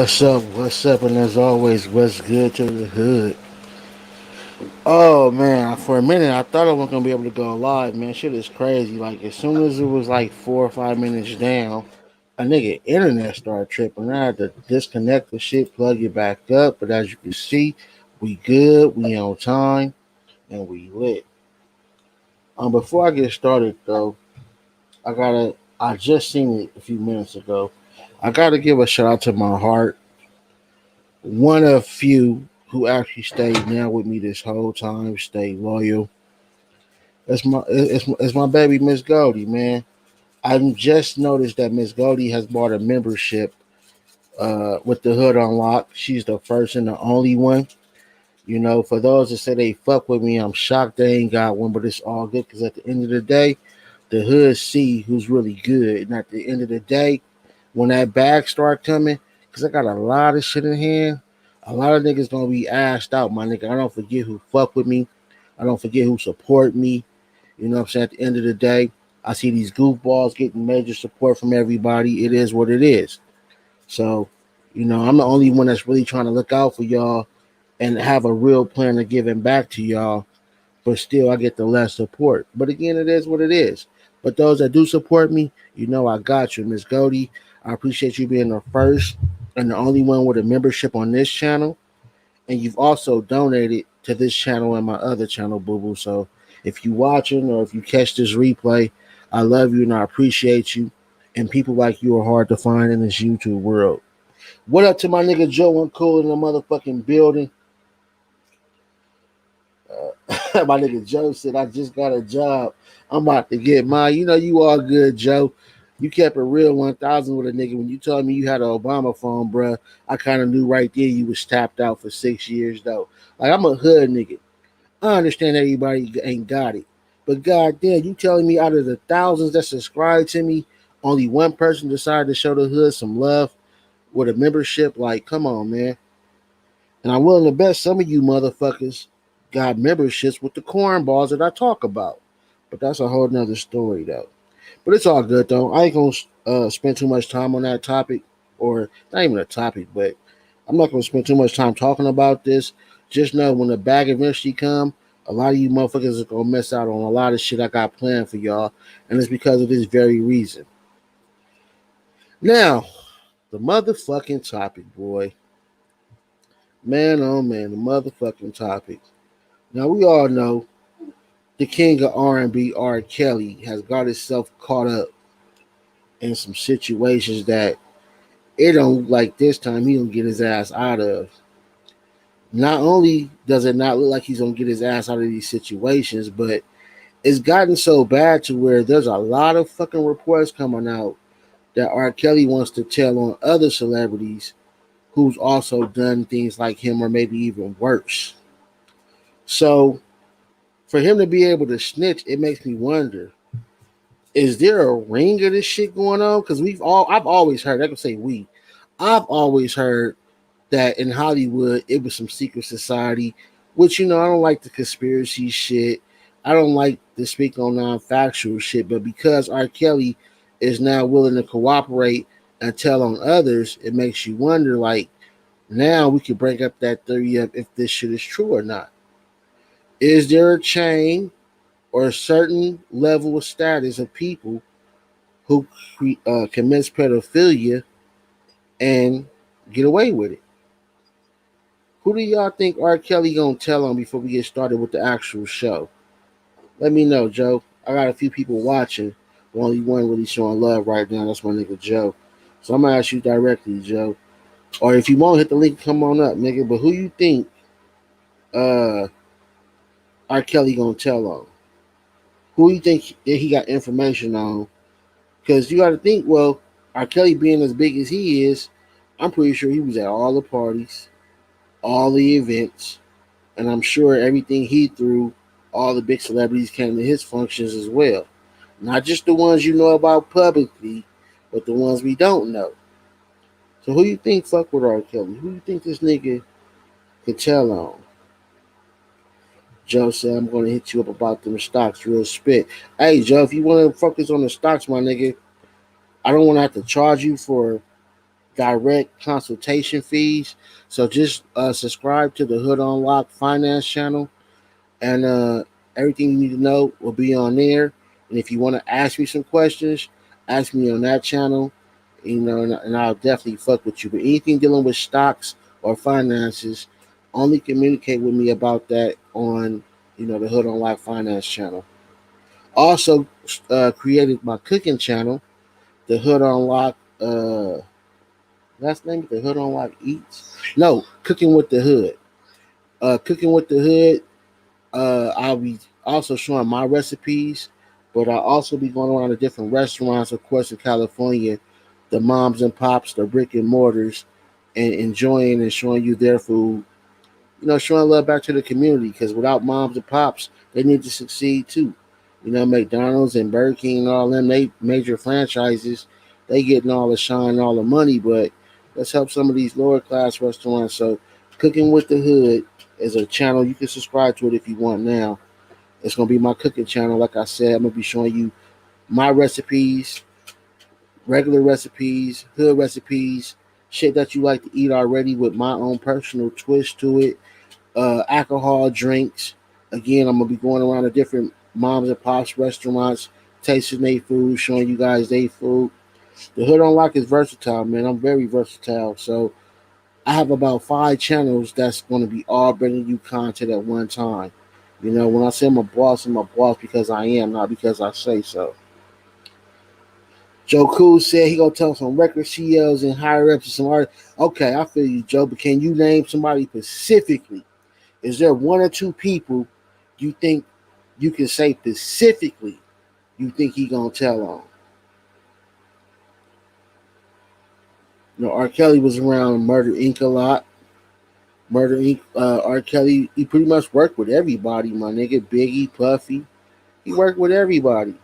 What's up? What's up? And as always, what's good to the hood? Oh man, for a minute I thought I wasn't gonna be able to go live. Man, shit is crazy. Like as soon as it was like 4 or 5 minutes down, a nigga internet started tripping. I had to disconnect the shit, plug it back up. But as you can see, we good. We on time, and we lit. Before I get started though, I just seen it a few minutes ago. I gotta give a shout out to my heart, one of few who actually stayed now with me this whole time, stayed loyal. It's my baby Miss Goldie, man. I just noticed that Miss Goldie has bought a membership with the hood unlocked. She's the first and the only one. You know, for those that say they fuck with me, I'm shocked they ain't got one, but it's all good because at the end of the day, the hood see who's really good. And at the end of the day, when that bag start coming, because I got a lot of shit in hand, a lot of niggas gonna be asked out, my nigga. I don't forget who fuck with me. I don't forget who support me. You know what I'm saying? At the end of the day, I see these goofballs getting major support from everybody. It is what it is. So, I'm the only one that's really trying to look out for y'all and have a real plan of giving back to y'all, but still I get the less support. But again, it is what it is. But those that do support me, I got you, Miss Goldie. I appreciate you being the first and the only one with a membership on this channel. And you've also donated to this channel and my other channel, Boo Boo. So if you watching or if you catch this replay, I love you and I appreciate you. And people like you are hard to find in this YouTube world. What up to my nigga Joe and Cool in the motherfucking building? My nigga Joe said, I just got a job. I'm about to get mine. You know, you all good, Joe. You kept a real 1,000 with a nigga. When you told me you had an Obama phone, bruh, I kind of knew right there you was tapped out for 6 years, though. Like, I'm a hood nigga. I understand everybody ain't got it. But goddamn, you telling me out of the thousands that subscribe to me, only one person decided to show the hood some love with a membership? Like, come on, man. And I'm willing to bet some of you motherfuckers got memberships with the cornballs that I talk about. But that's a whole nother story, though. But it's all good, though. I ain't going to spend too much time on that topic, or not even a topic, but I'm not going to spend too much time talking about this. Just know when the bag eventually come, a lot of you motherfuckers are going to miss out on a lot of shit I got planned for y'all. And it's because of this very reason. Now, the motherfucking topic, boy. Man, oh man, the motherfucking topic. Now we all know the king of R&B, R. Kelly, has got himself caught up in some situations that it don't like this time he don't get his ass out of. Not only does it not look like he's gonna get his ass out of these situations, but it's gotten so bad to where there's a lot of fucking reports coming out that R. Kelly wants to tell on other celebrities who's also done things like him or maybe even worse. So for him to be able to snitch, it makes me wonder: is there a ring of this shit going on? Because I've always heard. I can say we. I've always heard that in Hollywood it was some secret society, which I don't like the conspiracy shit. I don't like to speak on non-factual shit, but because R. Kelly is now willing to cooperate and tell on others, it makes you wonder. Like now, we could break up that theory of if this shit is true or not. Is there a chain or a certain level of status of people who commits pedophilia and get away with it? Who do y'all think R. Kelly gonna tell on before we get started with the actual show? Let me know, Joe. I got a few people watching. Only one really showing love right now. That's my nigga Joe. So I'm gonna ask you directly, Joe. Or if you won't hit the link, come on up, nigga. But who you think uh R. Kelly gonna tell on? Who you think that he got information on? Because you got to think, well, R. Kelly being as big as he is, I'm pretty sure he was at all the parties, all the events, and I'm sure everything he threw, all the big celebrities came to his functions as well. Not just the ones you know about publicly, but the ones we don't know. So who you think fuck with R. Kelly? Who you think this nigga could tell on? Joe said, I'm going to hit you up about them stocks real spit. Hey, Joe, if you want to focus on the stocks, my nigga, I don't want to have to charge you for direct consultation fees. So just subscribe to the Hood Unlock Finance channel, and everything you need to know will be on there. And if you want to ask me some questions, ask me on that channel. And I'll definitely fuck with you. But anything dealing with stocks or finances, only communicate with me about that on the Hood Unlock Finance channel. Also, created my cooking channel, the Hood Unlock. Last name, the Hood Unlock Eats. No, Cooking with the Hood. Cooking with the Hood. I'll be also showing my recipes, but I'll also be going around to different restaurants, of course, in California, the moms and pops, the brick and mortars, and enjoying and showing you their food. Showing love back to the community because without moms and pops, they need to succeed too. McDonald's and Burger King and all them, they major franchises, they getting all the shine, all the money, but let's help some of these lower class restaurants. So, Cooking with the Hood is a channel. You can subscribe to it if you want now. It's gonna be my cooking channel. Like I said, I'm gonna be showing you my recipes, regular recipes, hood recipes, shit that you like to eat already with my own personal twist to it. Alcohol, drinks. Again, I'm gonna be going around to different moms and pops restaurants, tasting their food, showing you guys their food. The Hood Unlock is versatile, man. I'm very versatile. So I have about 5 channels that's going to be all bringing you content at one time. When I say I'm a boss because I am, not because I say so. Joe Cool said he gonna tell some record CEOs and higher ups and some artists. Okay, I feel you, Joe. But can you name somebody specifically? Is there one or two people you think you can say specifically you think he gonna tell on? R. Kelly was around Murder Inc. a lot. Murder Inc. R. Kelly, he pretty much worked with everybody, my nigga. Biggie, Puffy, he worked with everybody.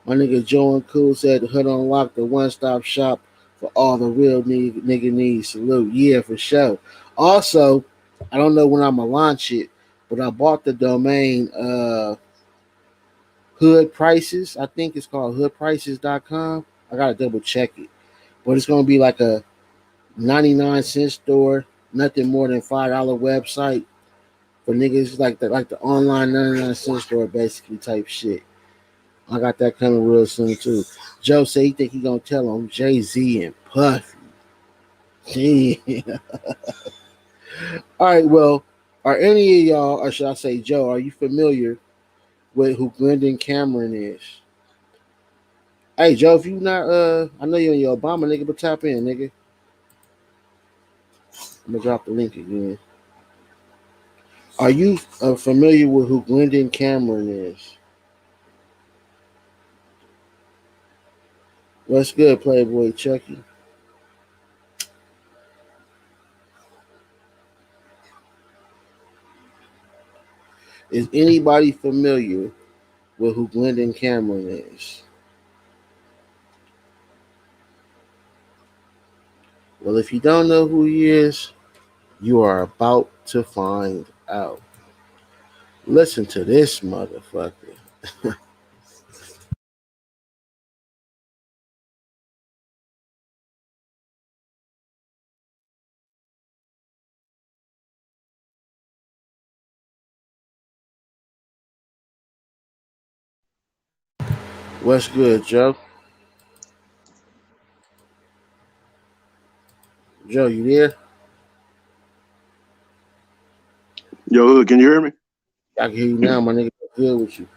My nigga Joe and Cool said the Hood Unlocked, the one-stop shop for all the real nigga needs. Salute, yeah, for sure. Also, I don't know when I'm gonna launch it, but I bought the domain Hood Prices. I think it's called hoodprices.com. I gotta double check it, but it's gonna be like a 99-cent store, nothing more than $5 website for niggas, like the online 99-cent store basically type shit. I got that coming real soon too. Joe said he think he gonna tell on Jay-Z and Puffy. Yeah. All right, well, are any of y'all, or should I say Joe, are you familiar with who Glendon Cameron is? Hey Joe, if you not I know you're in your Obama nigga, but tap in, nigga. I'm gonna drop the link again. Are you familiar with who Glendon Cameron is? What's good, Playboy Chucky? Is anybody familiar with who Glendon Cameron is? Well, if you don't know who he is, you are about to find out. Listen to this motherfucker. What's good, Joe? Joe, you there? Yo, Hood, can you hear me? I can hear you now, my nigga. What's good with you?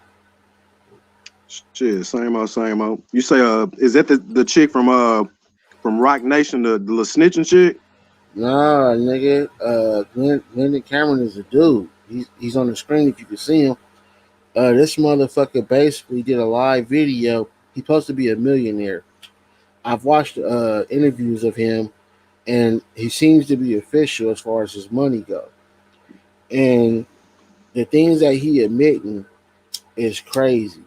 Shit, same old, same old. You say, is that the chick from Rock Nation, the little snitching chick? Nah, nigga. Glendon Cameron is a dude. He's on the screen if you can see him. This motherfucker basically did a live video. He's supposed to be a millionaire. I've watched interviews of him, and he seems to be official as far as his money go. And the things that he admitting is crazy.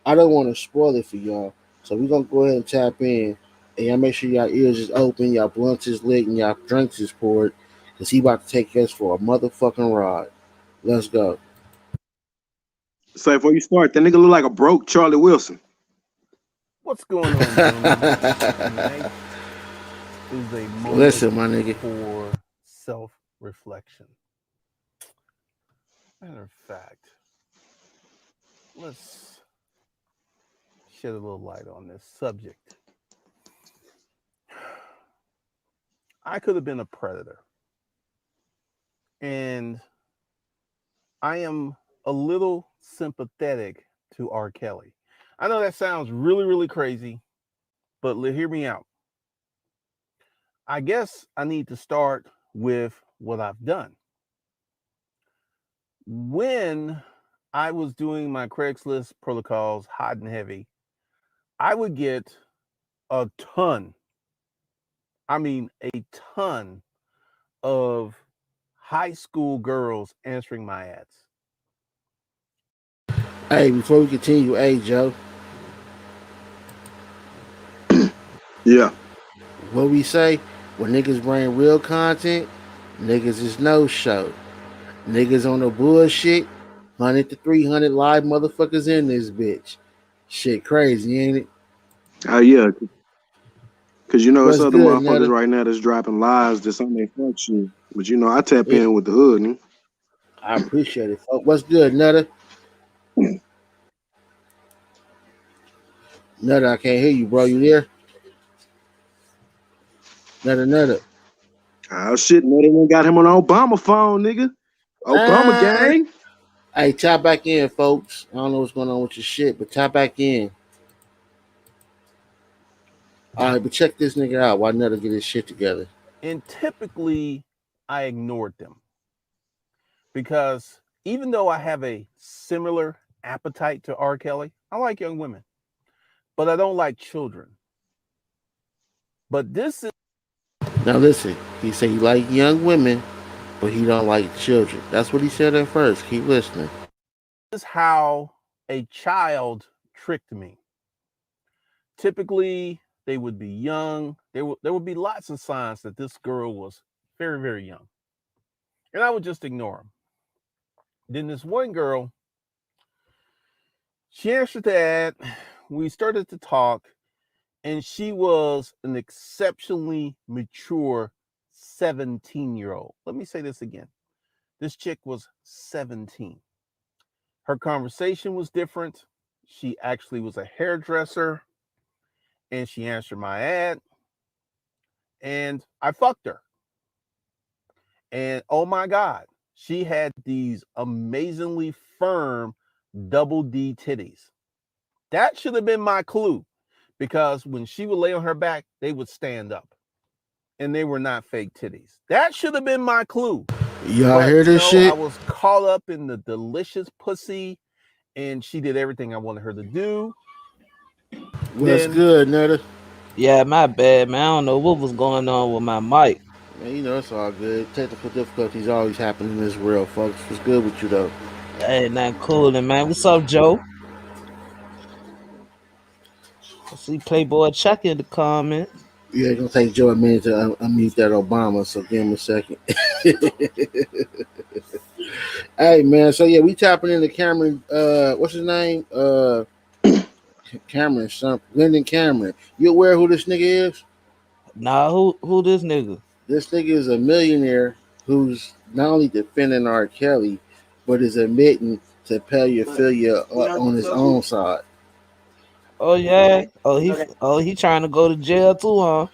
I don't want to spoil it for y'all, so we're gonna go ahead and tap in, and y'all make sure y'all ears is open, y'all blunts is lit, and y'all drinks is poured, cause he about to take us for a motherfucking ride. Let's go. Say before you start, that nigga look like a broke Charlie Wilson. What's going on, gentlemen? This is Underage. is a moment Listen, my nigga. for self-reflection. Matter of fact, let's shed a little light on this subject. I could have been a predator, and I am a little sympathetic to R. Kelly. I know that sounds really, really crazy, but hear me out. I guess I need to start with what I've done. When I was doing my Craigslist protocols hot and heavy, I would get a ton, I mean, a ton of high school girls answering my ads. Hey, before we continue, hey Joe, Yeah. what we say? When niggas bring real content, niggas is no show. Niggas on the bullshit, 100 to 300 live motherfuckers in this bitch. Shit crazy, ain't it? Oh yeah. Cause it's What's other good, motherfuckers Netta? right now that's dropping lies that's on their fuck shit. But I tap Yeah, in with the hood. I appreciate it, folks. What's good, Netta? Netta, I can't hear you, bro. You there? Netta, Netta. Oh shit, no, they went got him on Obama phone, nigga. Obama Ah, gang. hey, tap back in, folks. I don't know what's going on with your shit, but tap back in. All right, but check this nigga out. Why Netta get his shit together? And typically, I ignored them because even though I have a similar appetite to R. Kelly, I like young women, but I don't like children. But this Now listen, he said he like young women, but he don't like children. That's what he said at first. Keep listening. is how a child tricked me. Typically, they would be young. There would be lots of signs that this girl was very, very young. And I would just ignore them. Then this one girl, she answered the ad. We started to talk, and she was an exceptionally mature 17-year-old. Let me say this again. This chick was 17. Her conversation was different. She actually was a hairdresser, and she answered my ad, and I fucked her. And oh my God, she had these amazingly firm double D titties. That should have been my clue because when she would lay on her back, they would stand up and they were not fake titties. That should have been my clue. Y'all But, hear this I shit? was caught up in the delicious pussy and she did everything I wanted her to do. What's Then, good, Netta? Yeah, my bad, man. I don't know what was going on with my mic. Man, it's all good. Technical difficulties always happen in this world, folks. What's good with you though? Ain't nothing cooling, man. What's up, Joe? I see Playboy Chuck in the comments. Yeah, it's gonna take Joe a minute to unmute that Obama, so give him a second. Hey man, so yeah, we tapping into Cameron. What's his name? Cameron, something. Glendon Cameron. You aware who this nigga is? Nah, who this nigga? This nigga is a millionaire who's not only defending R. Kelly, but is admitting to pedophilia on his own side. Oh yeah. Oh he trying to go to jail too, huh?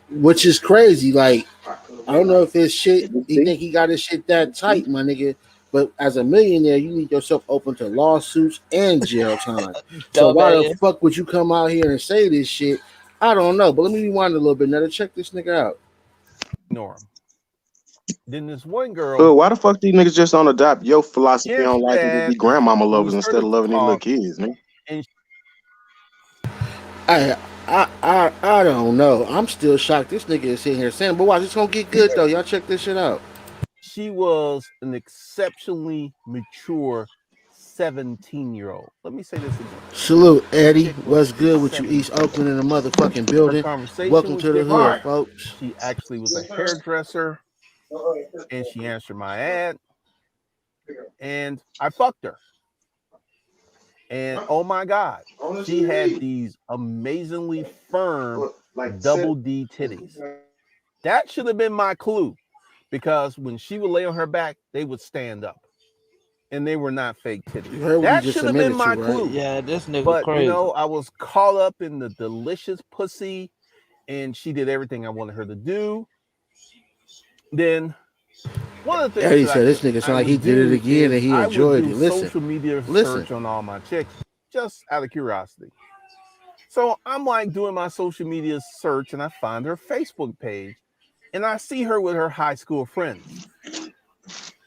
Which is crazy. Like, I don't know if his shit, he think he got his shit that tight, my nigga. But as a millionaire, you need yourself open to lawsuits and jail time. So why the Dumbass. fuck would you come out here and say this shit? I don't know. But let me rewind a little bit now to check this nigga out. ignore them. Then this one girl, Why the fuck these niggas just on adopt your she philosophy on answered the liking to ad. be grandmama We lovers instead of started to loving these little talk kids, man? and I I don't know. I'm still shocked. This nigga is sitting here saying, but watch, it's gonna get good though. Y'all check this shit out. she was an exceptionally mature 17-year-old. Let me say this again. Salute, This Eddie. chick was What's good with you, East 17. Oakland in the motherfucking Her building? conversation Welcome was to the hood, different. folks. She actually was a hairdresser and she answered my ad and I fucked her. And oh my God, she had these amazingly firm double D titties. That should have been my clue, because when she would lay on her back, they would stand up, and they were not fake titties. You heard what you That just should have been admitted to, my right? clue. Yeah, this nigga But crazy. I was caught up in the delicious pussy, and she did everything I wanted her to do. Then one of the things Eddie that said this nigga sound like he would did it do again and is he I would enjoyed do it. Listen, social media listen. search on all my chicks, just out of curiosity. So I'm like doing my social media search, and I find her Facebook page, and I see her with her high school friends,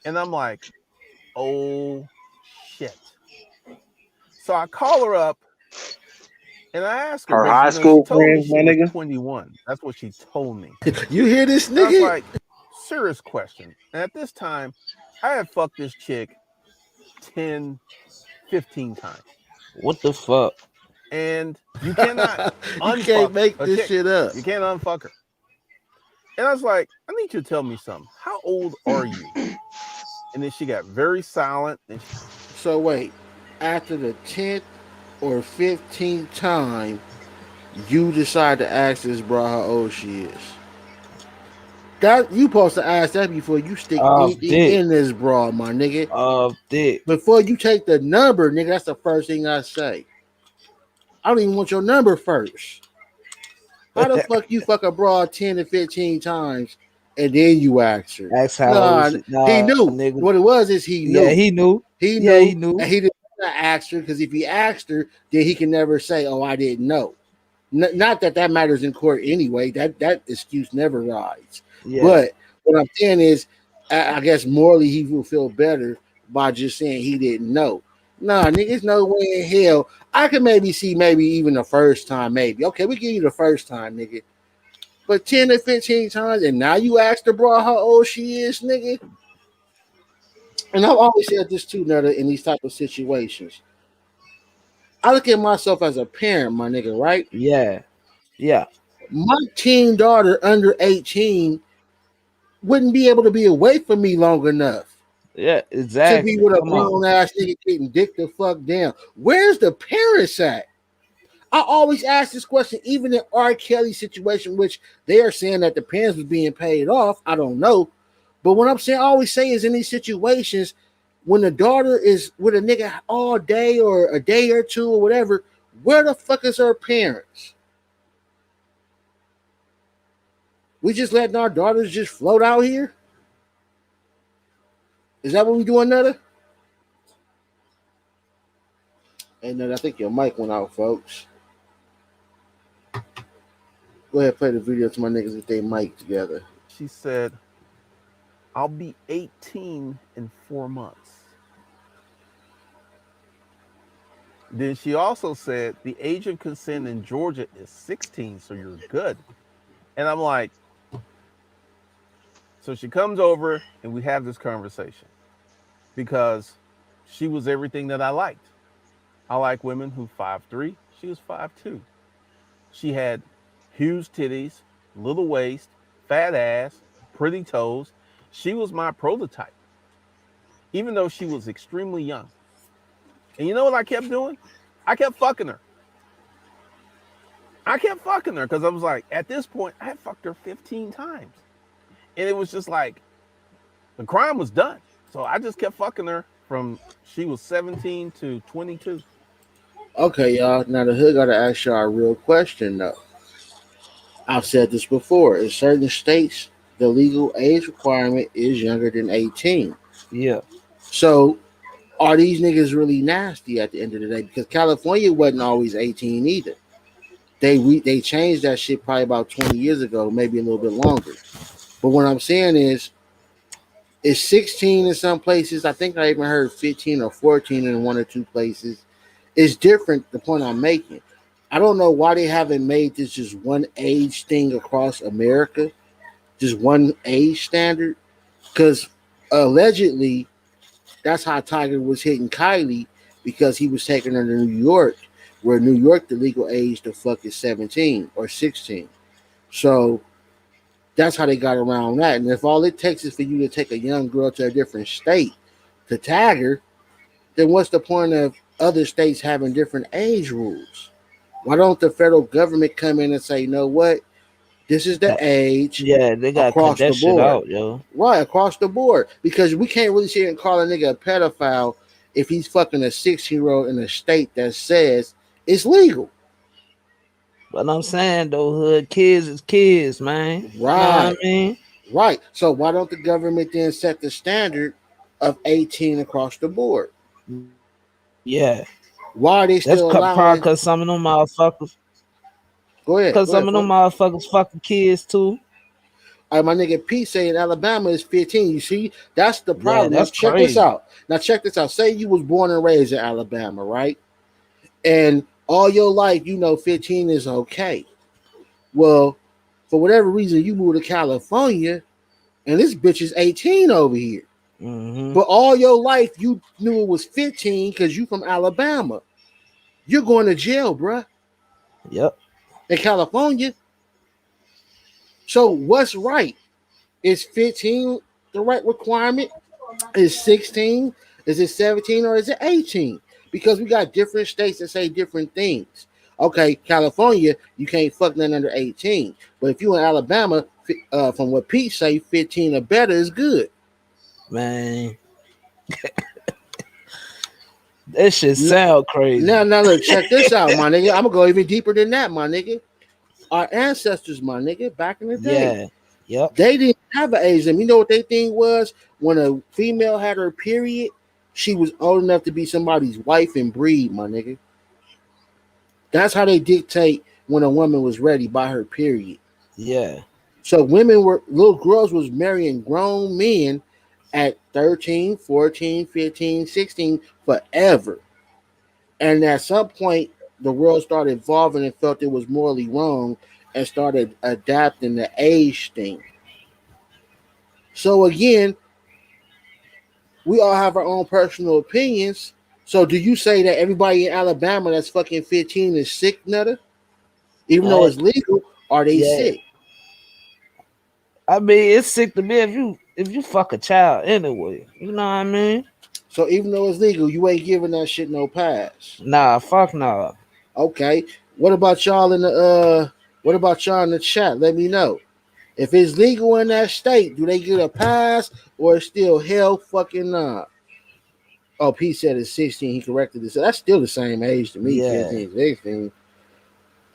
and I'm like, oh shit. So I call her up and I asked her, Her because high she school told me friends, she my was nigga. 21. That's what she told me. You hear this And I was nigga? like, serious question. And at this time, I had fucked this chick 10, 15 times. What the fuck? And you cannot You can't unfuck make a this chick. shit up. You can't unfuck her. And I was like, I need you to tell me something. How old are you? And then she got very silent. And So wait, after the 10th or 15th time, you decide to ask this bro how old she is. That you supposed to ask that before you stick anything Dick. in this bra, my nigga. Dick. Before you take the number, nigga, that's the first thing I say. I don't even want your number first. How the fuck you fuck a broad 10 to 15 times and then you ask her? Ask how old she. He knew. Nigga. What it was is he knew. Yeah, he knew. He knew. Yeah, he knew. And he didn't ask her, because if he asked her, then he can never say, "Oh, I didn't know." Not that that matters in court anyway. That excuse never rides. Yeah. But what I'm saying is, I guess morally he will feel better by just saying he didn't know. Nah, nigga, there's no way in hell. I could maybe see maybe even the first time, maybe. Okay, we give you the first time, nigga. But 10 to 15 times, and now you ask the bro how old she is, nigga. And I've always said this too, Nutter, in these type of situations. I look at myself as a parent, my nigga, right? Yeah. Yeah. My teen daughter under 18 wouldn't be able to be away from me long enough. Yeah, To exactly. be with a Come on. grown ass nigga getting dick the fuck down. Where's the parents at? I always ask this question, even in R. Kelly's situation, which they are saying that the parents was being paid off. I don't know. But what I'm saying, I always say is in these situations, when the daughter is with a nigga all day or a day or two or whatever, where the fuck is her parents? We just letting our daughters just float out here? Is that what we doing, Nutter? Hey, Nutter, I think your mic went out, folks. Go ahead, play the video to my niggas with their mic together. she said, I'll be 18 in 4 months. Then she also said the age of consent in Georgia is 16, so you're good. And I'm like, so she comes over and we have this conversation, because she was everything that I liked. I like women who 5'3", she was 5'2". She had huge titties, little waist, fat ass, pretty toes. She was my prototype, even though she was extremely young. And you know what I kept doing? I kept fucking her. Because I was like, at this point, I had fucked her 15 times. And it was just like, the crime was done. So I just kept fucking her from she was 17 to 22. Okay, y'all. Now the hood gotta ask y'all a real question though. I've said this before. In certain states, the legal age requirement is younger than 18. Yeah. So are these niggas really nasty at the end of the day? Because California wasn't always 18 either. They changed that shit probably about 20 years ago, maybe a little bit longer. But what I'm saying is, it's 16 in some places. I think I even heard 15 or 14 in one or two places. It's different, the point I'm making. I don't know why they haven't made this just one age thing across America, just one age standard. Because allegedly, that's how Tiger was hitting Kylie, because he was taking her to New York, where New York, the legal age to fuck is 17 or 16. So that's how they got around that. And if all it takes is for you to take a young girl to a different state to tag her, then what's the point of other states having different age rules? Why don't the federal government come in and say, you know what? This is the age Yeah, they gotta cut across that the shit board. out, yo. Right, across the board. Because we can't really sit and call a nigga a pedophile if he's fucking a 16-year-old in a state that says it's legal. But I'm saying though, hood kids is kids, man. You know what I Right, mean? right. So why don't the government then set the standard of 18 across the board? Yeah. Why are they That's still probably allowing? cause some of them motherfuckers, Go cause some ahead, of them folks. motherfuckers fucking kids too. My nigga Pete saying Alabama is 15. You see, that's the Yeah, problem. Now that's check this crazy. out. Now check this out. Say you was born and raised in Alabama, right? And all your life, you know, 15 is okay. Well, for whatever reason, you moved to California, and this bitch is 18 over here. Mm-hmm. But all your life, you knew it was 15 because you from Alabama. You're going to jail, bruh, Yep. in California. So what's right? Is 15 the right requirement? Is 16? Is it 17 or is it 18? Because we got different states that say different things. Okay, California, you can't fuck nothing under 18. But if you in Alabama, from what Pete say, 15 or better is good. Man. That shit N- sound crazy. Now, look, check this out, my nigga. I'm gonna go even deeper than that, my nigga. Our ancestors, my nigga, back in the day, Yeah. Yep. they didn't have an age limit. You know what they thing was? When a female had her period, she was old enough to be somebody's wife and breed, my nigga. That's how they dictate when a woman was ready by her period. Yeah. So women were little girls was marrying grown men at 13, 14, 15, 16 forever. And at some point the world started evolving and felt it was morally wrong and started adapting the age thing. So again, we all have our own personal opinions. So do you say that everybody in Alabama that's fucking 15 is sick, nutter? Even though I, it's legal, are they yeah. sick? I mean, it's sick to me if you fuck a child anyway. You know what I mean? So even though it's legal, you ain't giving that shit no pass. Nah, fuck nah. Okay. What about y'all in the what about y'all in the chat? Let me know. If it's legal in that state, do they get a pass or it's still hell fucking nah? Oh, Pete said it's 16. He corrected it. So that's still the same age to me, Yeah, 15, 16.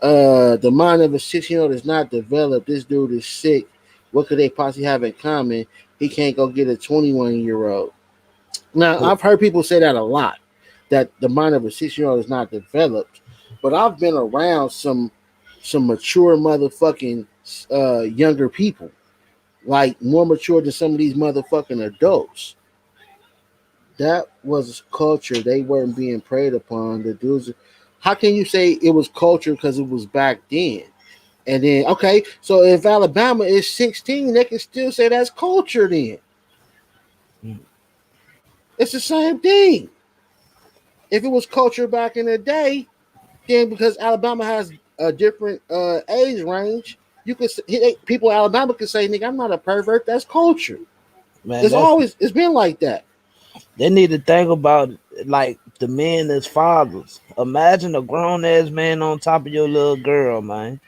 The mind of a 16-year-old is not developed. This dude is sick. What could they possibly have in common? He can't go get a 21-year-old. Now, I've heard people say that a lot, that the mind of a 6-year-old is not developed. But I've been around some mature motherfucking younger people, like more mature than some of these motherfucking adults. That was culture. They weren't being preyed upon. The dudes. How can you say it was culture because it was back then? And then okay, so if Alabama is 16, they can still say that's culture. Then it's the same thing. If it was culture back in the day, then because Alabama has a different age range, you could people in Alabama could say, "Nigga, I'm not a pervert. That's culture." man. That's It's been like that. they need to think about like the men as fathers. Imagine a grown ass man on top of your little girl, man.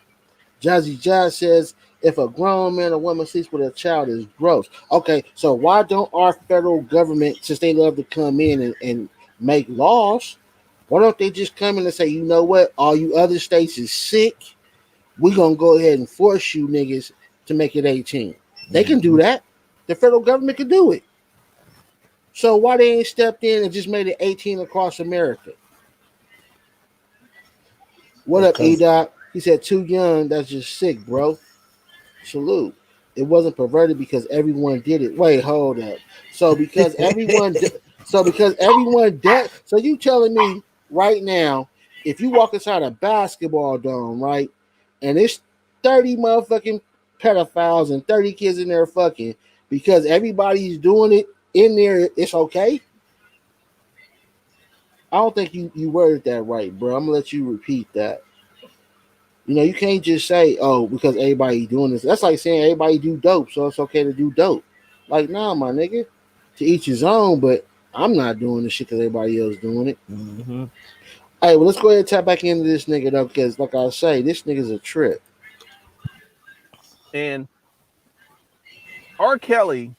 Jazzy Jazz says, "If a grown man or woman sleeps with a child, is gross." Okay, so why don't our federal government, since they love to come in and make laws, why don't they just come in and say, you know what, all you other states is sick. We gonna go ahead and force you niggas to make it 18. They can do Mhm. that. The federal government can do it. So why they ain't stepped in and just made it 18 across America? What up, E Because Dot? He said too young. That's just sick, bro. Salute. It wasn't perverted because everyone did it. Wait, hold up. So because everyone, because everyone does. So you telling me right now, if you walk inside a basketball dome, right, and it's 30 motherfucking pedophiles and 30 kids in there fucking because everybody's doing it in there, it's okay. I don't think you worded that right, bro. I'm gonna let you repeat that. You know, you can't just say, "Oh, because everybody doing this." That's like saying everybody do dope, so it's okay to do dope. Like, nah, my nigga, to each his own. But I'm not doing this shit because everybody else doing it. hmm Hey, well, let's go ahead and tap back into this nigga though, because like I say, this nigga's a trip. And R. Kelly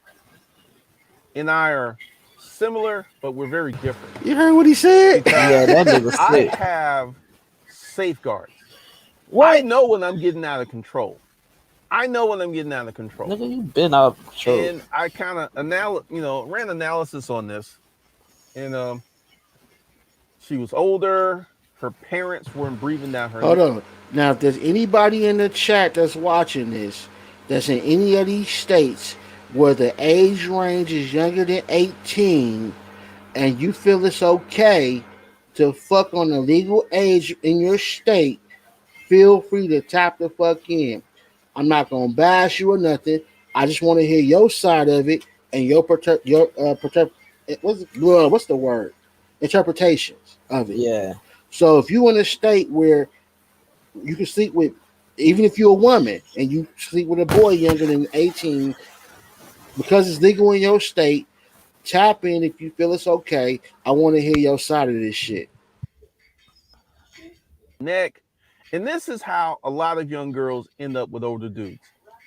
and I are similar, but we're very different You heard what he said? Yeah, because that nigga I sick. have safeguards. I What? know when I'm getting out of control. I know when I'm getting out of control. Nigga, you been out of control. And I kind of ran analysis on this. And she was older. Her parents weren't breathing down her Hold neck. on. Now, if there's anybody in the chat that's watching this, that's in any of these states where the age range is younger than 18, and you feel it's okay to fuck on the legal age in your state, feel free to tap the fuck in. I'm not gonna bash you or nothing. I just want to hear your side of it and what's the word? Interpretations of it. Yeah. So if you in a state where you can sleep with, even if you're a woman and you sleep with a boy younger than 18, because it's legal in your state, tap in if you feel it's okay. I want to hear your side of this shit. Neck. And this is how a lot of young girls end up with older dudes.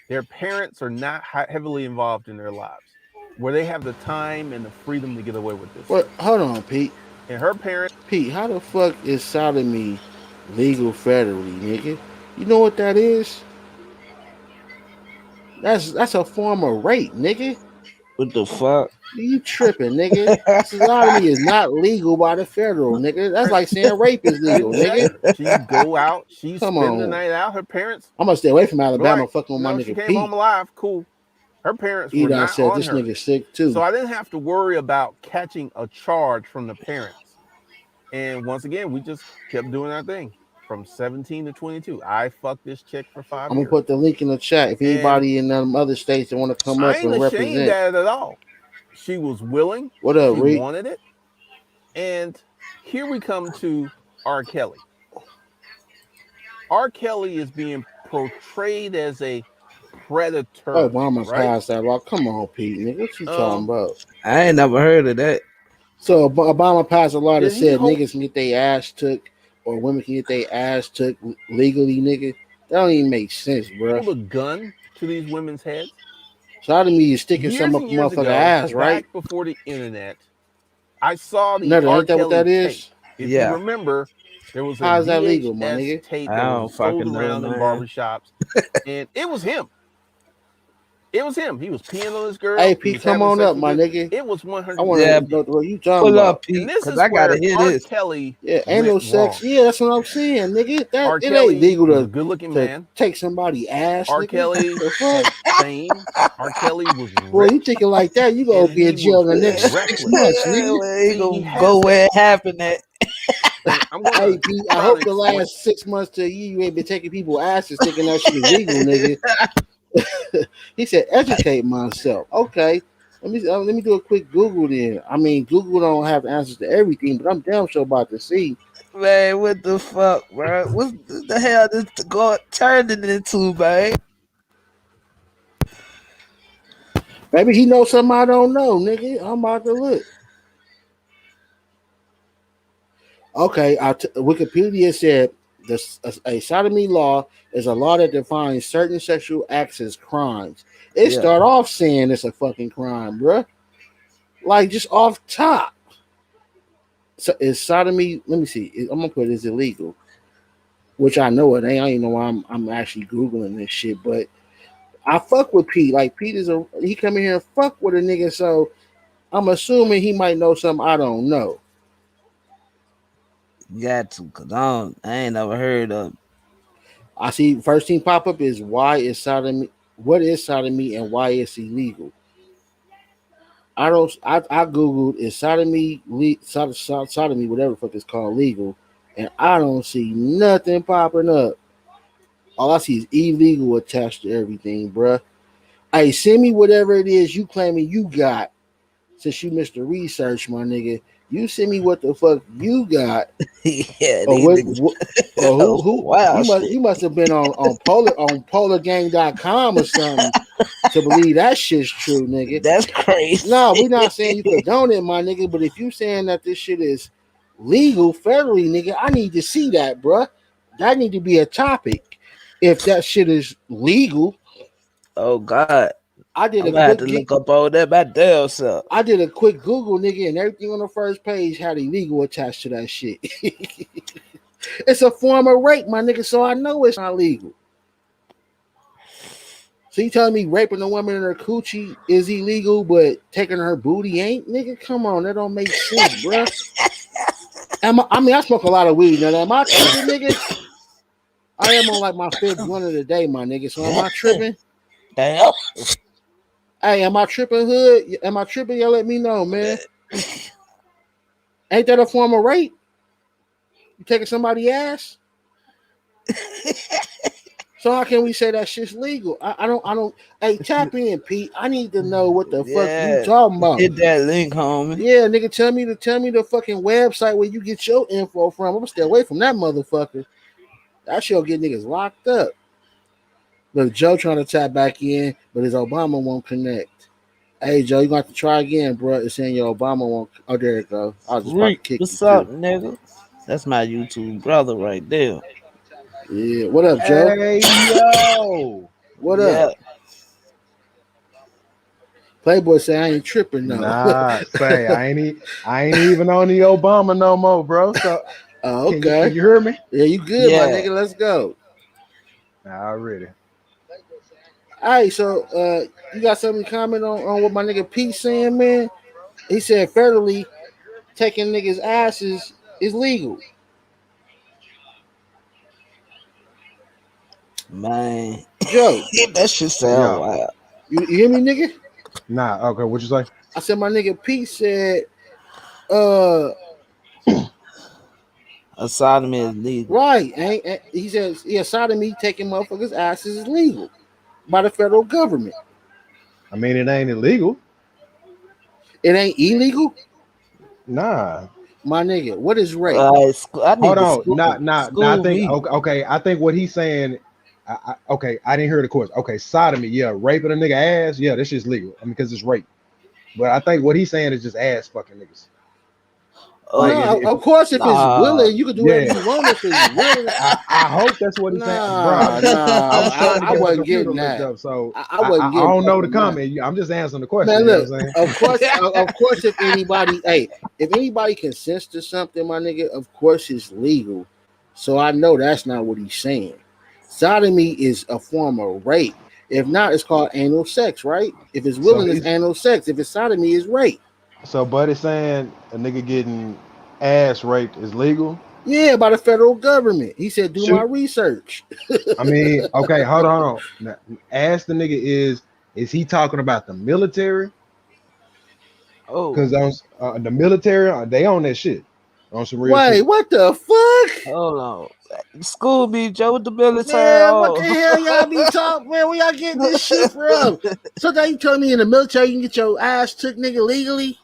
Their parents are not heavily involved in their lives, where they have the time and the freedom to get away with this. Well, hold on, Pete. And her parents. Pete, how the fuck is sodomy legal federally, nigga? You know what that is? That's a form of rape, nigga. What the fuck? You tripping, nigga? Sodomy is not legal by the federal, nigga. That's like saying rape is legal, nigga. She go out, she Come spend the on. night out. Her parents. I'm gonna stay away from Alabama, Like, fucking with my she nigga came Pete. home alive. Cool. Her parents He were done not said on this her. nigga sick too. So I didn't have to worry about catching a charge from the parents. And once again, we just kept doing our thing from 17 to 22. I fucked this chick for 5 I'm gonna years. put the link in the chat if anybody in them other states that want to come I up ain't and ashamed represent. at it at all. She was willing. What up, She Reek? wanted it. And here we come to R. Kelly. R. Kelly is being portrayed as a predator. Obama right? passed that law. Come on, Pete, nigga. What you talking about? I ain't never heard of that. So Obama passed a law that Did he said hold- niggas can get their ass took or women can get their ass took legally, nigga. That don't even make sense, bro. Hold a gun to these women's heads. Sodomy is sticking Years some up and a years motherfucker ago, ass, right? back before the internet, I saw the Nothing. R. Ain't that what Kelly that is? tape. If Yeah. you remember, there was a How is that VHS legal, my nigga? tape I that don't was sold fucking know, around in man. barbershops, and it was him. It was him. He was peeing on this girl. Hey, He Pete, was come having on sex up, with my her. nigga. It was 100. I want to Yeah, know what you talking Pull about. up, Pete, And this because is I gotta where hear R. this. Kelly Yeah, ain't no went sex. wrong. Yeah, that's what I'm saying, nigga. That R. it Kelly ain't legal was a to good-looking man. take somebody ass, R. nigga. Kelly The fuck? had fame. R. Kelly was Boy, you rich, thinking like that, you gonna and be he in jail was in the next 6 reckless. months, nigga. Well, he See, he gonna has go that. where it happened at. And I'm gonna Hey, Pete, I try hope to the explain. last 6 months to a year you ain't been taking people asses thinking that shit is legal, nigga. He said, educate myself. Okay. Let me do a quick Google then. I mean, Google don't have answers to everything, but I'm damn sure about to see. Man, what the fuck, bro? What the hell this God turned it into, man? Maybe he knows something I don't know, nigga. I'm about to look. Okay, Wikipedia said a sodomy law is a law that defines certain sexual acts as crimes. It Yeah. start off saying it's a fucking crime, bruh. Like just off top. So is sodomy? Let me see. I'm gonna put is illegal, which I know it ain't. I don't even know why I'm actually googling this shit, but I fuck with Pete. Like Pete he come in here and fuck with a nigga, so I'm assuming he might know something I don't know. Got to, cause I ain't never heard of. I see first thing pop up is why is sodomy? What is sodomy and why it's illegal? I don't. I googled is sodomy sodomy whatever the fuck it's called legal, and I don't see nothing popping up. All I see is illegal attached to everything, bruh. Hey, send me whatever it is you claiming you got. Since you missed the research, my nigga, you send me what the fuck you got. Yeah, Or these what, niggas. or who Wow, you must have been on polargang.com or something to believe that shit's true, nigga. That's crazy. No, we're not saying you condone it, my nigga, but if you saying that this shit is legal federally, nigga, I need to see that, bruh. That need to be a topic. If that shit is legal, Oh God, I did I'm a gonna have to quick look up all that by damn self. I did a quick Google, nigga, and everything on the first page had illegal attached to that shit. It's a form of rape, my nigga, so I know it's not legal. So you telling me raping a woman in her coochie is illegal, but taking her booty ain't? Nigga, come on, that don't make sense, bruh. I smoke a lot of weed. Now, am I tripping, nigga? I am on like my fifth blunt of the day, my nigga. So am I tripping? Damn. Hey, am I tripping, hood? Am I tripping? Y'all let me know, man. Ain't that a form of rape? You taking somebody's ass? So how can we say that shit's legal? I don't. Hey, tap in, Pete. I need to know what the fuck you Yeah, talking about. hit that link, homie. Yeah, nigga, tell me the fucking website where you get your info from. I'm gonna stay away from that motherfucker. That shit'll get niggas locked up. Look, Joe trying to tap back in, but his Obama won't connect. Hey, Joe, you gonna have to try again, bro. It's saying your Obama won't. Oh, there it go. I was just about to Freak, kick you what's too. up, nigga? That's my YouTube brother right there. Yeah. What up, Joe? Hey yo. What up? Yeah, Playboy say I ain't tripping though. Nah, say I ain't even on the Obama no more, bro. So Oh, can okay. you hear me? Yeah, you good, my yeah. nigga. Let's go. Already. All right, so you got something to comment on what my nigga Pete saying, man? He said federally taking niggas' asses is legal. Man, Joe, that shit sound Yeah. wild. you hear me, nigga? Nah, okay, what you say? I said my nigga Pete said, uh, A sodomy is legal. right. He says, yeah, sodomy taking motherfuckers' asses is legal by the federal government. I mean it ain't illegal. It ain't illegal, Nah. my nigga. What is rape? I Hold need to on. Nah, I school think me. okay, I think what he's saying okay, I didn't hear the question. Okay, sodomy, yeah, raping a nigga ass, yeah, this shit's legal. I mean, because it's rape. But I think what he's saying is just ass fucking niggas. Like Oh No, if of course, if it's nah. willing, you can do whatever yeah, you want if it's willing. I hope that's what he's saying, bro. Nah, I nah, was trying to I get my wasn't computer getting linked that. up, so I wasn't I getting don't know the fucking that. comment. I'm just answering the question. Man, You know look, what I'm of course, if anybody, hey, if anybody consents to something, my nigga, of course it's legal. So I know that's not what he's saying. Sodomy is a form of rape. If not, it's called anal sex, right? If it's so willing, it's he's anal sex. If it's sodomy, it's rape. so Buddy's saying a nigga getting ass raped is legal. Yeah, by the federal government. He said, do my Shoot, research. I mean, okay, hold on. Now, ask the nigga is he talking about the military? Oh, Because on the military, they own that shit on some real Wait, shit. what the fuck? hold on. School me, Joe, with the military. Man, what the Oh, hell y'all be talking? Man, where y'all getting this shit from? So now you telling me in the military you can get your ass took, nigga, legally?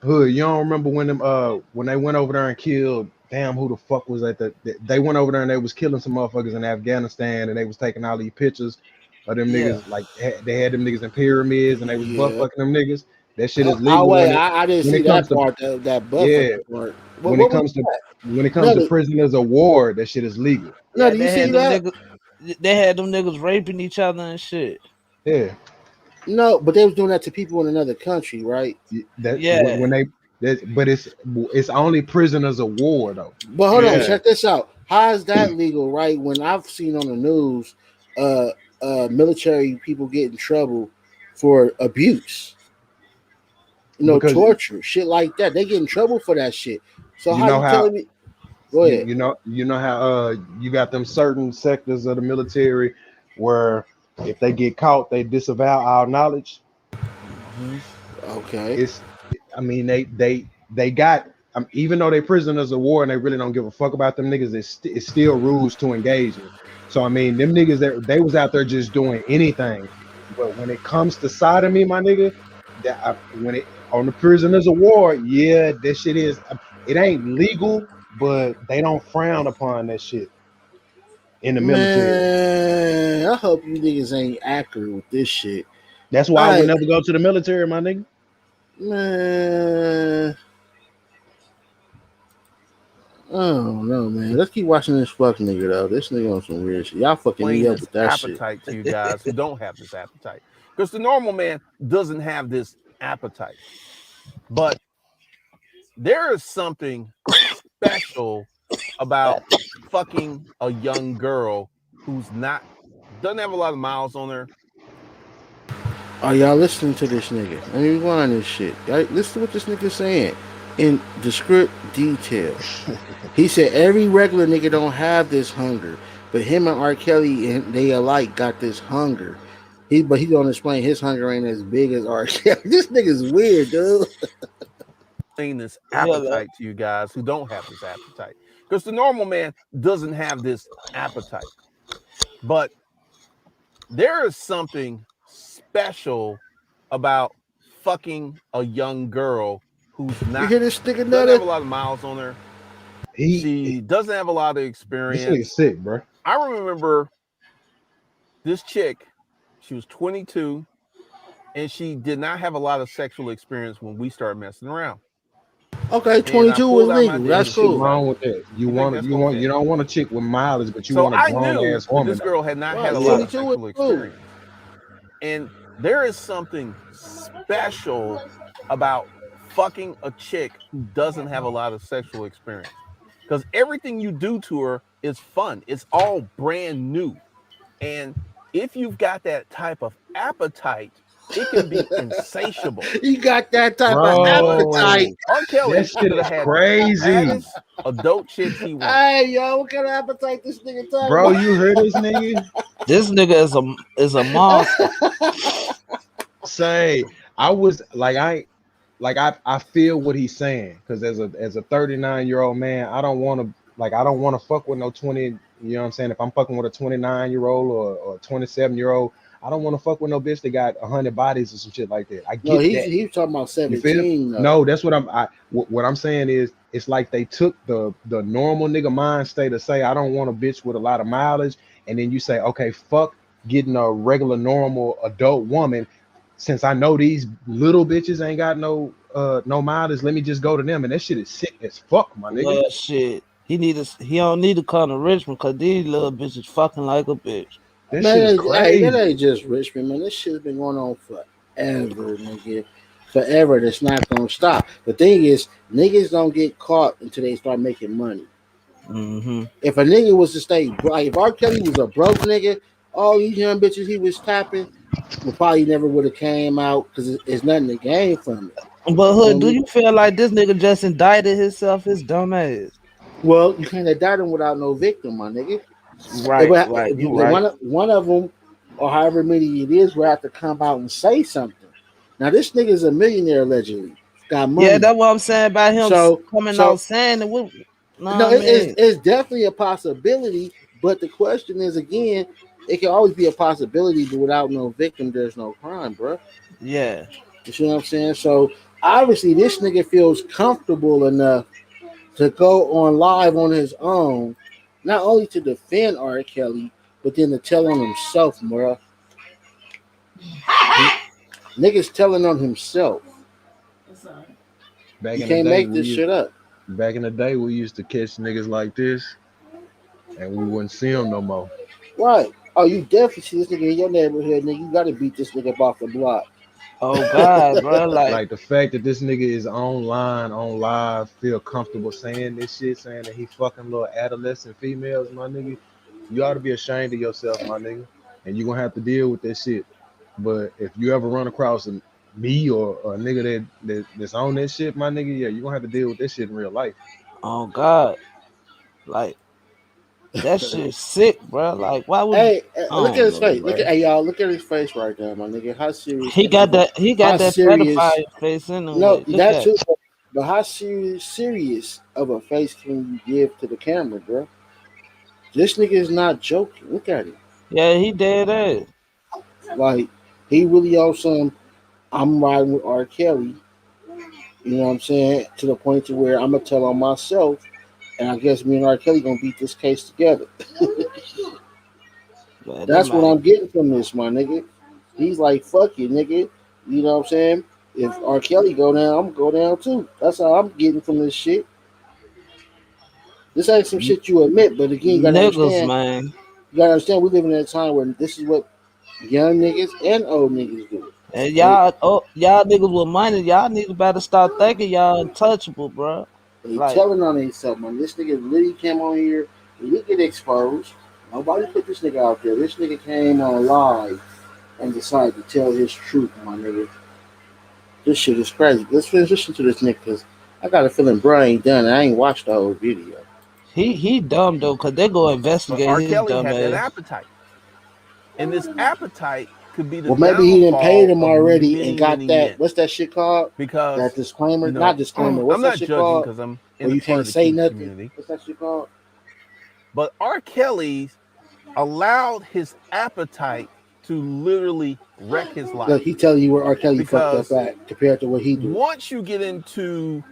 Hood, you don't remember when they went over there and killed damn who the fuck was at they went over there and they was killing some motherfuckers in Afghanistan and they was taking all these pictures of them yeah. niggas like they had them niggas in pyramids and they was butt Yeah. fucking them niggas. That shit is Oh legal wait, I didn't when see it comes that to part, that butt yeah, fucking part. when it What was comes to that? when it comes No, to prisoners of war, that shit is legal. no, Yeah, do you they see had them that? niggas. They had them niggas raping each other and shit. Yeah. No, but they was doing that to people in another country, right? That Yeah, when they that but it's only prisoners of war though. But hold on, Yeah. check this out. How is that legal, right? When I've seen on the news, uh, military people get in trouble for abuse, Because torture, shit like that. They get in trouble for that shit. So you how know you how telling me? Go ahead. you know how you got them certain sectors of the military where if they get caught they disavow all knowledge. hmm Okay. It's I mean they got even though they prisoners of war and they really don't give a fuck about them niggas, it's still rules to engage in. So I mean them niggas that they was out there just doing anything. But when it comes to sodomy, my nigga, when it on the prisoners of war, yeah, that shit is it ain't legal, but they don't frown upon that shit in the military. Man, I hope you niggas ain't accurate with this shit. That's why I would I never go to the military, my nigga. man, I don't know, man. Let's keep watching this fuck nigga though. This nigga on some weird shit. Y'all fucking me Explain up this with that shit. appetite to you guys who don't have this appetite. Because the normal man doesn't have this appetite. But there is something special about fucking a young girl who's not doesn't have a lot of miles on her. Are y'all listening to this nigga? Let me rewind this shit. Y'all listen to what this nigga saying in the script detail. He said every regular nigga don't have this hunger, but him and R. Kelly and they alike got this hunger. But he don't explain his hunger ain't as big as R. Kelly. This nigga's weird, dude. Explain this Yeah, man. appetite to you guys who don't have this appetite. Because the normal man doesn't have this appetite. But there is something special about fucking a young girl who's You not hear this nigga doesn't have nutter? a lot of miles on her. He She doesn't have a lot of this nigga experience. sick, bro. I remember this chick, she was 22 and she did not have a lot of sexual experience when we started messing around. Okay, And I 22 is pulled out my legal. dick Ain't That's and she shit was cool. like, wrong with that. "You think that's gonna You fit?" don't want a chick with mileage, but you So want a I grown knew ass that woman. this girl had not had Right, a lot Yeah. of 22 is sexual cool. experience. And there is something special about fucking a chick who doesn't have a lot of sexual experience. Because everything you do to her is fun. It's all brand new. And if you've got that type of appetite, it can be insatiable. You got that type of But appetite. Bro, R. that Kelly shit could have is had the crazy. fattest adult chicks he wanted. Hey, yo, what kind of appetite this nigga talking Bro, you heard this nigga? This nigga is a monster. about? Say, I was I feel what he's saying because as a 39-year-old man, I don't want to fuck with no 20, you know what I'm saying? If I'm fucking with a 29-year-old or 27-year-old, I don't want to fuck with no bitch that got 100 bodies or some shit like that. I No, get he's that. he's talking about You feel? 17 though. No, that's what I'm saying is it's like they took the normal nigga mind state to say I don't want a bitch with a lot of mileage, and then you say, okay, fuck getting a regular normal adult woman. Since I know these little bitches ain't got no mileage, let me just go to them. And that shit is sick as fuck, my nigga. Well, shit. He don't need to come to Richmond because these little bitches fucking like a bitch. That shit is Man, hey, that crazy. ain't just Richmond, man. This shit's been going on forever, nigga. Forever. That's not gonna stop. The thing is, niggas don't get caught until they start making money. Mm-hmm. If a nigga was to stay, like, if R. Kelly was a broke nigga, all these young bitches he was tapping would probably never would have came out because it's nothing to gain from it. But You feel Hood, do me? you feel like this nigga just indicted himself, his dumb ass? Well, you can't indict him without no victim, my nigga. Right, right. You right. One of them, or however many it is, will have to come out and say something. Now, this nigga is a millionaire allegedly, got Yeah, money. that's what I'm saying about him So, coming out so saying that. No, no, I mean, it's definitely a possibility. But the question is again, it can always be a possibility, but without no victim, there's no crime, bro. yeah. You see what I'm saying? So obviously, this nigga feels comfortable enough to go on live on his own, not only to defend R. Kelly, but then to tell on himself, bro. Niggas telling on himself. Back You in the can't day, make this shit up. we used to catch niggas like this, and we wouldn't see them no more. Right. Oh, you definitely see this nigga in your neighborhood, nigga. You gotta beat this nigga off the block. Oh God, bro. Like, Like the fact that this nigga is online, on live, feel comfortable saying this shit, saying that he fucking little adolescent females, my nigga. You ought to be ashamed of yourself, my nigga. And you're gonna have to deal with that shit. But if you ever run across me or a nigga that's on that shit, my nigga, yeah, you're gonna have to deal with that shit in real life. oh God, like that shit sick, bro. Like, why would Hey, I look at don't his know, face. Look bro. at hey y'all. Look at his face right there, my nigga. How serious He that got nigga? that. He got How that serious? pedophile face No, anyway. Look that at. too. But how serious of a face can you give to the camera, bro? This nigga is not joking. Look at it. Yeah, he dead ass. Like he really on some. I'm riding with R. Kelly. You know what I'm saying? To the point to where I'm gonna tell on myself, and I guess me and R. Kelly gonna beat this case together. Man, that That's what man. I'm getting from this, my nigga. He's like, fuck you, nigga. You know what I'm saying? If R. Kelly go down, I'm gonna go down too. That's how I'm getting from this shit. This ain't some shit you admit, but again, you gotta Niggas, understand. man. You gotta understand. We live in a time where this is what young niggas and old niggas do. And They y'all niggas with money, y'all niggas better start thinking y'all untouchable, bro. they Like, telling on themselves, man. This nigga really came on here. He get exposed. Nobody put this nigga out there. This nigga came on live and decided to tell his truth, my nigga. This shit is crazy. Let's finish listening to this nigga because I got a feeling Brian ain't done. I ain't watched the whole video. he dumb though, cause they go But investigate R. his Kelly dumb had that ass. appetite. And this appetite could be the Well, maybe he didn't pay downfall them of already and many, got many that. men. What's that shit called? That Because, disclaimer? Not disclaimer. What's I'm that not shit judging called? because I'm Where in a you part can't of the say kink nothing. community. What's that shit called? But R. Kelly allowed his appetite to literally wreck his Look, life. he telling you where R. Kelly fucked up Because at compared to what he do. once you get into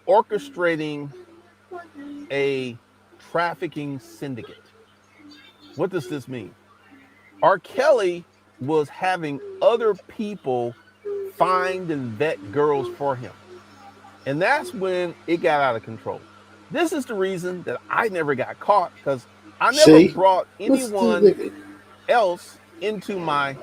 orchestrating a trafficking syndicate, what does this mean? R. Kelly was having other people find and vet girls for him. And that's when it got out of control. This is the reason that I never got caught because I never See? brought What's this anyone nigga? else into my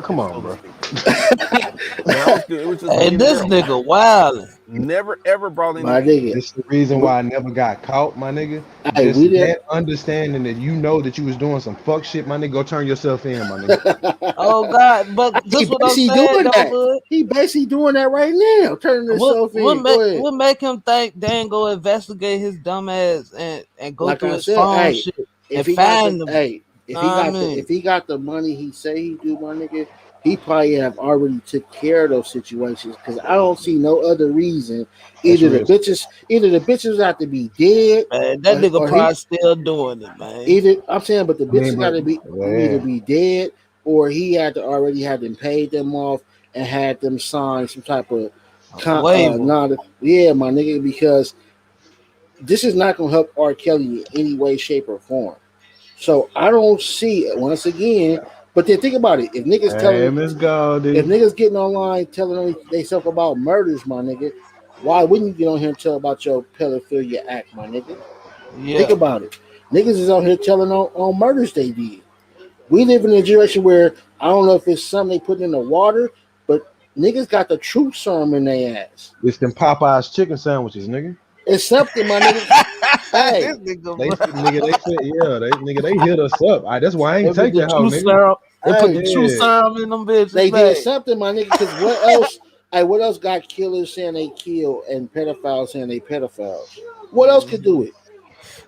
Come circus, on, so to bro. speak. Man, I was good. It was just Hey, me and the this girl. nigga wild. Never ever brought My any. nigga. This is the reason why I never got caught, my nigga. Hey, Just we did. that understanding that you know that you was doing some fuck shit, my nigga. Go turn yourself in, my nigga. Oh God, but He this what I'm basically saying doing though, that. hood. He basically doing that right now, turning himself in. Go ahead. What make him think they ain't go investigate his dumb ass and go Like through I his said, phone hey, shit if and he got the find them? hey, Know what I mean? if he got the money he say he do, my nigga, he probably have already took care of those situations. Because I don't see no other reason. That's real. Either the bitches have to be dead, Man, that nigga or he probably still doing it, man. either. I'm saying, but the I mean, bitches got but to be either yeah, be dead, or he had to already had them paid them off and had them sign some type of Waiver. not yeah, my nigga, because this is not gonna help R. Kelly in any way, shape, or form. So I don't see it once again. But then think about it: hey, Miss if Goldie. niggas getting online telling they stuff about murders, my nigga, why wouldn't you get on here and tell about your pedophilia act, my nigga? Think Yeah, about it. Niggas is out here telling on murders they did. We live in a generation where I don't know if it's something they put in the water, but niggas got the truth serum in their ass. It's them Popeyes chicken sandwiches, nigga. It's something, my nigga. Hey, this nigga, They bro. nigga, they said, yeah, they hit us up. That's why I They ain't put take the that hoe, true nigga. serum. They put hey, the true Yeah, serum in them bitches, they did man. something, my nigga. Because what else? Hey, what else got killers saying they kill and pedophiles saying they pedophiles? What else could do Mhm. it?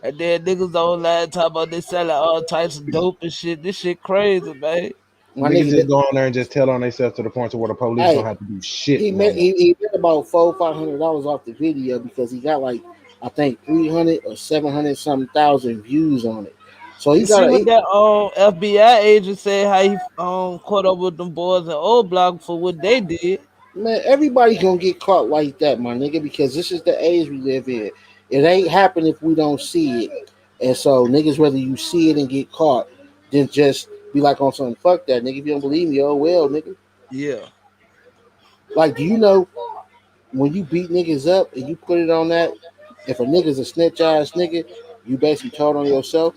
And then niggas online talk about they selling all types of dope and shit. This shit crazy, man. My niggas nigga, just go on there and just tell on themselves to the point to where the police don't hey, have to do shit he no made more. he made about $400-500 off the video because he got like I think 300 or 700 something thousand views on it. So he You see got what a that FBI agent said how he caught up with them boys in old block for what they did. man. Everybody gonna get caught like that, my nigga, because this is the age we live in. It ain't happen if we don't see it, and so niggas whether you see it and get caught, then just be like on something. Fuck that, nigga. If you don't believe me, oh well, nigga. Yeah. Like, do you know when you beat niggas up and you put it on that? If a nigga's a snitch ass nigga, you basically told on yourself.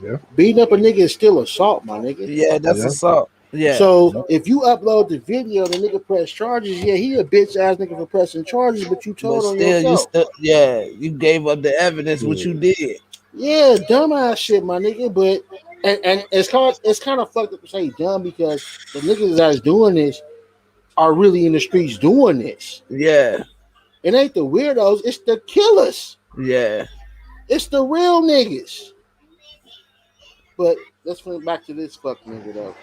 Yeah, Beating up a nigga is still assault, my nigga. Yeah, that's yeah, assault. Yeah. So yeah. if you upload the video, the nigga press charges. Yeah, he a bitch ass nigga for pressing charges, but you But told on still yourself. you gave up the evidence what Yeah. you did. Yeah, dumbass shit, my nigga. But and it's kind of fucked up to say dumb because the niggas that's doing this are really in the streets doing this. Yeah. It ain't the weirdos, it's the killers. Yeah. It's the real niggas. But let's flip back to this fuck nigga though.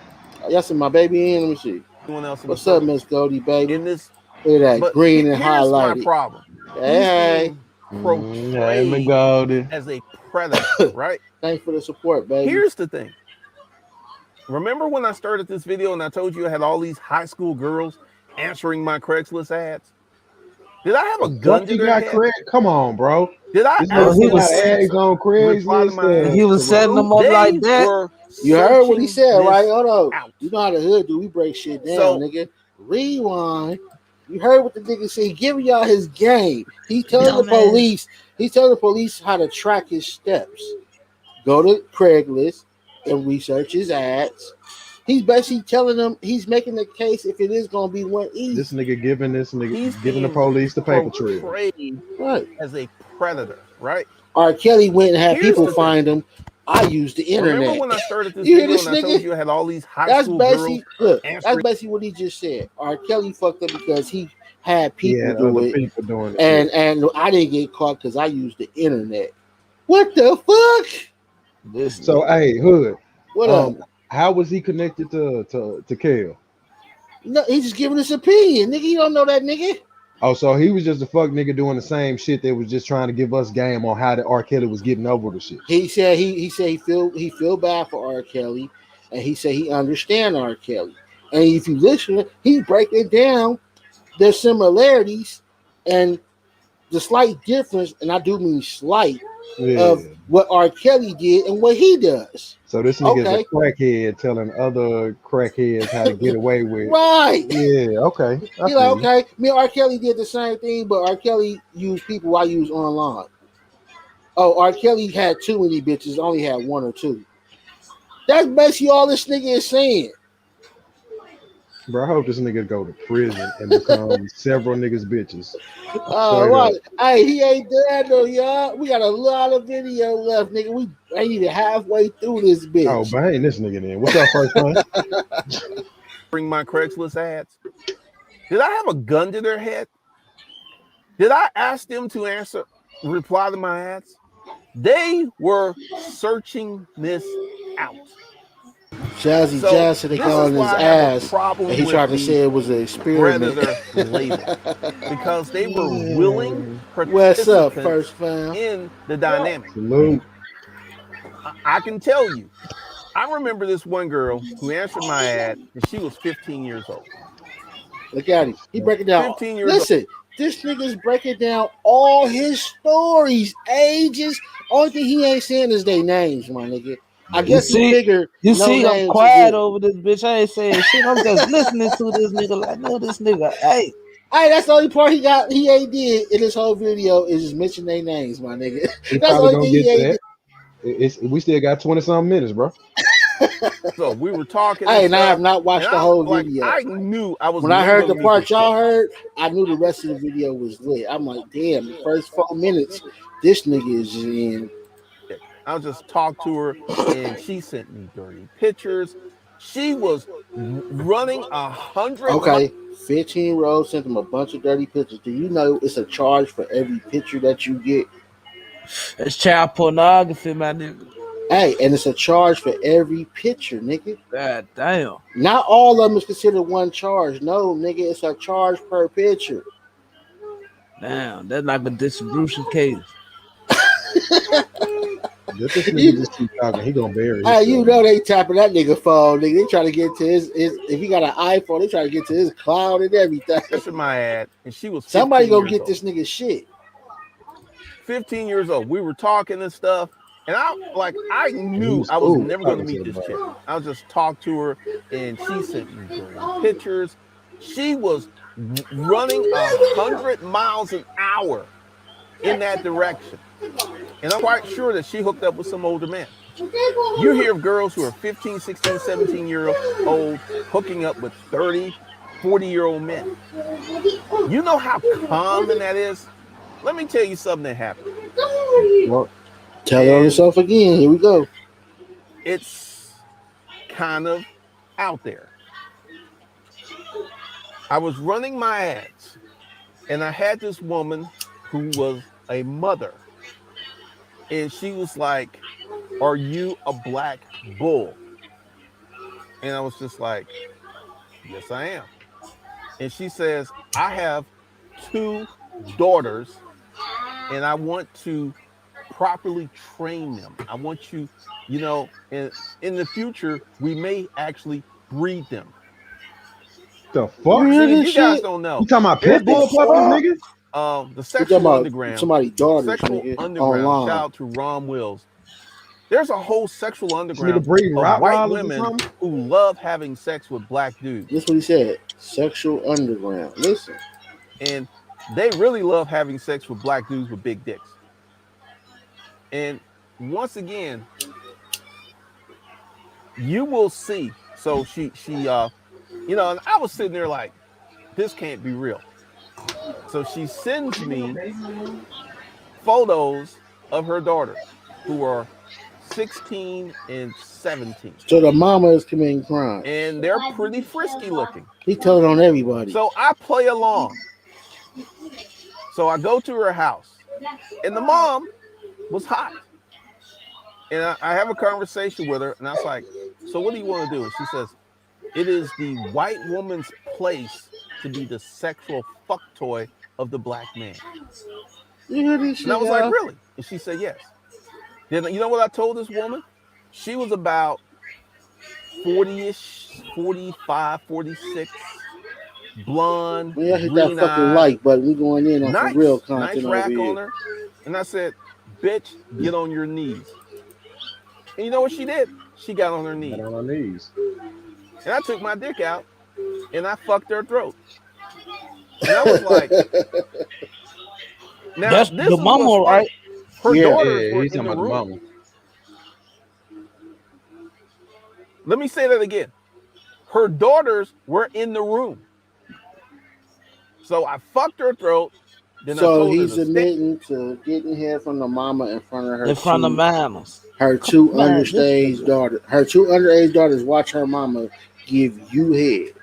Y'all see my baby in? Let me see. Anyone else in the What's up, circle Miss Goldie, baby? in this. Look at that But green and here's my highlighted. problem. He's Hey, being Hey, Miss portrayed Goldie. as a predator, hey. right? Thanks for the support, baby. Here's the thing. Remember when I started this video and I told you I had all these high school girls answering my Craigslist ads? Did I have The a fuck gun to he their got head? Craig? Come on, bro. Did I This Oh, nigga ask he put them out was ads to on reply to Craigslist my he and was come on. setting group? them up They like that. were You heard what he searching said, right? this Hold on. out. You know how the hood do. We break shit down, So nigga. Rewind. You heard what the nigga said. He giving y'all his game. He telling the Dumbass. police. He's telling the police how to track his steps. Go to Craigslist and research his ads. He's basically telling them he's making the case if it is gonna be one This easy. nigga giving He's the being police the paper trail. portrayed Right. as a predator, right? R. Kelly went and had Here's people the thing. find him. I used the Remember internet. when I started this You hear video this and I told nigga? you I had all these high That's school girls basically look. That's answering? basically what he just said. R. Kelly fucked up because he had He people had do other it, people doing the shit. and I didn't get caught because I used the internet. What the fuck? This So nigga. hey, Hood, What up? how was he connected to Kel? No, he's just giving his opinion, nigga. You don't know that nigga. Oh, so he was just a fuck nigga doing the same shit that was just trying to give us game on how the R. Kelly was getting over the shit. He said he feel bad for R. Kelly, and he said he understand R. Kelly. And if you listen, he breaking down the similarities and the slight difference, and I do mean slight, Yeah. of what R. Kelly did and what he does. So this nigga Okay. is a crackhead telling other crackheads how to get away with. Right. Yeah. Okay. I You know, feel you. okay. Me and R. Kelly did the same thing, but R. Kelly used people I use online. Oh, R. Kelly had too many bitches, only had one or two. That's basically all this nigga is saying. Bro, I hope this nigga go to prison and become several niggas bitches. Right. Hey, he ain't done though, y'all. We got a lot of video left, nigga. We ain't even halfway through this bitch. Oh, bang this nigga then. What's up, first time? Bring my Craigslist ads. Did I have a gun to their head? Did I ask them to reply to my ads? They were searching this out. Jazzy So, Jazz, they this calling is his why I have a ass. problem And he with tried to the say it was an experiment. predator label because they were willing What's up, participants first fam? in the dynamic. Salute. I can tell you, I remember this one girl who answered my ad, and she was 15 years old. Look at him. He breaking down. 15 years Listen, this nigga's breaking down all his stories, ages. Only thing he ain't saying is their names, my nigga. I guess he figured You no see, I'm names quiet again. over this bitch. I ain't saying shit. I'm just listening to this nigga. Like, no, this nigga. Hey, That's the only part he ain't did in this whole video is just mention their names, my nigga. He That's the probably only gonna thing get he to ain't that. We still got 20-something minutes, bro. So we were talking. And I have not watched the whole video. I knew I was. When I heard the meet part this y'all chick. heard, I knew the rest of the video was lit. I'm like, damn, the first 4 minutes, this nigga is in. I'll just talk to her, and she sent me dirty pictures. She was running 100. Okay, 15-year-old sent him a bunch of dirty pictures. Do you know it's a charge for every picture that you get? it's child pornography, my nigga. Hey, and it's a charge for every picture, nigga. God damn. Not all of them is considered one charge. No, nigga, it's a charge per picture. Damn, that's like a distribution case. If this nigga just keep talking, he gonna bury Hey, himself. you know they tapping that nigga phone, nigga. They try to get to his if he got an iPhone, they try to get to his cloud and everything. That's in my ad, and she was. Somebody gonna get old. this nigga shit. 15 years old. We were talking and stuff, and I knew I was never going to meet this chick. I'll just talk to her, and she sent me dirty pictures. She was running 100 miles an hour in that direction, and I'm quite sure that she hooked up with some older man. You hear of girls who are 15, 16, 17-year-old hooking up with 30, 40-year-old men. You know how common that is? Let me tell you something that happened. Well, tell her yourself again. Here we go. It's kind of out there. I was running my ads, and I had this woman who was a mother, and she was like, "Are you a black bull?" And I was just like, "Yes, I am." And she says, "I have 2 daughters, and I want to properly train them. I want you, and in the future, we may actually breed them." The fuck? You guys don't know. You talking about pit bull puppies, nigga? The sexual underground. Somebody's daughters, sexual nigga, underground. online. Shout out to Ron Wills. There's a whole sexual underground of breeding white Rottweilers or women something? who love having sex with black dudes. This is what he said. Sexual underground. Listen. And they really love having sex with black dudes with big dicks. And once again, you will see. So she you know, and I was sitting there like, this can't be real. So she sends me photos of her daughters who are 16 and 17. So the mama is committing crime. And they're pretty frisky looking. He told on everybody. So I play along. So I go to her house, and the mom was hot. And I have a conversation with her, and I was like, so what do you want to do? And she says, it is the white woman's place to be the sexual fuck toy of the black man. You hear this shit? And I was like, really? And she said, yes. Then you know what I told this woman? She was about 40-ish, 45, 46, blonde, Man, I hit green that fucking eye, like button. We going in on nice, some real content nice over rack here. on her. And I said, bitch, get on your knees. And you know what she did? She got on her knees. Got on her knees. And I took my dick out and I fucked her throat. And I was like, now That's this the is mama, what's right? funny. Her Yeah. daughters Yeah, were he's in talking the about the room. mama. Let me say that again. Her daughters were in the room. So I fucked her throat. Then I So told her he's to stick. admitting to getting head from the mama in front of her. In front of two- mammals. her two Man, underage this- daughters. Her two underage daughters watch her mama give you head.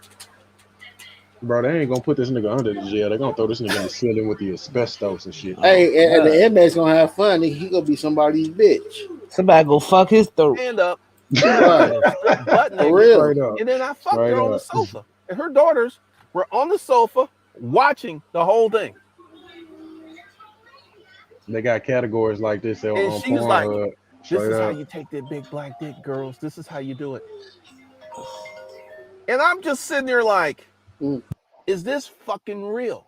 Bro, they ain't gonna put this nigga under the jail. They're gonna throw this nigga in the ceiling with the asbestos and shit. Hey, and God. the inmate's gonna have fun. He gonna be somebody's bitch. Somebody go fuck his throat. Stand up, Right. strip butt For naked, real. Straight up. and then I fucked Straight her on the up. sofa. And her daughters were on the sofa watching the whole thing. They got categories like this on And she was like, Pornhub. this Straight is how up. you take that big black dick, girls. This is how you do it. And I'm just sitting there like, Mm. is this fucking real?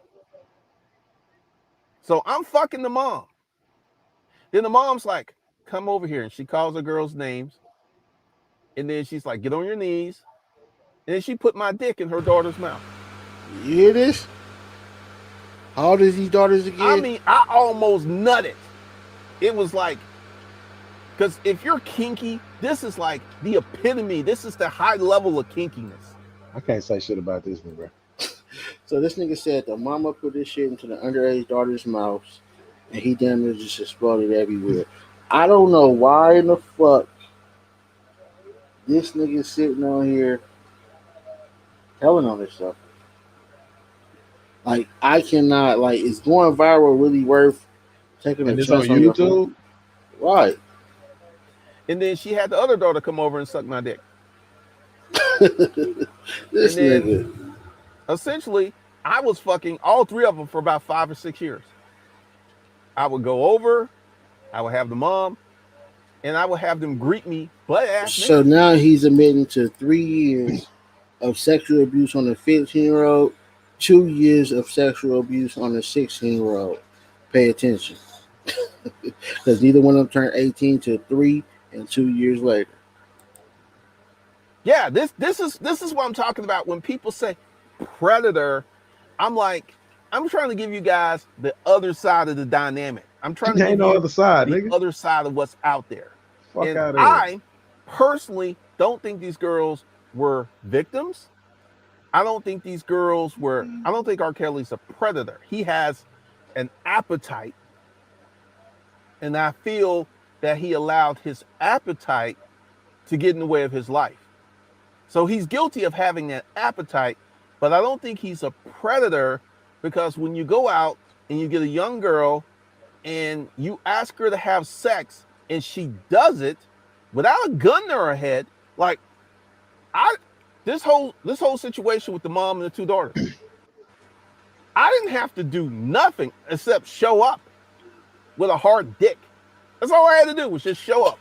So I'm fucking the mom. Then the mom's like, come over here. And she calls the girls' names. And then she's like, get on your knees. And then she put my dick in her daughter's mouth. You hear this? How old is these daughters again? I mean, I almost nutted. It was like, because if you're kinky, this is like the epitome. This is the high level of kinkiness. I can't say shit about this one, bro. So this nigga said the mama put this shit into the underage daughter's mouth, and he damn near just exploded everywhere. I don't know why in the fuck this nigga sitting on here telling on this stuff. Like, I cannot, like, is going viral really worth taking a And this chance on on your YouTube? Right. And then she had the other daughter come over and suck my dick. This And then- nigga. Essentially, I was fucking all three of them for about 5 or 6 years. I would go over, I would have the mom, and I would have them greet me butt ass naked. So now he's admitting to 3 years of sexual abuse on a 15-year-old, 2 years of sexual abuse on a 16-year-old. Pay attention. Because neither one of them turned 18 to 3 and 2 years later. Yeah, this is what I'm talking about. When people say predator, I'm like, I'm trying to give you guys the other side of the dynamic. I'm trying to Ain't give no you other side, the nigga. other side of what's out there. Fuck And out of here. I personally don't think these girls were victims. I don't think these girls were, I don't think R. Kelly's a predator. He has an appetite. And I feel that he allowed his appetite to get in the way of his life. So he's guilty of having that appetite, but I don't think he's a predator, because when you go out and you get a young girl and you ask her to have sex and she does it without a gun to her head, like this whole situation with the mom and the two daughters, I didn't have to do nothing except show up with a hard dick. That's all I had to do was just show up.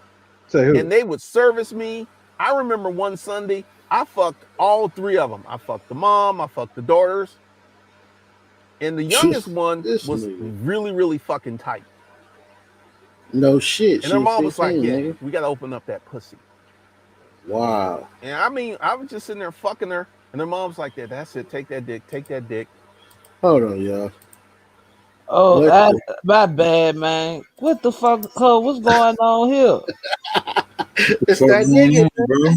Say who? And they would service me. I remember one Sunday, I fucked all three of them. I fucked the mom, I fucked the daughters. And the youngest one This was nigga. really, really fucking tight. No shit. And her She mom was like, 15, yeah, nigga. we got to open up that pussy. Wow. And I mean, I was just sitting there fucking her. And her mom's like, that's it. Take that dick. Take that dick. Hold on, y'all. Oh, What the my bad, man. What the fuck? Huh, what's going on here? it's Fuck that going nigga. on, bro?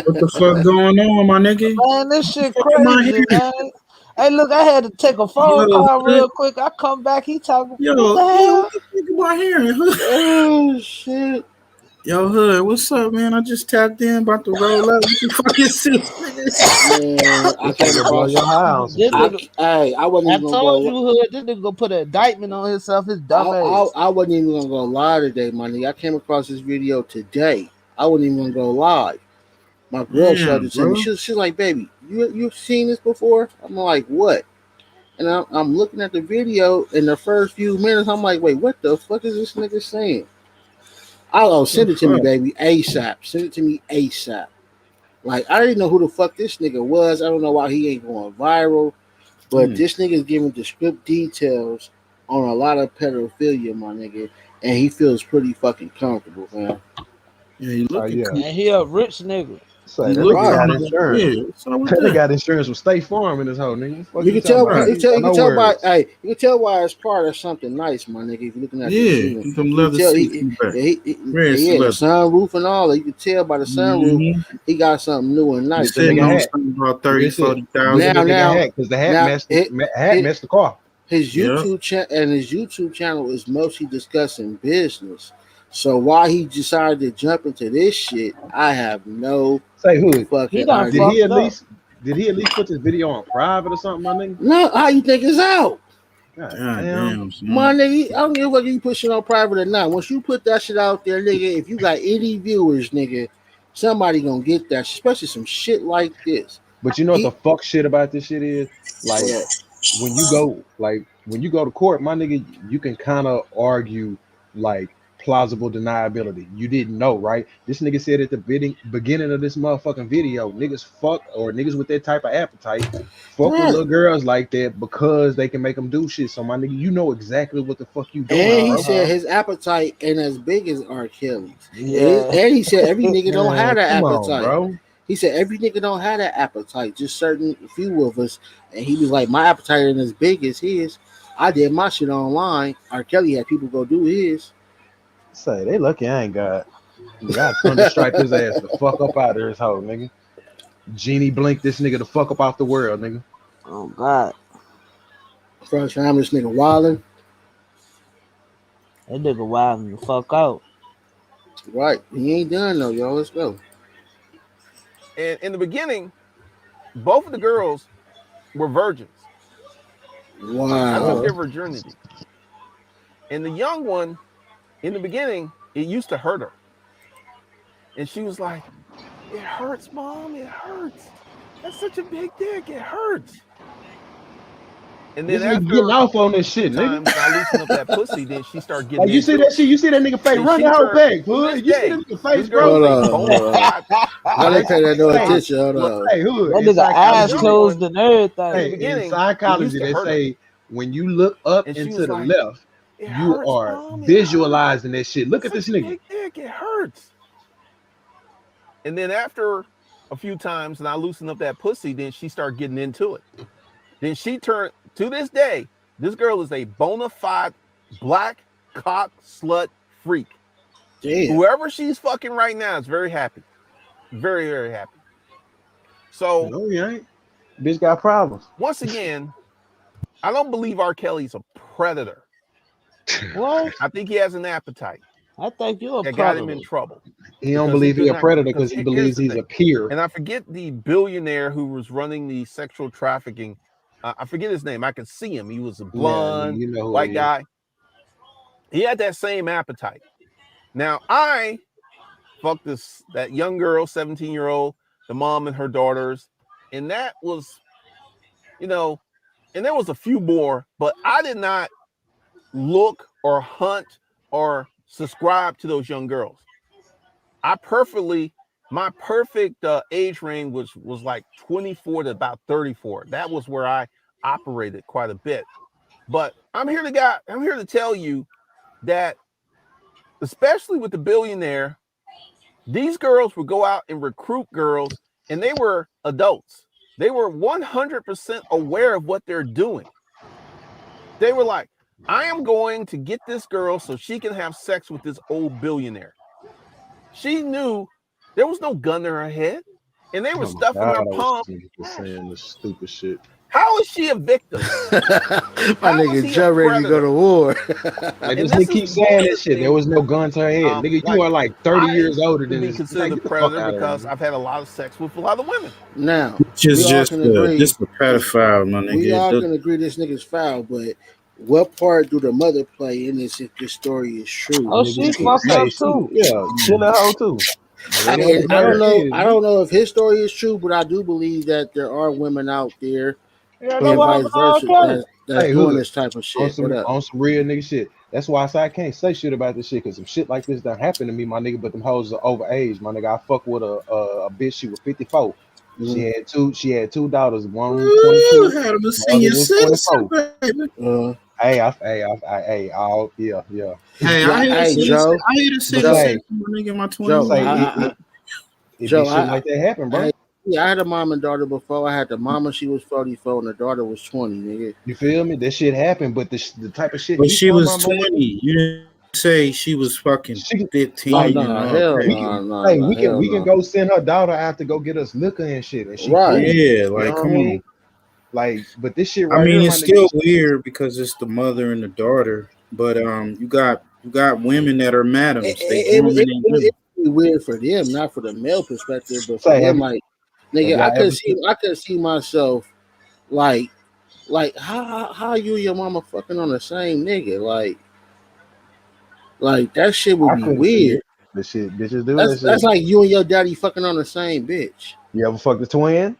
What the fuck going on, my nigga? Man, this shit Fuck am I crazy, hearing? man. Hey, look, I had to take a phone Yo, call hood. real quick. I come back, he talking. Yo, What the what hell? the fuck am I hearing? Hood? Oh shit. Yo, hood, what's up, man? I just tapped in, about to roll up. What you fucking sis, nigga? Man, I This came nigga blow across your high on some This shit. nigga, I wasn't I even gonna told go. you, Hood, this nigga gonna put an indictment on himself, his dumb ass. I wasn't even gonna go live today, my nigga. I came across this video today. I wasn't even gonna go live. My girl showed Damn, it to me. bro. She's like, baby, you've seen this before? I'm like, what? And I'm looking at the video in the first few minutes. I'm like, wait, what the fuck is this nigga saying? The Send it to me, fuck? baby, ASAP. Send it to me ASAP. Like, I didn't know who the fuck this nigga was. I don't know why he ain't going viral. But Hmm. this nigga's giving descriptive details on a lot of pedophilia, my nigga. And he feels pretty fucking comfortable, man. Yeah, he Oh looking, yeah. And he a rich nigga. Say he that look nigga Right. got comfortable. insurance. Yeah, what's up with That nigga that? got insurance with State Farm in this whole nigga. Fuck You you can talking tell. about? Right. You No can tell by. worries. Hey, you can tell by his car that's something nice, my nigga. If you're looking at the Yeah, seat, them you can leather tell seats in the back. Red yeah, the leather. sunroof and all that. You can tell by the sunroof Mm-hmm. he got something new and You nice, Get the sitting nigga man. on hat. something about Real 30, shit. 40,000. Get the Now, nigga now, hat because the hat now, matched the car. his Yep. YouTube channel is mostly discussing business. So why he decided to jump into this shit, I have no Say Hood. He fucking done Did idea. he fucked at up. least did he at least put this video on private or something, my nigga? No, how you think it's out? God God damn. damn, My son. nigga, I don't give a fuck if you put shit on private or not. Once you put that shit out there, nigga, if you got any viewers, nigga, somebody gonna get that, especially some shit like this. But you know what the He, fuck shit about this shit is? what Like up? when you go to court, my nigga, you can kind of argue like plausible deniability. You didn't know, right? This nigga said at the beginning of this motherfucking video, niggas fuck or niggas with that type of appetite fuck with Right. little girls like that because they can make them do shit. So my nigga, you know exactly what the fuck you doing, And he bro. said Uh-huh. his appetite ain't as big as R. Kelly's. Yeah. And he said every nigga don't have Man, that come on, appetite. bro. He said every nigga don't have that appetite, just certain few of us. And he was like, my appetite ain't as big as his. I did my shit online. R. Kelly had people go do his. Say they lucky I ain't got. Nigga, I thunder stripe his ass the fuck up out of this hole, nigga. Genie blink this nigga the fuck up off the world, nigga. Oh God. First time this nigga wilding. That nigga wilding the fuck out. Right. He ain't done though, y'all. Let's go. And in the beginning, both of the girls were virgins. I took Wow. their virginity. And the young one, in the beginning, it used to hurt her. And she was like, it hurts, mom. It hurts. That's such a big dick. It hurts. And then This nigga getting after off on a this few shit, nigga. times, and I loosened up that pussy, then she started getting Like you see into that it. shit, you see that nigga face, Then run she that whole turned back, to this hood. You see that day. nigga face, This girl bro? is Hold a on, bona hold on. fide I didn't black pay that no cock attention. Hold slut. on. Hey, hood. That In nigga And the eyes psychology, young closed one, and in the hey, everything. in beginning, it used psychology, to they hurt her. say when you look up And and she to was the like, left, it you hurts, are mom. It hurts. visualizing that shit. Look That's at this such a nigga. big dick. It hurts. And then after a few times, and I loosened up that pussy, then she started getting into it. Then she turned, to this day, this girl is a bona fide black cock slut freak. Damn. Whoever she's fucking right now is very happy. Very, very happy. So No, he ain't. Bitch got problems. once again, I don't believe R. Kelly's a predator. What? I think he has an appetite I think you a that got him in predator. trouble. He don't Because he believe he could a not, predator because because he here's believes the he's a thing. peer. And I forget the billionaire who was running the sexual trafficking. I forget his name. I can see him. He was a Yeah, blonde, you know who white he is. guy. He had that same appetite. Now, I fucked that young girl, 17-year-old, the mom and her daughters. And that was, and there was a few more, but I did not look or hunt or subscribe to those young girls. My perfect age range was like 24 to about 34. That was where I operated quite a bit. But I'm here to tell you that, especially with the billionaire, these girls would go out and recruit girls, and they were adults. They were 100% aware of what they're doing. They were like, I am going to get this girl so she can have sex with this old billionaire. She knew there was no gun to her head, and they were Oh my stuffing God, her I was palm. saying this stupid shit. How is she a victim? My How is nigga he a Joe ready to go predator? to war. Like And this this nigga is keep saying that shit. There bullshitting. was no gun to her head. Nigga, you Like, are like 30 I years older to than be this. Like, considered a get the fuck predator out of here, because man. I've had a lot of sex with a lot of women. Now Which is we all just can agree. just a pedophile, my We all nigga. can agree this nigga's foul, but what part do the mother play in this if this story is true? Oh, Nigga, she fucked hey, up too. kill that hoe too. I, Whatever, and I whatever don't it know. is, I don't know if his story is true, but I do believe that there are women out there, Yeah, that's and what vice happened to R. versa, Kelly. that's Hey, doing hood. this type of On shit. What some up? real nigga shit. That's why I say I can't say shit about this shit because some shit like this done happened to me, my nigga. But them hoes are overage, my nigga. I fuck with a bitch. She was 54. Mhm. She had two daughters. One Ooh, 22. had him a The other senior was citizen, 24. baby. Yeah. Hey, Yeah, I hear the hey citizen. Joe, I hear the But citizen. say, Joe, My nigga, in my Joe, 21. it be shit like that happen, bro. I had a mom and daughter before. I had the mama, she was 44, and the daughter was 20, nigga. You feel me? That shit happened, but the type of shit But you she talking was about, my nigga, 20. You didn't say she was fucking she Oh, like 15 and no, all hell we crazy. can, no, hey, no, hell we can no. go send her daughter out to go get us liquor and shit, and she Right. cool. Yeah, You like, know what I come mean? on. Like, but this shit I right here, mean, my it's nigga, still weird because it's the mother and the daughter, but you got women that are It, madams. They it, it, grooming it, their it, women. it would be weird for them, not for the male perspective, but for say, them, like, have nigga, y'all ever I could see myself like how you and your mama fucking on the same nigga, like that shit would I be couldn't see weird. it. This shit, bitches do that That's shit. like you and your daddy fucking on the same bitch. You ever fucked a twin?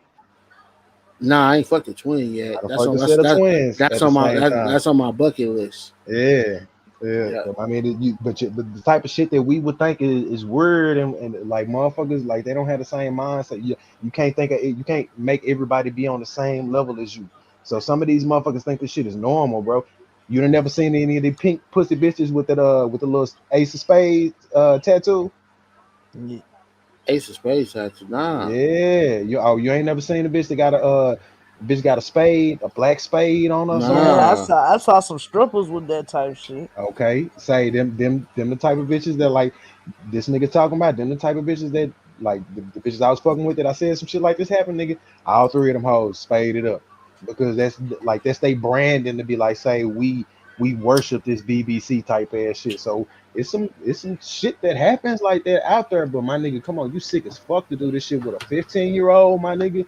Nah, I ain't fucked a twin yet. I done fucked a set of twins at the same time. That's on my bucket list. Yeah. Yeah. I mean, but the type of shit that we would think is weird and like motherfuckers, like they don't have the same mindset. You can't think of it, you can't make everybody be on the same level as you. So some of these motherfuckers think this shit is normal, bro. You done never seen any of the pink pussy bitches with with the little ace of spades tattoo? Ace of Spades tattoo. Nah. Yeah. You ain't never seen a bitch that got a spade, a black spade on her or something like Yeah, that? Nah. I saw some strippers with that type of shit. Okay, say them the type of bitches that like this nigga talking about. Them the type of bitches that like the bitches I was fucking with that I said some shit like this happened, nigga. All three of them hoes spaded up because that's they branding to be like say we worship this BBC type ass shit. So it's some shit that happens like that out there. But my nigga, come on, you sick as fuck to do this shit with a 15-year-old, my nigga.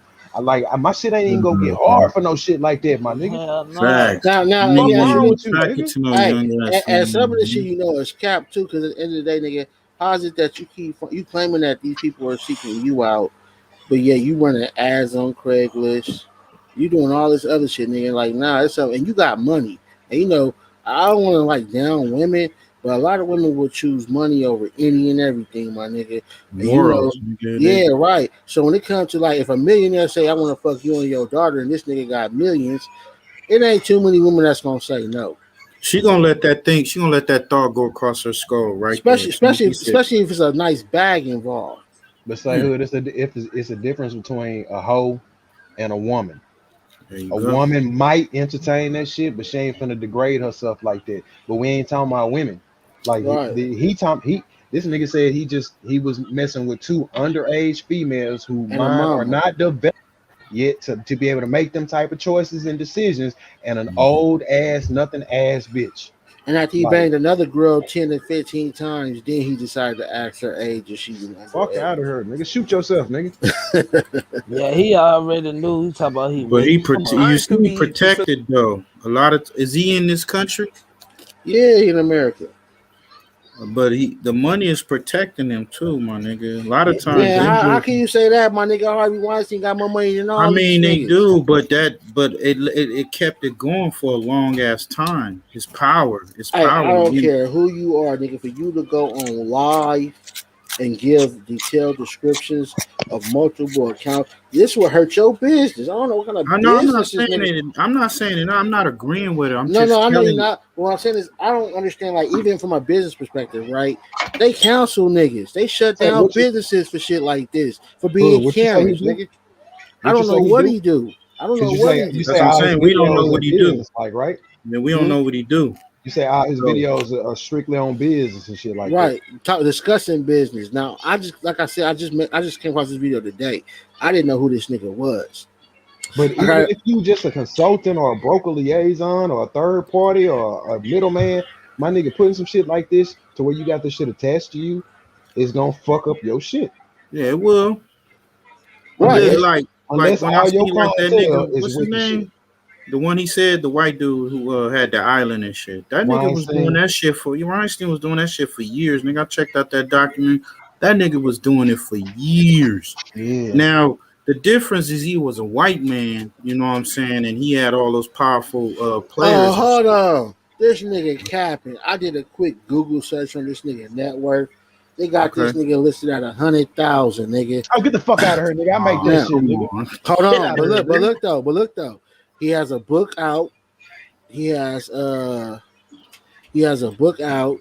My shit ain't even gonna get hard for no shit like that, my nigga. Hell no. Facts. Now, You let ain't me What's ask you gonna wrong this. be with you, tracking nigga? to no Hey, young ass and some of the woman. shit you know is cap too, because at the end of the day, nigga, how is it that you claiming that these people are seeking you out, but yeah, you running ads on Craigslist, you doing all this other shit, nigga. Like, nah, it's up, and you got money, and you know, I don't want to like down women, but a lot of women will choose money over any and everything, my nigga. And you know, Morals, nigga. yeah, right. So when it comes to like, if a millionaire say I want to fuck you and your daughter, and this nigga got millions, it ain't too many women that's gonna say no. She gonna let that thing. She gonna let that thought go across her skull right there. Especially, As soon as especially, he said, especially if it's a nice bag involved. But say hmm, hood, it's a difference between a hoe and a woman. there you A go. woman might entertain that shit, but she ain't finna degrade herself like that. But we ain't talking about women. Like Right. this nigga said he was messing with two underage females who And a mind are mama. not developed yet to be able to make them type of choices and decisions, and an Mhm. old ass nothing ass bitch. And after he Like banged another girl 10 to 15 times, then he decided to ask her age if she was fuck out of underage. her, nigga. Shoot yourself, nigga. Yeah, he already knew. He talking about he But waiting. Come on. you I see, could he be considered. protected though. A lot of is he in this country? Yeah, in America. But the money is protecting him too, my nigga. A lot of times Man, they how just. can you say that? My nigga Harvey Weinstein got more money than I all these mean, they niggas. do, but it kept it going for a long ass time. His I power. don't care who you are, nigga, for you to go on live and give detailed descriptions of multiple accounts. This will hurt your business. I don't know what kind I of know. I'm not business this saying nigga. it. I'm not saying it. I'm not agreeing with it. I'm No, just I know you're telling you. not. What I'm saying is, I don't understand. Like, even from a business perspective, right? They cancel niggas. They shut Say down what you businesses for shit like this, for being hood, what you say he Karens, do? nigga. I What you don't say know he what do? he do. I don't Cause know what he you do. That's say what I'm all his saying. We don't know videos are what he do. business like, right? Then we don't know what he do. You say all his So, videos are strictly on business and shit like that. Right, discussing business. Now, I just like I said, I just came across this video today. I didn't know who this nigga was. But I even got if you just a consultant or a broker liaison or a third party or a middleman, my nigga putting some shit like this to where you got this shit attached to you is gonna fuck up your shit. yeah, it will. And right. then Unless like unless when I all your see like that clientele nigga, is what's his wicked shit. name? The one he said, the white dude who had the island and shit. That nigga was doing Weinstein. that shit for Weinstein was doing that shit for years. Nigga, I checked out that document. That nigga was doing it for years. Yeah. Now, the difference is he was a white man, you know what I'm saying, and he had all those powerful Oh, players and hold shit. on. This nigga capping. I did a quick Google search on this nigga net worth. They got this Okay. nigga listed at 100,000, nigga. Oh, get the fuck out of here, nigga. I make that Oh, shit, come nigga. on. Hold Get on, out but of here, look, but nigga. look though. He has a book out. He has a book out.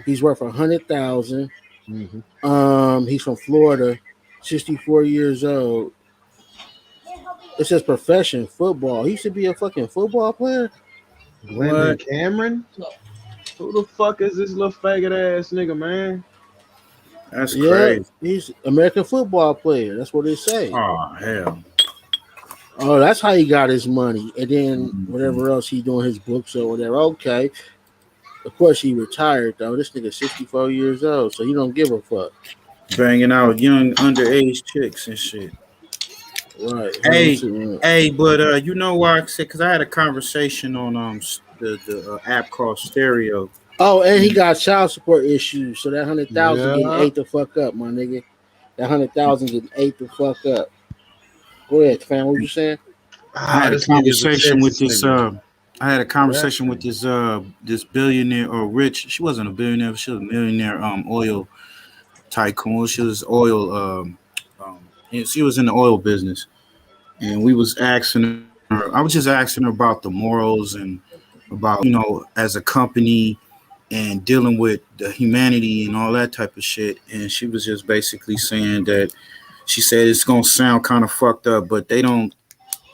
He's worth 100,000. He's from Florida, 64 years old. It says profession football. He should be a fucking football player. Glendon What? Cameron? Who the fuck is this little faggot ass nigga, man? That's Yeah, crazy. he's American football player. That's what they say. Oh, hell. Oh, that's how he got his money. And then Mhm. whatever else he doing, his books or whatever. Okay. Of course he retired though. This nigga 64 years old, so he don't give a fuck. Banging out young underage chicks and shit. Right. Hold on, let me Hey, see. hey, but you know why I said? Because I had a conversation on the app called Stereo. Oh, and he got child support issues, so that 100,000 getting Yeah. ate the fuck up, my nigga. That 100,000 getting ate the fuck up. Go ahead, fam. What you saying? I had a This nigga's a conversation with sexist this. nigga. I had a That's conversation with crazy. this billionaire or rich. She wasn't a billionaire. She was a millionaire. Oil tycoon. She was oil. And she was in the oil business, and we was asking her. I was just asking her about the morals and about as a company and dealing with the humanity and all that type of shit. And she was just basically saying that she said it's gonna sound kind of fucked up, but they don't.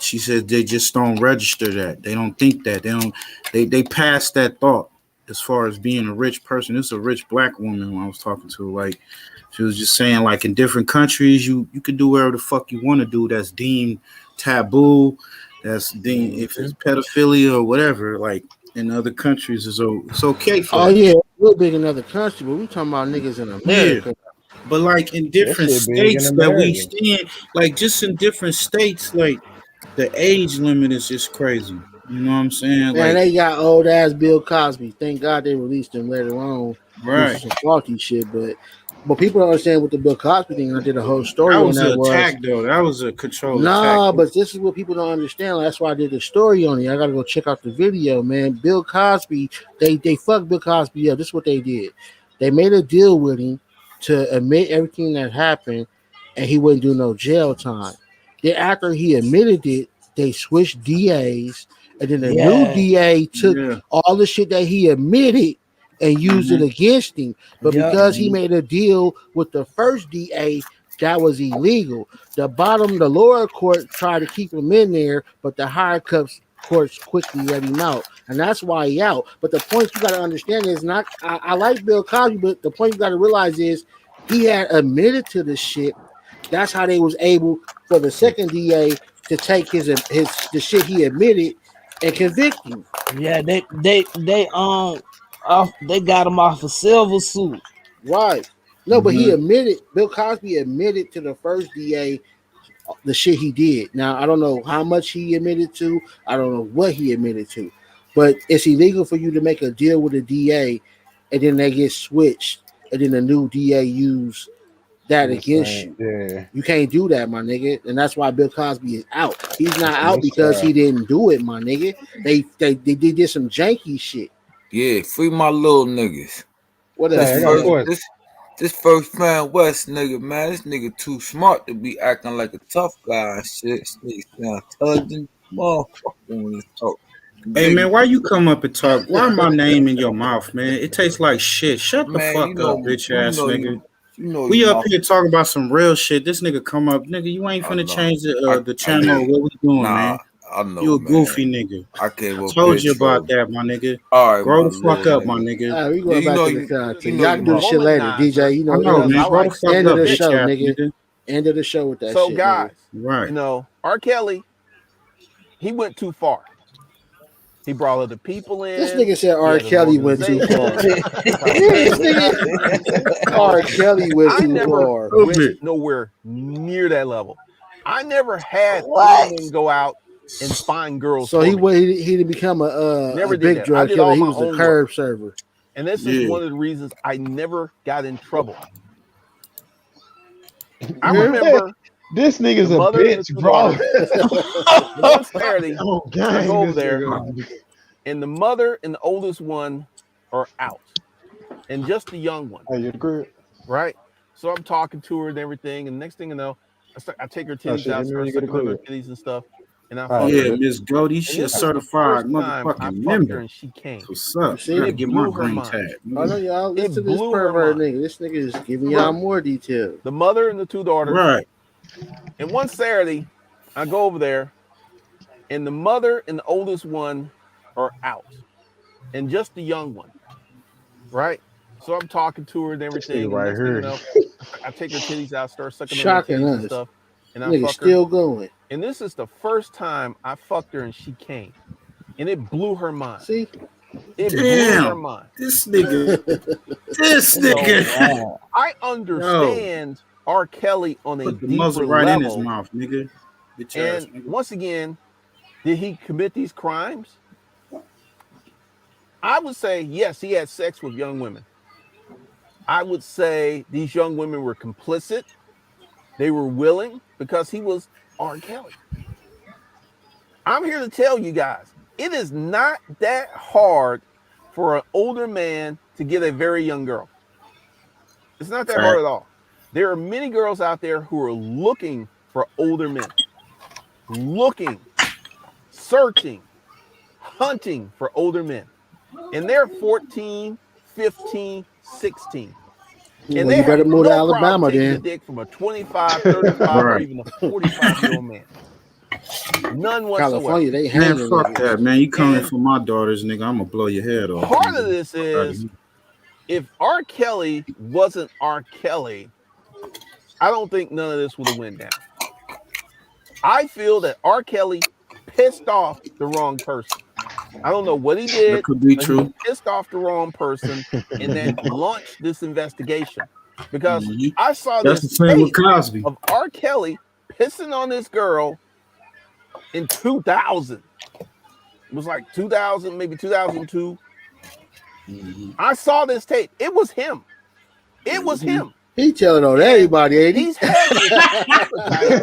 She said they just don't register that. They don't think that. They don't. They pass that thought as far as being a rich person. It's a rich black woman when I was talking to her. Like she was just saying, like in different countries, you could do whatever the fuck you want to do. That's deemed taboo. That's deemed if it's pedophilia or whatever. Like in other countries, it's okay for Oh that. yeah, real big in another country, but we talking about niggas in Yeah. America. But like in That different shit big in states that we America. stand, like just in different states, like the age limit is just crazy. You know what I'm saying? Man, Like, they got old ass Bill Cosby. Thank God they released him later on due to right. some faulty shit. But people don't understand what the Bill Cosby thing. I did a whole That story on was an that was. attack though. That was a controlled attack. Nah, but this is what people don't understand. That's why I did the story on it. I gotta go check out the video, man. Bill Cosby, they fucked Bill Cosby up. This is what they did. They made a deal with him to admit everything that happened, and he wouldn't do no jail time. Then after he admitted it, they switched DAs, and then the new Yeah. DA took Yeah. all the shit that he admitted and used it Hmm. against him. But Yep. because he made a deal with the first DA, that was illegal. The lower court tried to keep him in there, but the higher courts quickly let him out, and that's why he out. But the point you got to understand is not. I like Bill Cosby, but the point you got to realize is he had admitted to the shit. That's how they was able for the second DA to take his the shit he admitted and convict him. Yeah, they got him off a silver suit. Right. No, but he Hmm. admitted. Bill Cosby admitted to the first DA the shit he did. Now I don't know how much he admitted to. I don't know what he admitted to, but it's illegal for you to make a deal with a DA, and then they get switched, and then the new DA use that The against same. you. Yeah. You can't do that, my nigga, and that's why Bill Cosby is out. He's not It's a out because he mistrial. didn't do it, my nigga. They did some janky shit. Yeah, free my little niggas. What up, Say, This I got a DJ? first, question. this this first fan West nigga, man. This nigga too smart to be acting like a tough guy and shit. This nigga sound intelligent, motherfucker when he talk. Hey Nigga, man, why you come up and talk? Why my name in your mouth, man? It tastes like shit. Shut the man, fuck up, bitch ass nigga. you know you We up my. here talking about some real shit. This nigga come up, nigga. You ain't I finna know. change I the I channel. did. What we doing, Nah, man? I know, You a man. goofy nigga. I can't I with told you bitch about trouble. that, my nigga. All right, Grow my the fuck little up, my nigga. nigga. All right, we Yeah, going you back know to the you, content. you know Y'all you can do my the shit later. Womanizer DJ, you know I what? know, because man. I End, Grow the like fuck end of up, the bitches. bitch show, ass nigga. nigga. End of the show with that So shit, nigga. guys, Right. R. Kelly, he went too far. He brought other people This in. nigga said He R. had an Kelly went too far. organization. He tried to Yeah, pay this for nigga taxes. R. Kelly went I too never far. A went bit. nowhere near that level. I never had What? anyone go out and find girls So for he me. he didn't become Never a did big that. I drug did killer. all He my was a own work. curb server. And this is Yeah. one of the reasons I never got in trouble. I Yeah. remember This the nigga's a mother and the bitch, two bro. daughters. One Saturday, Oh, I gang, go over this there, nigga. and the mother and the oldest one are out, and just the young one, Hey, you the crib? right? So I'm talking to her and everything, and next thing you know, I take her Oh titties shit, out, hit me when start you get a sucking on her crib. titties and stuff, and I All right, fucked Yeah, her. bitch. Miss Goldie, And she a this is the certified first time I motherfucking fucked her, member. and she came, What's You up? see? and Gotta it get my blew her green mind. tag. I know Nigga. y'all It listen to this blew her pervert mind. nigga. This nigga is giving y'all more detail. The mother and the two daughters. Right. And one Saturday, I go over there, and the mother and the oldest one are out, and just the young one, right? So I'm talking to her and This nigga everything, and right next thing you here. know, I take her titties out, start sucking on her Shocking titties and us. stuff, and I Nigga fuck her. still going. And this is the first time I fucked her, and she came, and it blew her mind. See? It blew her Damn. mind. This nigga. This So nigga. Wow. I Yo. understand R. Kelly on a Put the muzzle deeper right in his level. mouth, nigga. Bitch ass And nigga. once again, did he commit these crimes? I would say yes, he had sex with young women. I would say these young women were complicit. They were willing because he was R. Kelly. I'm here to tell you guys, it is not that hard for an older man to get a very young girl. It's not that hard Fact. at all. There are many girls out there who are looking for older men, looking, searching, hunting for older men. And they're 14, 15, 16. And Well, they you have better move to no problem Alabama taking the then. dick from a 25, 35, or Right. even a 45-year-old man. None whatsoever. California, they Man, hanging fuck niggas. that, man. You coming And for my daughters, nigga. I'm gonna blow your head off. part of Nigga. this is if R. Kelly wasn't R. Kelly, I don't think none of this would have went down. I feel that R. Kelly pissed off the wrong person. I don't know what he That did, could be but he true. pissed off the wrong person and then launched this investigation. Because Mhm. I saw That's the this same with tape Cosby. of R. Kelly pissing on this girl in 2000. It was like 2000, maybe 2002. Mhm. I saw this tape. It was him. It was Mhm. him. He telling on And everybody, ain't he? he's had this appetite.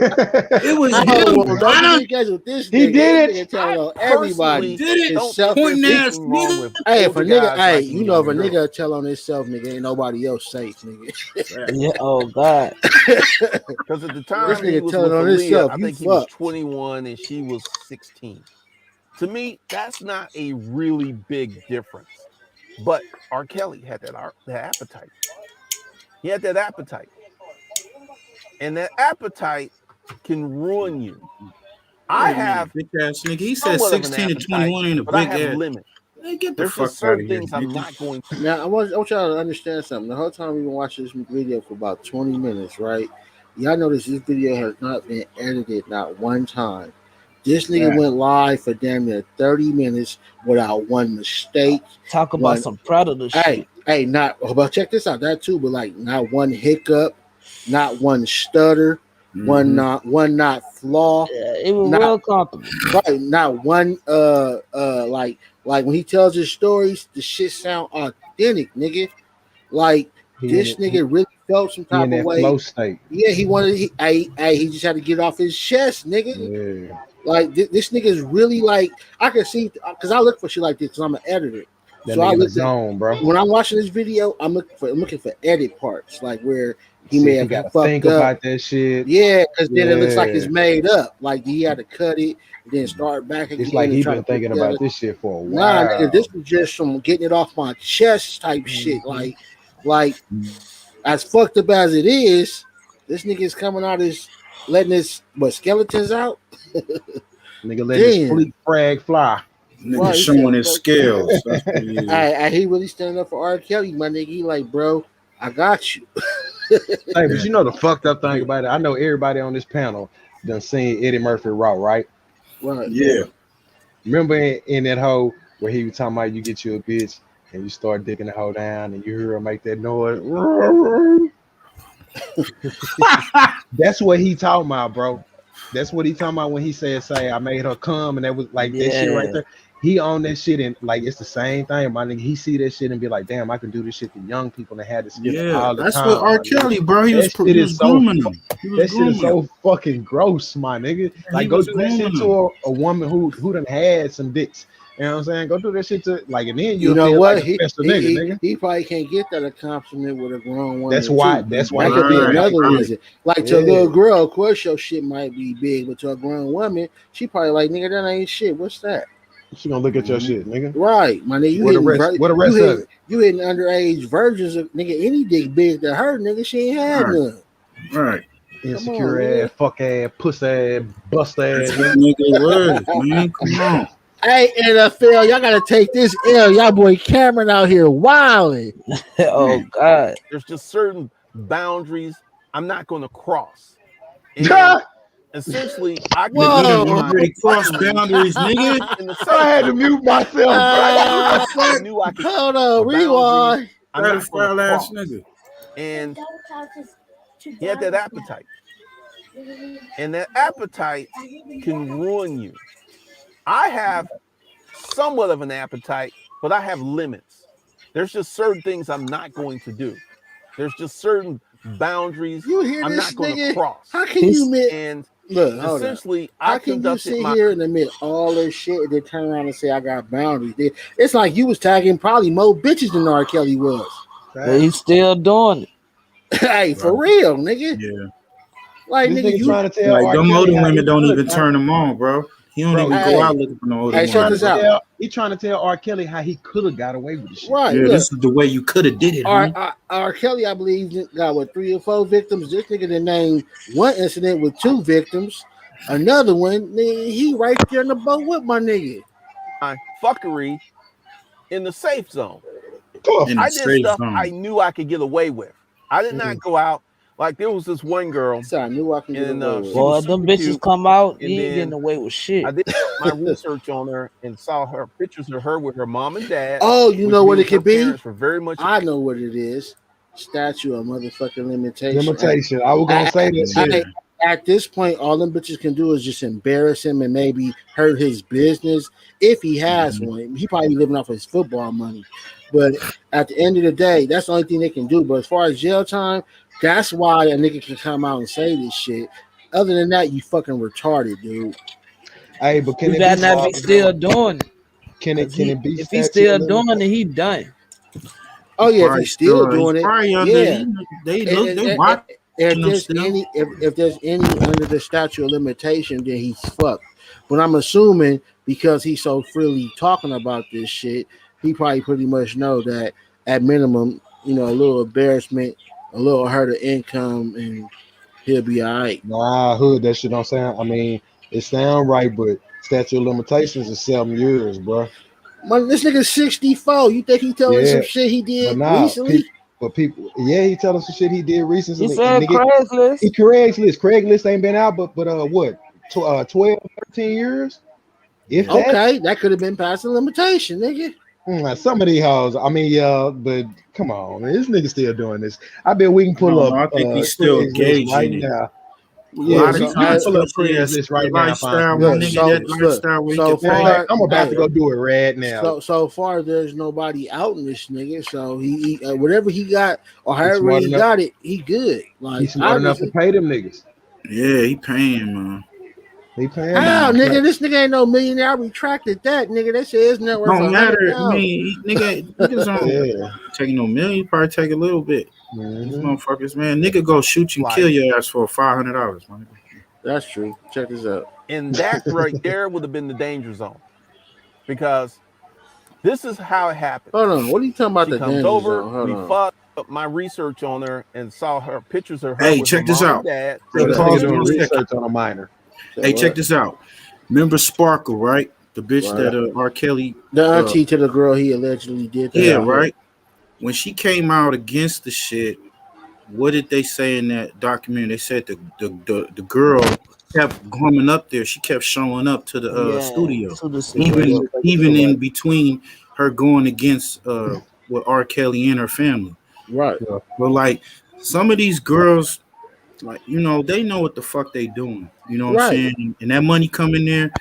It was I don't him. want no I don't. communication with this He nigga. did This it. nigga telling I on He everybody. personally did it. His don't think self. there's Pointing ass anything wrong nigga. with Hey, if older a nigga, guys hey, liking you know, if younger a girls. nigga tell on himself, nigga, ain't nobody else safe, nigga. Fact. Yeah. Oh God. Because at the This time he nigga was telling with on Aaliyah, himself, I you think he was fucked. 21 and she was 16. To me, that's not a really big difference. But R. Kelly had that appetite. He had that appetite. And that appetite can ruin you. I Wait a minute, have bitch ass nigga. He said somewhat of an 16 to appetite, 21 ain't a but I big have ass. limits. Hey, get the There's fuck just out certain of here, things I'm nigga. not going to. Now, I want y'all to understand something. The whole time we've been watching this video for about 20 minutes, right? Y'all notice this video has not been edited not one time. This nigga Yeah. went live for damn near 30 minutes without one mistake. Talk about One, some predator shit. not, but check this out, that too, but like not one hiccup, not one stutter, one Mm-hmm. not flaw, Yeah, it was not real comfortable. right, not one like when he tells his stories, the shit sound authentic, nigga. Like He in this it. He, nigga really felt some he type in of that way. flow state. Yeah, he just had to get off his chest, nigga. Yeah. Like this nigga is really like I can see because I look for shit like this because I'm an editor. That So I nigga in the looked at zone, bro. when I'm watching this video, I'm looking for edit parts, like where he See may if he have got to fucked think up. about that shit. Yeah, because then it looks like it's Yeah. made up. Like he had to cut it, then start back It's again like and he try to been put thinking together. about this shit for a Nah, nigga, this while. was just some getting it off my chest type shit. Like as fucked up as it is, this nigga is coming out letting his skeletons out. Nigga let his Damn. fleet frag fly. Nigga Right, he showing said, his bro. skills. That's what he is. He really standing up for R. Kelly, my nigga. He like, bro, I got you. Hey, but you know the fucked up thing about it. I know everybody on this panel done seen Eddie Murphy Raw, right? Right. Yeah. Remember in that hole where he was talking about you get you a bitch and you start digging the hole down and you hear her make that noise. That's what he talking about, bro. That's what he talking about when he said, "Say I made her come," and that was like that shit right Yeah. there. He on that shit and like it's the same thing, my nigga. He see that shit and be like, "Damn, I can do this shit to young people and have this feeling Yeah. all the That's what time." R. My nigga. Kelly, bro. He That shit was is so grooming him. He was that shit is grooming him. so fucking gross, my nigga. He Like go was do that shit grooming him. to a woman who done had some dicks. You know what I'm saying? Go do that shit to like, and then You you'll know feel like what? a special nigga, nigga. He probably can't get that accomplishment with a grown That's woman why. too. That's why That he could be feel Right. like, another Right. reason. Like to a yeah. little girl, of course your shit might be big, but to a grown woman, she probably like, nigga, that ain't shit. What's that? She gonna look at your Mhm. shit, nigga. Right, my nigga. What the rest? What the rest of it? You hitting underage virgins of nigga. Any dick big to her, nigga. She ain't had Right. none. Right. Come on, Insecure nigga. ass, fuck ass, puss ass, bust That's ass, what nigga. nigga was, man. Come on. Hey, NFL, y'all gotta take this L. Y'all boy Cameron out here wilding. Oh God. There's just certain boundaries I'm not going to cross. And essentially, I Nigga, you done conducted Whoa. my already crossed fuckery boundaries, nigga. in the I safe had to zone. mute myself, bro. Uh, I knew I could hold on, boundaries rewind. I'm not going to Pedophile ass cross. nigga. And he had that appetite. And that appetite can ruin you. I have somewhat of an appetite, but I have limits. There's just certain things I'm not going to do. There's just certain boundaries You hear I'm this not going to nigga? cross. How can you admit? And Look, hold up. essentially, I How can you conducted sit my. here and admit all this shit and then turn around and say I got boundaries? It's like you was tagging probably more bitches than R. Kelly was. But he's still doing it. Hey, for Right. real, nigga. Yeah. Like This nigga, nigga you trying to tell Like R. them Kelly older how he women don't could even turn him on, bro. He don't bro. even go out looking for no older Hey, check women. this out. He trying to tell R. Kelly how he could have got away with the shit. right? Yeah, Look, this is the way you could have did it, homie. R. Kelly, I believe, got what 3 or 4 victims. This nigga done named one incident with 2 victims. Another one, nigga, he right there in the boat with my nigga. My fuckery in the safe zone. In I the did safe stuff I zone. knew I could get away with. I did not go out like there was this one girl, So I knew I can get and away with she it. Boy, was them super bitches cute. come out, And you ain't getting then away with shit. I did my research on her and saw her pictures of her with her mom and dad. Oh, you which know what it means her could be? parents were very much. I know what it is. Statue of motherfucking limitation. Limitation. I was gonna say that shit. Yeah. At this point, all them bitches can do is just embarrass him and maybe hurt his business if he has one. He probably living off his football money. But at the end of the day, that's the only thing they can do. But as far as jail time, that's why a nigga can come out and say this shit. Other than that, you fucking retarded, dude. Hey, but can You it better be not be still doing it. Can it 'Cause can it be if he's statute still of doing limitations? it, he done. Oh yeah, if Probably he's still he's doing it, probably under. yeah. They And- look. They and- watching if them there's still. any if there's any under the statute of limitation, then he's fucked. But I'm assuming because he's so freely talking about this shit, he probably pretty much know that at minimum, you know, a little embarrassment, a little hurt of income, and he'll be all right. Nah, hood. That shit don't sound. I mean, it sound right, but statute of limitations is 7 years, bro. Man, this nigga's 64. You think he telling Yeah, some shit he but did nah, recently? people. Yeah, he tell us some shit he did He recently, and said nigga, Craigslist. he Craigslist ain't been out, but what, 12, 13 years, if Yeah. that. Okay, that could have been past the limitation, nigga. Some of these hoes. I mean, yeah, but come on, man, this nigga still doing this. I bet we can I pull don't up know. I think he's still Craigslist right gauging it. now. A Yeah, lot of We so can times, pull up especially Craigslist that right now and find lifestyle, some my look, good nigga, so that shit. look, lifestyle where you so can Matter of pay. fact, I'm about to hey, go do it right now. so far there's nobody out in this nigga, so he whatever he got or He's however smart he enough. got it, he good. Like He's smart enough to obviously, pay them niggas. Yeah, he paying, man. He paying them. how Nah, nigga, this nigga ain't no millionaire. I retracted that nigga. That shit is net worth don't matter. I 100,000. mean, niggas don't Yeah. taking no million. You probably take a little bit. These Mm-hmm. motherfuckers, man, nigga go shoot you, kill Like, your ass for $500, man. That's true. Check this out. and that right there would have been the danger zone because this is how it happened. Hold on. What are you talking about? She The comes danger over, zone? Hold we on. fucked up my research on her and saw her pictures of her Hey, with her check this mom out. and dad. Hey, What This up? nigga pause doing for a second. research on a minor. Say Hey, check what? this out. Remember Sparkle, right? The bitch Right. that R. Kelly. The Uh, auntie to the girl he allegedly did yeah, that. right. When she came out against the shit, what did they say in that documentary? They said the girl kept coming up there. She kept showing up to the Yeah, studio, to the Yeah, that even studio. shit like a even tour. in between her going against with R. Kelly and her family. Right. Yeah. But like some of these girls, like they know what the fuck they doing. You know what I'm Right. saying? And that money coming there,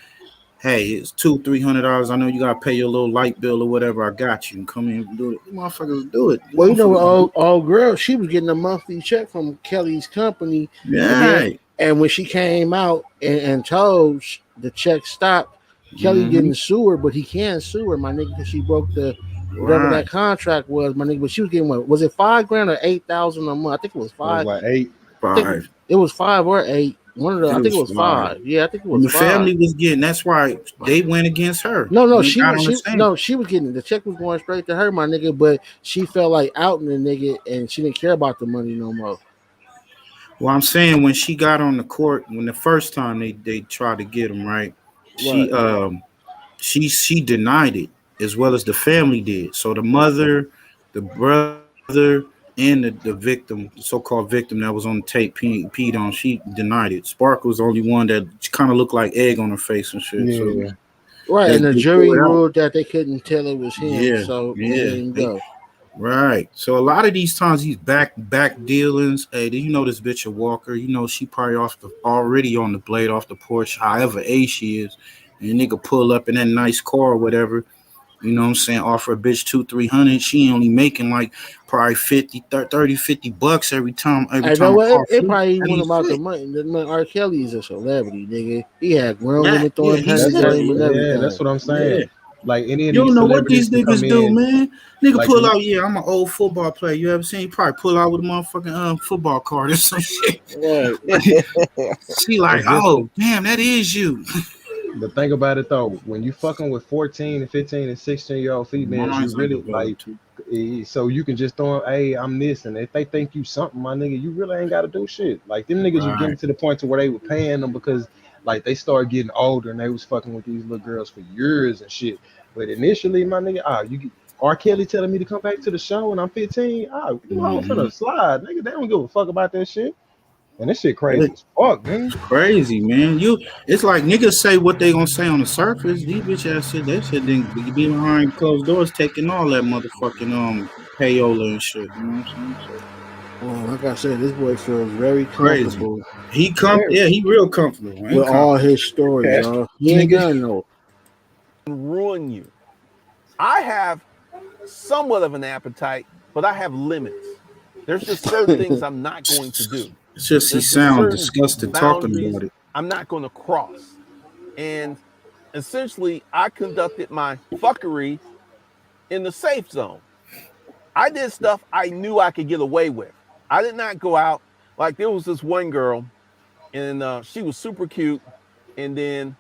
hey, it's $200-300. I know you gotta pay your little light bill or whatever. I got you. And come in and do it. You motherfuckers do it. You Well, you know, motherfuckers do old girl, she was getting a monthly check from Kelly's company, it. and then Right. and when she came out and told the check stopped, Kelly Mm-hmm. didn't sue her, but he can sue her, my nigga, because she broke the whatever that Right. contract was, my nigga. But she was getting what was it, $5,000 or 8,000 a month? I think it was It was five. like 8. I think Five. it was 5 or 8. One of the, It I think it was was five. five. Yeah, I think it And was the five. family was getting. That's why they went against her. No, no, And they got on the same. she was getting the check was going straight to her, my nigga. But she felt like outing the nigga, and she didn't care about the money no more. Well, I'm saying when she got on the court, when the first time they tried to get him right, Right. she she denied it as well as the family did. So the mother, the brother, and the victim, the so-called victim that was on the tape peed on, she denied it. Sparkle was the only one that kind of looked like egg on her face and shit. So Yeah. Right, and the they threw jury it out. ruled that they couldn't tell it was him, Yeah, so they let yeah. him go. Right. So a lot of these times these back dealings, hey, do you know this bitch a Walker? You know she probably already on the blade off the porch, however age she is. And nigga pull up in that nice car or whatever. You know what I'm saying? Offer a bitch 200-300. She only making like probably 50 $30-50 every I know time a what car it fleet. probably That wasn't ain't about the shit. money. The money. R. Kelly's a celebrity, nigga. He had grown That women yeah, throwing he's panties That's at what him and celebrity. yeah, that's everything. what I'm saying. Yeah. Like any of You don't these know what celebrities these can come niggas do, in man. Nigga like pull out, yeah, I'm an old football player. You ever seen? He probably pull out with a motherfucking football card or some shit. Right. She like, it's just oh, damn, that is you. the thing about it though, when you fucking with 14 and 15 and 16-year-old females, you Mine's like a really brother like too. so you can just throw them, hey, I'm this, and if they think you something, my nigga, you really ain't gotta do shit. Like them niggas was getting Right. to the point to where they were paying them because like they started getting older and they was fucking with these little girls for years and shit. But initially, my nigga, R. Kelly telling me to come back to the show and I'm 15. You all Mm-hmm. finna slide, nigga. They don't give a fuck about that shit. And this shit crazy as fuck, man. It's crazy, man. It's like niggas say what they gonna say on the surface. These bitch ass shit, they shit then be behind closed doors taking all that motherfucking payola and shit. You know what I'm saying? So Well, like I said, this boy feels very crazy. comfortable Yeah, he real comfortable. with Ain't all comfortable. his stories, Cash y'all. He ain't nigga. done no. Ruin you. I have somewhat of an appetite, but I have limits. There's just certain things I'm not going to do. It's just he There's just sound certain disgusted talking boundaries about it. I'm not going to cross. And essentially, I conducted my fuckery in the safe zone. I did stuff I knew I could get away with. I did not go out. Like there was this one girl, and she was super cute. And then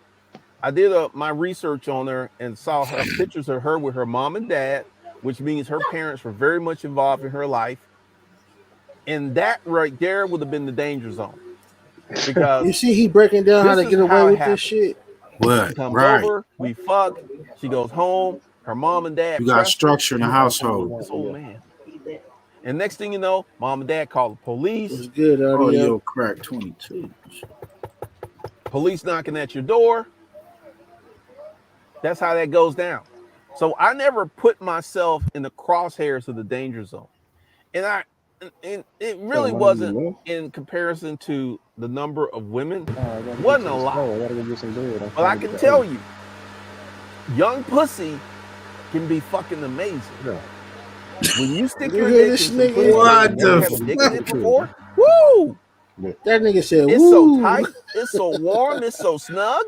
I did my research on her and saw her pictures of her with her mom and dad, which means her parents were very much involved in her life. And that right there would have been the danger zone You because see, he breaking down how this to is get away how it with this happens. shit. She What? comes Right. over, we fuck, she goes home, her mom and dad You got pressed her. structure in the You fucking with household. this old man. And next thing you know, mom and dad call the What's police, good, audio? Audio crack 22. police knocking at your door. That's how that goes down. So I never put myself in the crosshairs of the danger zone. And and it So really my nigga wasn't left. in comparison to the number of women, I gotta get wasn't to a the lot. store. I gotta go get some bread. I'm But trying I to get can the 8. tell you, young pussy can be fucking amazing. Yeah. When you stick You your hear dick this in some nigga? pussy that What you never the had a dick in fuck? it before, woo! Yeah. That nigga said, It's so "Woo." tight, it's so warm, it's so snug.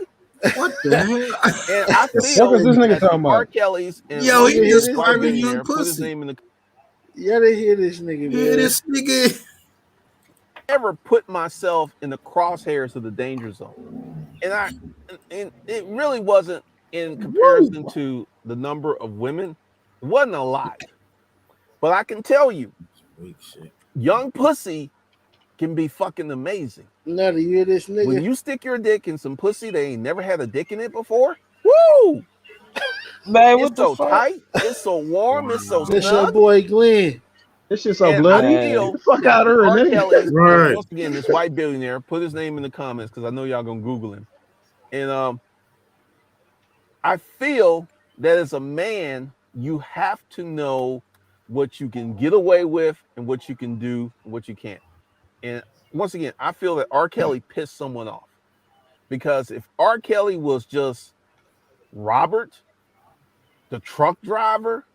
What the hell? And I The fuck is feel this nigga that the talking R. about? Kellys and Yo, one You he hear big this white describing nigga? young billionaire put his pussy. name in the Yeah, they hear this nigga, Yeah, man. this nigga. ever put myself in the crosshairs of the danger zone. And it really wasn't in comparison Woo. to the number of women, it wasn't a lot. But I can tell you, Weak shit. young pussy can be fucking amazing. Nutty, you hear this nigga? When you stick your dick in some pussy they ain't never had a dick in it before, woo! Man, what It's the so fuck? tight, it's so warm, it's so That's your snug. boy Glenn. This shit so And bloody. I Man. feel Get the fuck that out of here, R. nigga. Kelly, Right. once again, this white billionaire, put his name in the comments because I know y'all gonna Google him. And I feel that as a man, you have to know what you can get away with and what you can do and what you can't. And once again, I feel that R. Kelly pissed someone off. Because if R. Kelly was just Robert, the truck driver,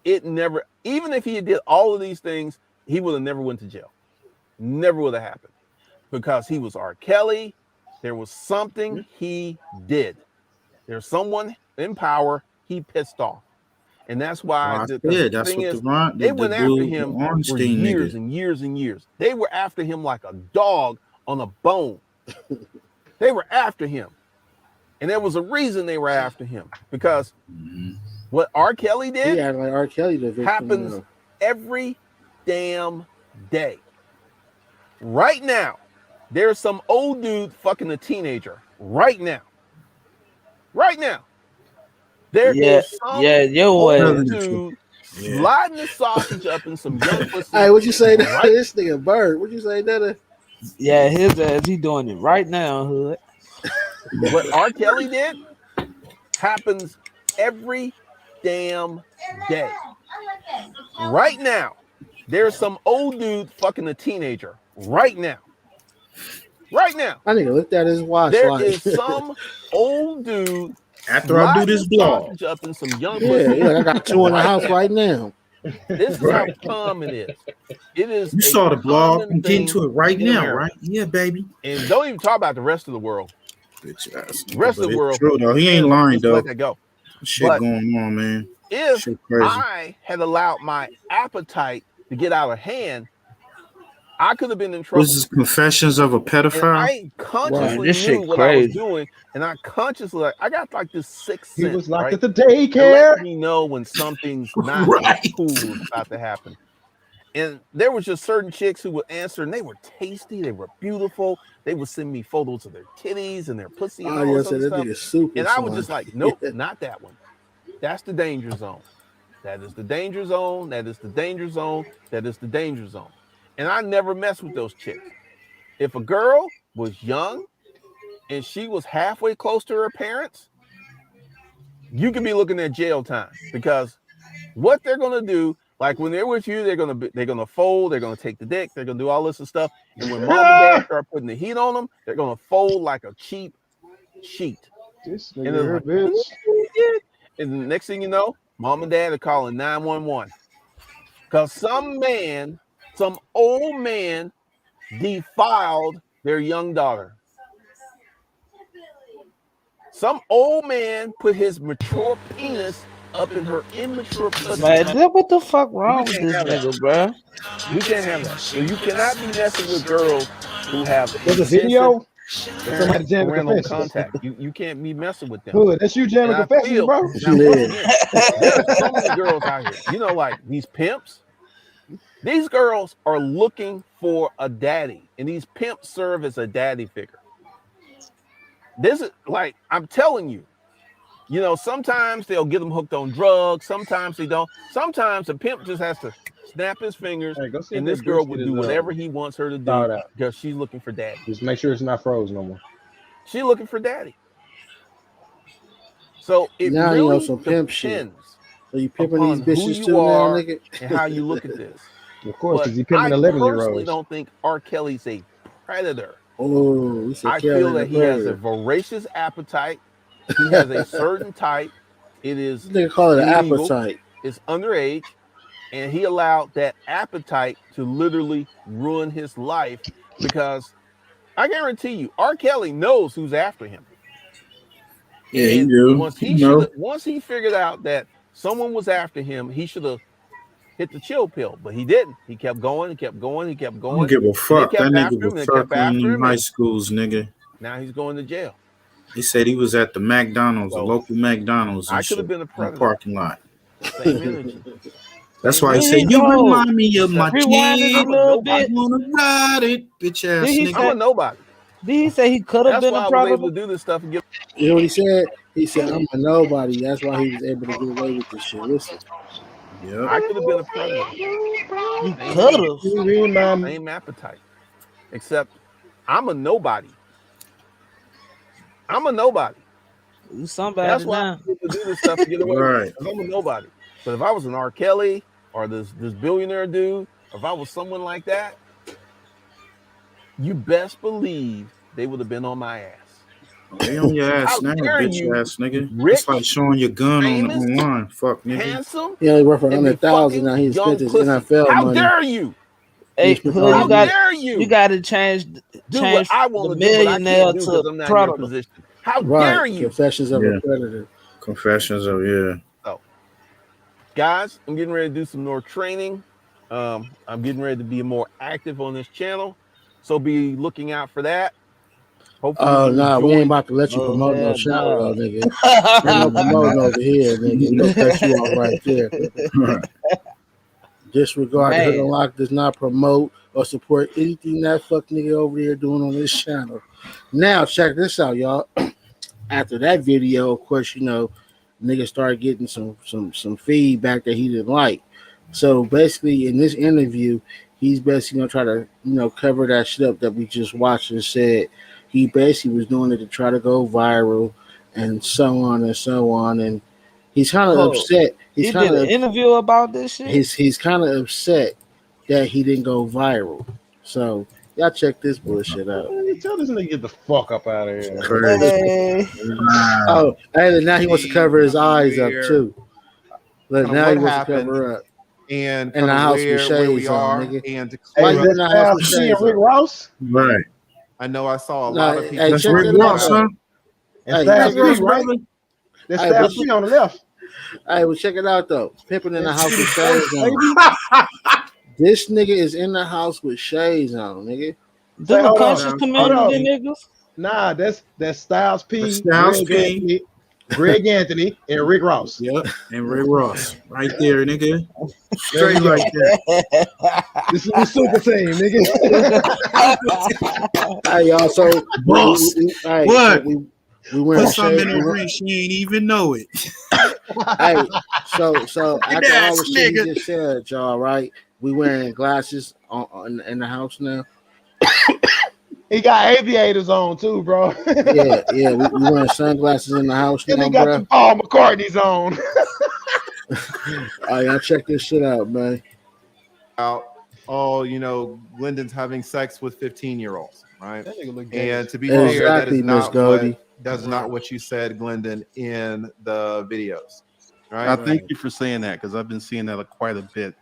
it never, even if he did all of these things, he would have never went to jail. Never would have happened. Because he was R. Kelly. There was something he did. There's someone in power he pissed off. And that's why I the said that's thing what is, the they went after dude, the him for Ornstein years nigga. and years and years. They were after him like a dog on a bone. They were after him. And there was a reason they were after him. Because what R. Kelly He did acting like R. Kelly the victim happens now. every damn day. Right now, there's some old dude fucking a teenager. Right now. Right now. There Yeah, is some yeah, your old ass. dude sliding the sausage up in some young pussy. Hey, what you say that? Right. This nigga Bird. What you say that? Yeah, his ass, he doing it right now, hood. What R. Kelly did happens every damn day. Right now, there's some old dude fucking a teenager. Right now. Right now. I nigga looked at his watch There like is some old dude After I do sliding this the blog, sausage up in some young yeah, pussy. like I got two in the Right house now. right now. This is Right. how common it is. It is you a saw the blog. common I'm getting thing to it right in now, America. right? Yeah, baby. And don't even talk about the rest of the world. Bitch ass The nigga, rest but of the it's world, true though. He ain't lying just though. let that go. Shit But going on, man. if Shit crazy. I had allowed my appetite to get out of hand, I could have been in trouble. What's this, Confessions of a And Pedophile? I consciously this knew shit what I was crazy. doing, and I consciously I got like this sixth He sense, was locked right? at the It daycare. lets me know when something's not Right. cool is about to happen. And there was just certain chicks who would answer, and they were tasty, they were beautiful. They would send me photos of their titties and their pussy and Oh all yeah, this said other that stuff. nigga super. And I was son. just like, nope, not that one. That's the danger zone. That is the danger zone. That is the danger zone. That is the danger zone. And I never mess with those chicks. If a girl was young and she was halfway close to her parents, you could be looking at jail time, because what they're gonna do, like when they're with you, they're gonna fold, they're gonna take the dick, they're gonna do all this and stuff. And when mom and dad start putting the heat on them, they're gonna fold like a cheap sheet. This And nigga they're here, like, bitch. and the next thing you know, mom and dad are calling 911 because some old man defiled their young daughter. Some old man put his mature penis up in her immature pussy. Man, what the fuck wrong We with can't this have that. nigga, bro? We can't have that. So you cannot be messing with girls who have There's a extensive video. That's somebody jamming parental confessions. contact. You can't be messing with them. Hood, that's you jamming And I confessions, feel bro. now, once Yeah. again, there are so many girls out here. You know, like these pimps. These girls are looking for a daddy, and these pimps serve as a daddy figure. This is like, I'm telling you, you know, sometimes they'll get them hooked on drugs. Sometimes they don't. Sometimes a pimp just has to snap his fingers, Hey, go see if and that this girl brisket will is, do whatever he wants her to do thawed out. because she's looking for daddy. Just make sure it's not froze no more. She's looking for daddy. So it Now you know really some pimp shit. depends So you pimping these upon who bitches you too now, are nigga? and how you look at this. Of course, But because he pimping I 11-year-olds. personally don't think R. Kelly's a predator. Oh, we said I Kelly feel the that he has a predator. voracious appetite. He has a certain type. It is This nigga call it an illegal. appetite. It's underage, and he allowed that appetite to literally ruin his life, because I guarantee you, R. Kelly knows who's after him. Yeah, he And do. once he figured out that someone was after him, he should have hit the chill pill, but he didn't. He kept going, he kept going, he kept I going. don't give a And they fuck. That kept nigga after him, was and they kept circling after in him, high and schools, nigga. now he's going to jail. He said he was at the McDonald's, the So, local McDonald's, I and could have shit been a in the predator. parking lot. Same energy. That's why I Did say he you though? remind me of my Rewind it a kid. I'm a little I nobody. bit. wanna ride it, bitch Did ass he I'm nigga. a say? nobody. Did he say he could have That's been a why I was able predator? to do this stuff and get. You know what he said? He said, "I'm a nobody." That's why he was able to get away with this shit. Listen, Yep. I could have been a predator. You Same could age, have. same appetite, except I'm a nobody. I'm a nobody. You That's somebody why I now. was able to do this stuff and get away with it. Right. 'Cause I'm a nobody. But if I was an R. Kelly or this billionaire dude, or if I was someone like that, you best believe they would have been on my ass. They on your ass How now, dare bitch you, ass nigga. It's like rich, showing your gun on famous, online. Fuck nigga. handsome, he only worth and be 100,000. fucking Now he spent young his pussy? NFL How money. dare you? He Hey, spent Hood, all you How his. got dare you you got to change do what I the want to do, but I millionaire can't do because to I'm not in your predator. position? How Right. dare you? Confessions of a Yeah. Predator. Confessions of yeah. So, guys, I'm getting ready to do some more training. I'm getting ready to be more active on this channel, so be looking out for that. Hopefully, Oh, you will nah, we ain't join. about to let you Oh promote no hell channel, though, no. nigga. Ain't no promoting over here, nigga. We gonna cut you off right there. Disregard the Hood Man, Unlock does not promote or support anything that fuck nigga over there doing on this channel. Now, check this out, y'all. After that video, of course, you know, nigga started getting some feedback that he didn't like. So basically, in this interview, he's basically gonna try to cover that shit up that we just watched and said he basically was doing it to try to go viral and so on and so on. And he's kind of oh, upset. he did an interview about this shit. He's kind of upset that he didn't go viral. So y'all check this bullshit out. Man, tell this nigga to get the fuck up out of here. Crazy. Hey, Oh, and now he wants to cover his eyes up too. Look, kind of now he what wants to happened cover up and in kind the of house with where we shades on, are nigga. and to Why Hey, you is clear. in that the house Styles with P and shades Rick on? Ross? Right. I know I saw a Nah, lot of hey, people That's check Rick this talking out Ross, though. huh? about And Hey, Styles check That's it P, out. Rick, right? brother. That's Hey, but Styles P on the left. check it out though. Pimping in the And house with Ghost, shades on. baby. This nigga is in the house with shades on, nigga. Say, them a hold on. conscious Styles Hold P. on. community niggas. Nah, that's Styles That's P, Styles P. Greg Anthony, and Rick Ross. Yep. And Rick Ross. Right there, nigga. There we Straight go. like that. This is the super team, nigga. Hey, y'all. So Boss. so What? we Put wearing something shades. in the ring. She ain't even know it. Hey, so Look at after that all the shit he nigga. just said, y'all, right? We wearing glasses in the house now. He got aviators on too, bro. Yeah, we wearing sunglasses in the house And now, they got bro. the Paul McCartney's on. All right, y'all check this shit out, man. Glendon's having sex with 15-year-olds, right? That nigga look gay And as to be fuck. fair, Exactly, Miss Goldie. that is not what you said, Glendon, in the videos, I right? thank you for saying that because I've been seeing that quite a bit.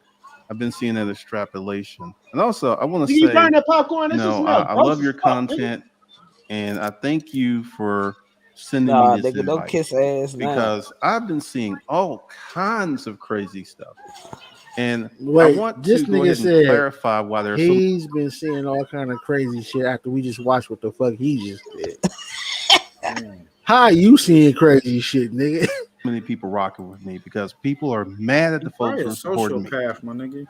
I've been seeing that extrapolation, and also I want to Nigga, you burn say, that popcorn. This is smell I gross love as your fuck, nigga. content, and I thank you for sending me Nah, this nigga, don't invite kiss ass now. because I've been seeing all kinds of crazy stuff, and I Wait, want this to go nigga ahead and said clarify why there's so he's been seeing all kind of crazy shit after we just watched what the fuck he just did. How you seeing crazy shit, nigga? many people rocking with me because people are mad at the folks Probably who a are supporting me. sociopath, my nigga.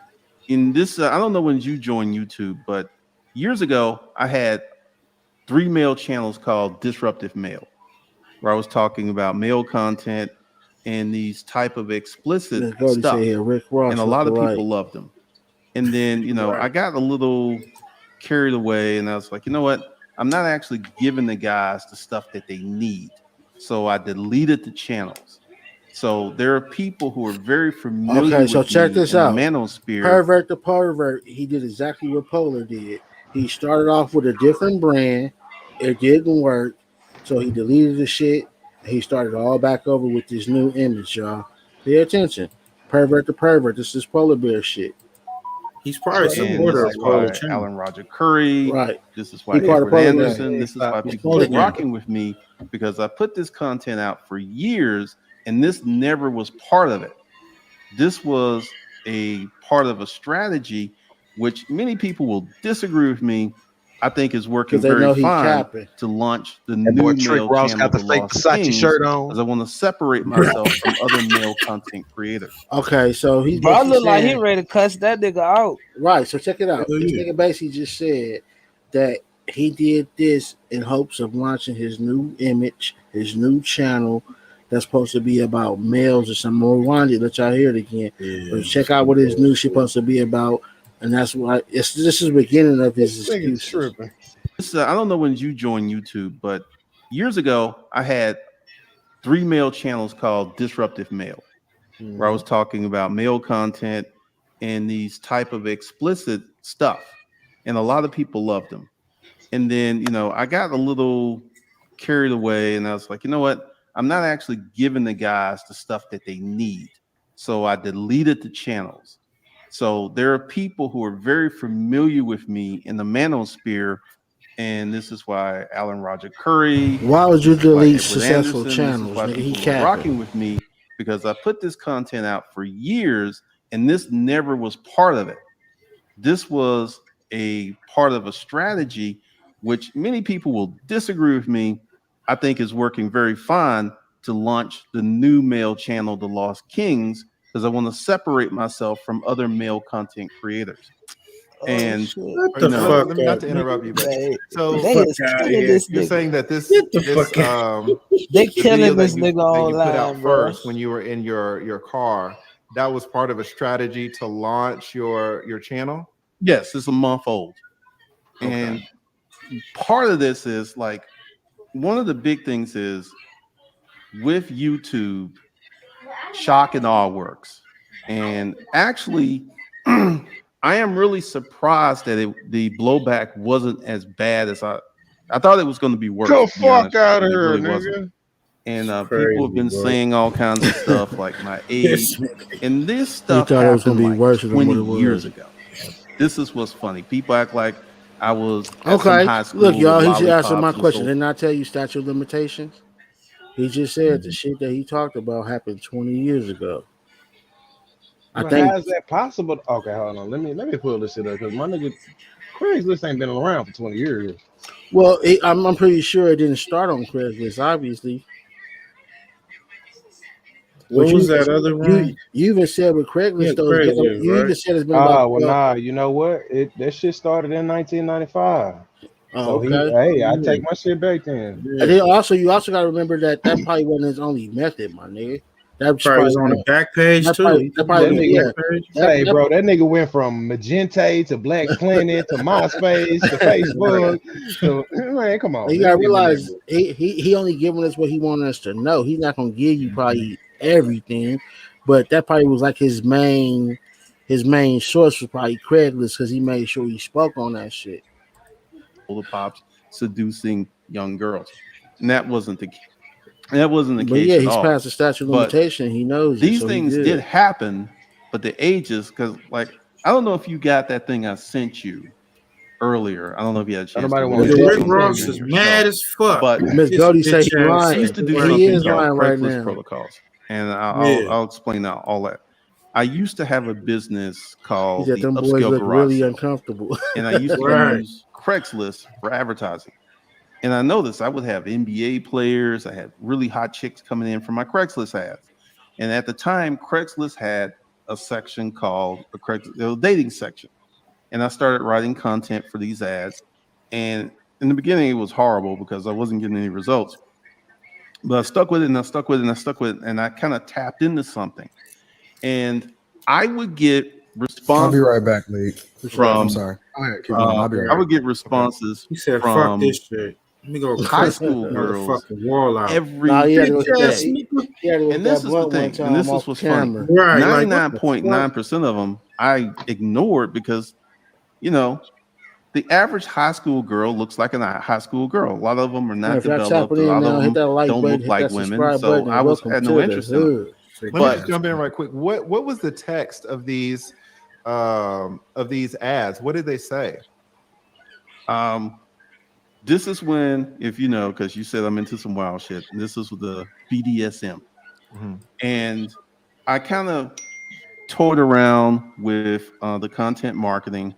In this, I don't know when you joined YouTube, but years ago, I had 3 male channels called Disruptive Male, where I was talking about male content and these type of explicit Miss Goldie say stuff, here, Rick and Ross a look lot of alike. people loved them. And then, I Right. got a little carried away, and I was like, you know what? I'm not actually giving the guys the stuff that they need, so I deleted the channels. So there are people who are very familiar Okay, so with check me this in the out. manosphere. Pervert to pervert, he did exactly what Polar did. He started off with a different brand. It didn't work, so he deleted the shit. And he started all back over with this new image, y'all. Pay attention. Pervert to pervert. This is Polar Bear shit. He's probably a Bro, this And nigga this supporter is of like, Polar why Channel. Alan Roger Curry, Right. this is He why part of Edward Polar Gang. Anderson, this is why He's people Polar keep Gang. rocking with me because I put this content out for years and this never was part of it. This was a part of a strategy which many people will disagree with me, I think is working because they very know he fine capping. to launch the That boy new Trick male Ross channel, got the The fake Lost Versace Kings, shirt on. because I want to separate myself from other male content creators. Okay, so he's Bro, basically look like he saying, ready to cuss that nigga out. right. So check it out. Hell This yeah. nigga basically just said that he did this in hopes of launching his new image, his new channel that's supposed to be about males or something. More wanted, let y'all hear it again. Yeah. But check out what his new shit supposed to be about, and that's why this is the beginning of his This nigga excuses. tripping. I don't know when you joined YouTube, but years ago, I had 3 male channels called Disruptive Male, where I was talking about male content and these type of explicit stuff. And a lot of people loved them. And then, I got a little carried away and I was like, you know what? I'm not actually giving the guys the stuff that they need. So I deleted the channels. So there are people who are very familiar with me in the manosphere. And this is why Alan Roger Curry, Why would you this is why delete Edward successful Anderson, this is channels, why nigga? He people are rocking capping. with me, because I put this content out for years and this never was part of it. This was a part of a strategy, which many people will disagree with me. I think is working very fine to launch the new male channel, The Lost Kings, because I want to separate myself from other male content creators. Oh And, shit. What you the know, Let fuck me not up, to nigga? interrupt you, but They, so they Fuck is out killing here. this you're nigga. saying that this Get the this fuck out. They the video killing this nigga that you put out online, bro. first when you were in your car, that was part of a strategy to launch your channel. yes, it's a month old. Okay. And part of this is like, one of the big things is with YouTube, shock and awe works. And actually, I am really surprised that the blowback wasn't as bad as I thought it was going to be worse, Go to be fuck honest with out of you. It here, really wasn't. nigga. And people have Crazy, been bro. saying all kinds of stuff like my This age. And this He stuff thought it was gonna happened be like worse than 20 what it years was. ago. This is what's funny. People act like I was at some Okay, high look, school with y'all. He just answered my lollipops and question. so. Didn't I tell you statute of limitations? He just said the shit that he talked about happened 20 years ago. I Well, think. how is that possible? Okay, hold on. Let me pull this shit up because my nigga Craigslist ain't been around for 20 years. Well, I'm pretty sure it didn't start on Craigslist, obviously. What But was that other you room? you even said with Yeah, Craigslist though, Craigslist, you even right? said it's been about Ah, well, nah. You know what? That shit started in 1995. Oh, So okay. I Yeah, take my shit back then. And yeah. then you also got to remember that probably wasn't his only method, my nigga. That's Probably was probably on the back page too. You that think it was probably That on the nigga, yeah. back page? hey, That bro, that nigga went from Magenta to Black Planet to MySpace to Right. Facebook to man, come on, you man. gotta Don't give me that realize bullshit. he only giving us what he wanted us to know. He's not gonna give you probably everything, but that probably was like his main source was probably Craigslist because he made sure he spoke on that shit. Older pops seducing young girls. And that wasn't the But yeah, case at he's past all. the statute of But limitation. He knows it, these so he things did good. happen, but the ages, because like I don't know if you got that thing I sent you earlier. I don't know if you had a Don't chance to nobody want read to it. Nigga, hear It's Rick what on you the saying, Ross end of is your man. show. mad as fuck. But Miss His Goldie say bitch he ass I lying. used said, to do "Word He something is up." called lying right Craigslist now. protocols, and I'll, Yeah. I'll explain out all that. I used to have a business He called said the them boys Upscale look Garage really Sale, uncomfortable. and I used to Right. use Craigslist for advertising. And I noticed I would have NBA players. I had really hot chicks coming in from my Craigslist ads. And at the time, Craigslist had a section called a dating section. And I started writing content for these ads. And in the beginning, it was horrible because I wasn't getting any results. But I stuck with it and I stuck with it and I stuck with it. And I kind of tapped into something. And I would get I'll be responses right back, League. For sure. I'm from sorry. All right, keep going. uh, I'll be I right would back. get Okay. responses He said, "Fuck from this shit. Let me go high cuss this school girls motherfucking wall out." Nah, every he had to go Bitch hit ass that. day. nigga. He had to go hit And that this is the blunt one thing, and time this is off what's funny. camera. Right? Like what the fuck? 99.9% of them I ignored because, you know, the average high school girl looks like a high school girl. A lot of them are And not if y'all developed. tapping A in lot of now, hit them that like don't button, look hit like that women. subscribe So button, I and welcome had no to the interest in them. hood. Let me Fake But just ass jump in nigga. right quick. What was the text of these ads? What did they say? um, this is when, if you know, because you said I'm into some wild shit, this is the BDSM. Mhm. And I kind of toyed around with the content marketing,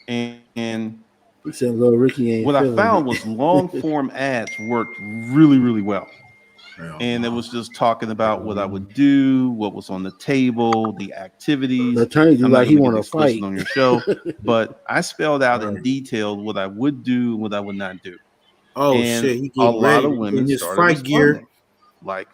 and He said, "Little Ricky ain't what I feeling found it." was long form ads worked really, really well. And it was just talking about what I would do, what was on the table, the The activities. attorney do I'm not like he going to get want to explicit fight. on your show, but I spelled out in detail what I would do and what I would not do. Oh And shit, he a getting lot ready of to get women his started fight gear. responding like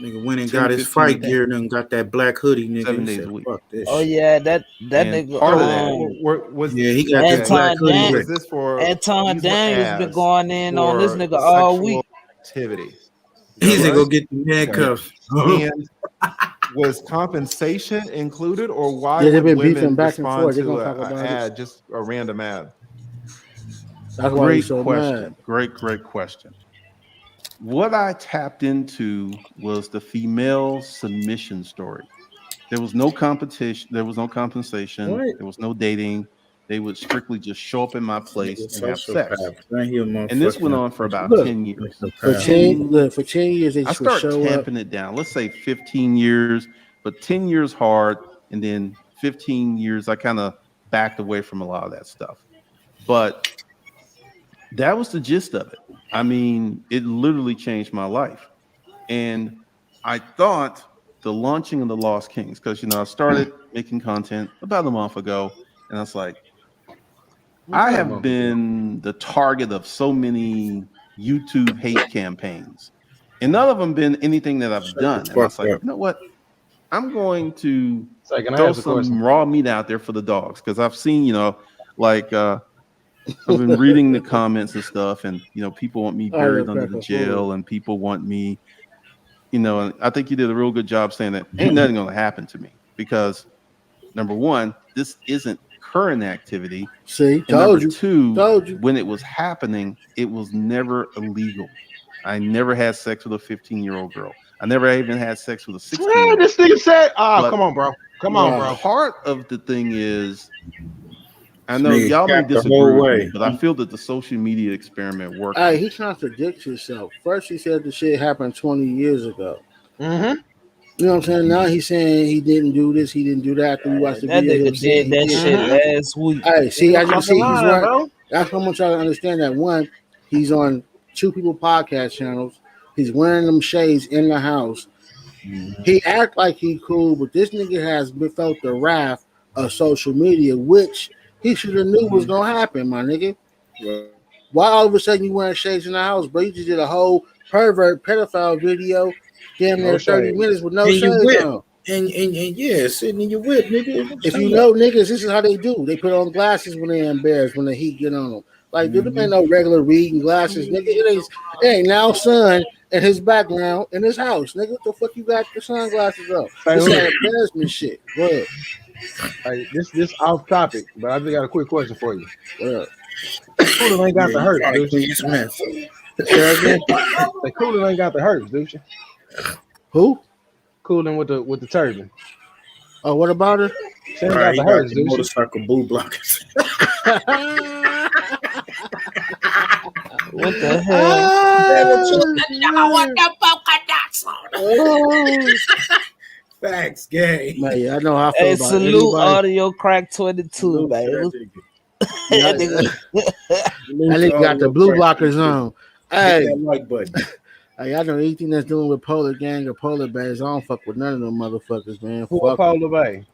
Nigga went and 10, got his 15 fight gear and then got that black hoodie, nigga. 7 He days said, a week. fuck this Oh shit. yeah, that And nigga. part of So that, was Yeah, he got okay? that black Anton hoodie Daniels, Was ready. this for Anton these were Daniels been ads going in on this for nigga all sexual week. activity? Is He that said, right? go get the Okay. handcuffs. And was compensation included, or why Yeah, they've would been beefing women back and respond forth. They're to gonna talk a about it. ad, just a random ad? That's why he's great so mad. question. Great question. What I tapped into was the female submission story. There was no competition. There was no compensation. What? There was no dating. They would strictly just show up in my place Nigga, and have sex. sociopath. Now he a And this went motherfucking on for about Look, 10 years. for sociopath. 10, for 10 years, they I just would start show up. tamping it down. Let's say 15 years, but 10 years hard. And then 15 years, I kind of backed away from a lot of that stuff. But that was the gist of it. I mean, it literally changed my life. And I thought the launching of the Lost Kings, because I started making content about a month ago, and I was like, I About a have month ago. been the target of so many YouTube hate campaigns, and none of them been anything that I've Shut the done. And I fuck was like, up. you know what? I'm going to Say, can I throw ask a question? some raw meat out there for the dogs because I've seen, like I've been reading the comments and stuff, and people want me I love buried under the cracker food. jail, and people want me, and I think you did a real good job saying that ain't nothing gonna happen to me because number one, this isn't current activity, See, and number told you, two, told you. when it was happening, it was never illegal. I never had sex with a 15-year-old girl. I never even had sex with a What 16-year-old. this nigga said? Oh, But come on, bro. Come on, Wow. bro. part of the thing is, I This know nigga y'all may capped the disagree whole with me, way. but I feel that the social media experiment worked Hey, for he me. contradicts himself. First, he said the shit happened 20 years ago. Mm-hmm. You know what I'm saying? Now he's saying he didn't do this, he didn't do that. After we watched the That video, him nigga saying did he that did. shit Mm-hmm. last week. Hey, see, Nigga as you can fucking see, he's lying, one. bro. That's how much y'all understand that. One, he's on two people podcast channels. He's wearing them shades in the house. He act like he cool, but this nigga has felt the wrath of social media, which he should have knew was gonna happen, my nigga. Well, Why all of a sudden you wearing shades in the house, bro? You just did a whole pervert pedophile video, damn No near 30 shade. minutes with no and you shades whip. on. And yeah, sitting in your whip, nigga. If you Shut up. know niggas, this is how they do. They put on glasses when they're embarrassed, when the heat get on them. Like, dude, there ain't no regular reading glasses, nigga. It ain't now son in his background in his house, nigga. What the fuck you got the sunglasses up? Say, This is that look, embarrassment shit. Go ahead. hey, this off topic, but I just got a quick question for you. What up? Cooler ain't got Yeah, the you hurts, probably dude. Queen Smith. Say again. Say Cooler ain't got the hurts, dude. Who? Cooling with the turban. Oh, what about her? She ain't Right, got he the got hurts, the dude. motorcycle blue blockers. What the hell? Oh, Facts, gay. man, yeah, I know how I feel Hey, about salute anybody. Audio Crack 22, Salute to man. that nigga. Yeah, That nigga- that Salute to nigga got the Audio blue Crack blockers 22. on. Hit Hey, that like button. hey, I know anything that's doing with Polar Gang or Polar Bears. I don't fuck with none of them motherfuckers, man. Who a Fuck them. Polar Bay?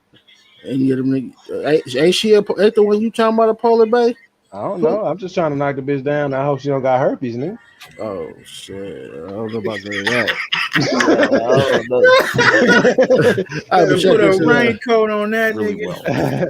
Any of them niggas. Ain't she ain't the one you talking about a Polar Bear? I don't know. I'm just trying to knock the bitch down. I hope she don't got herpes, nigga. Oh shit! I don't know about that. oh, no. I Better but check put a this out. raincoat on that Really nigga. well.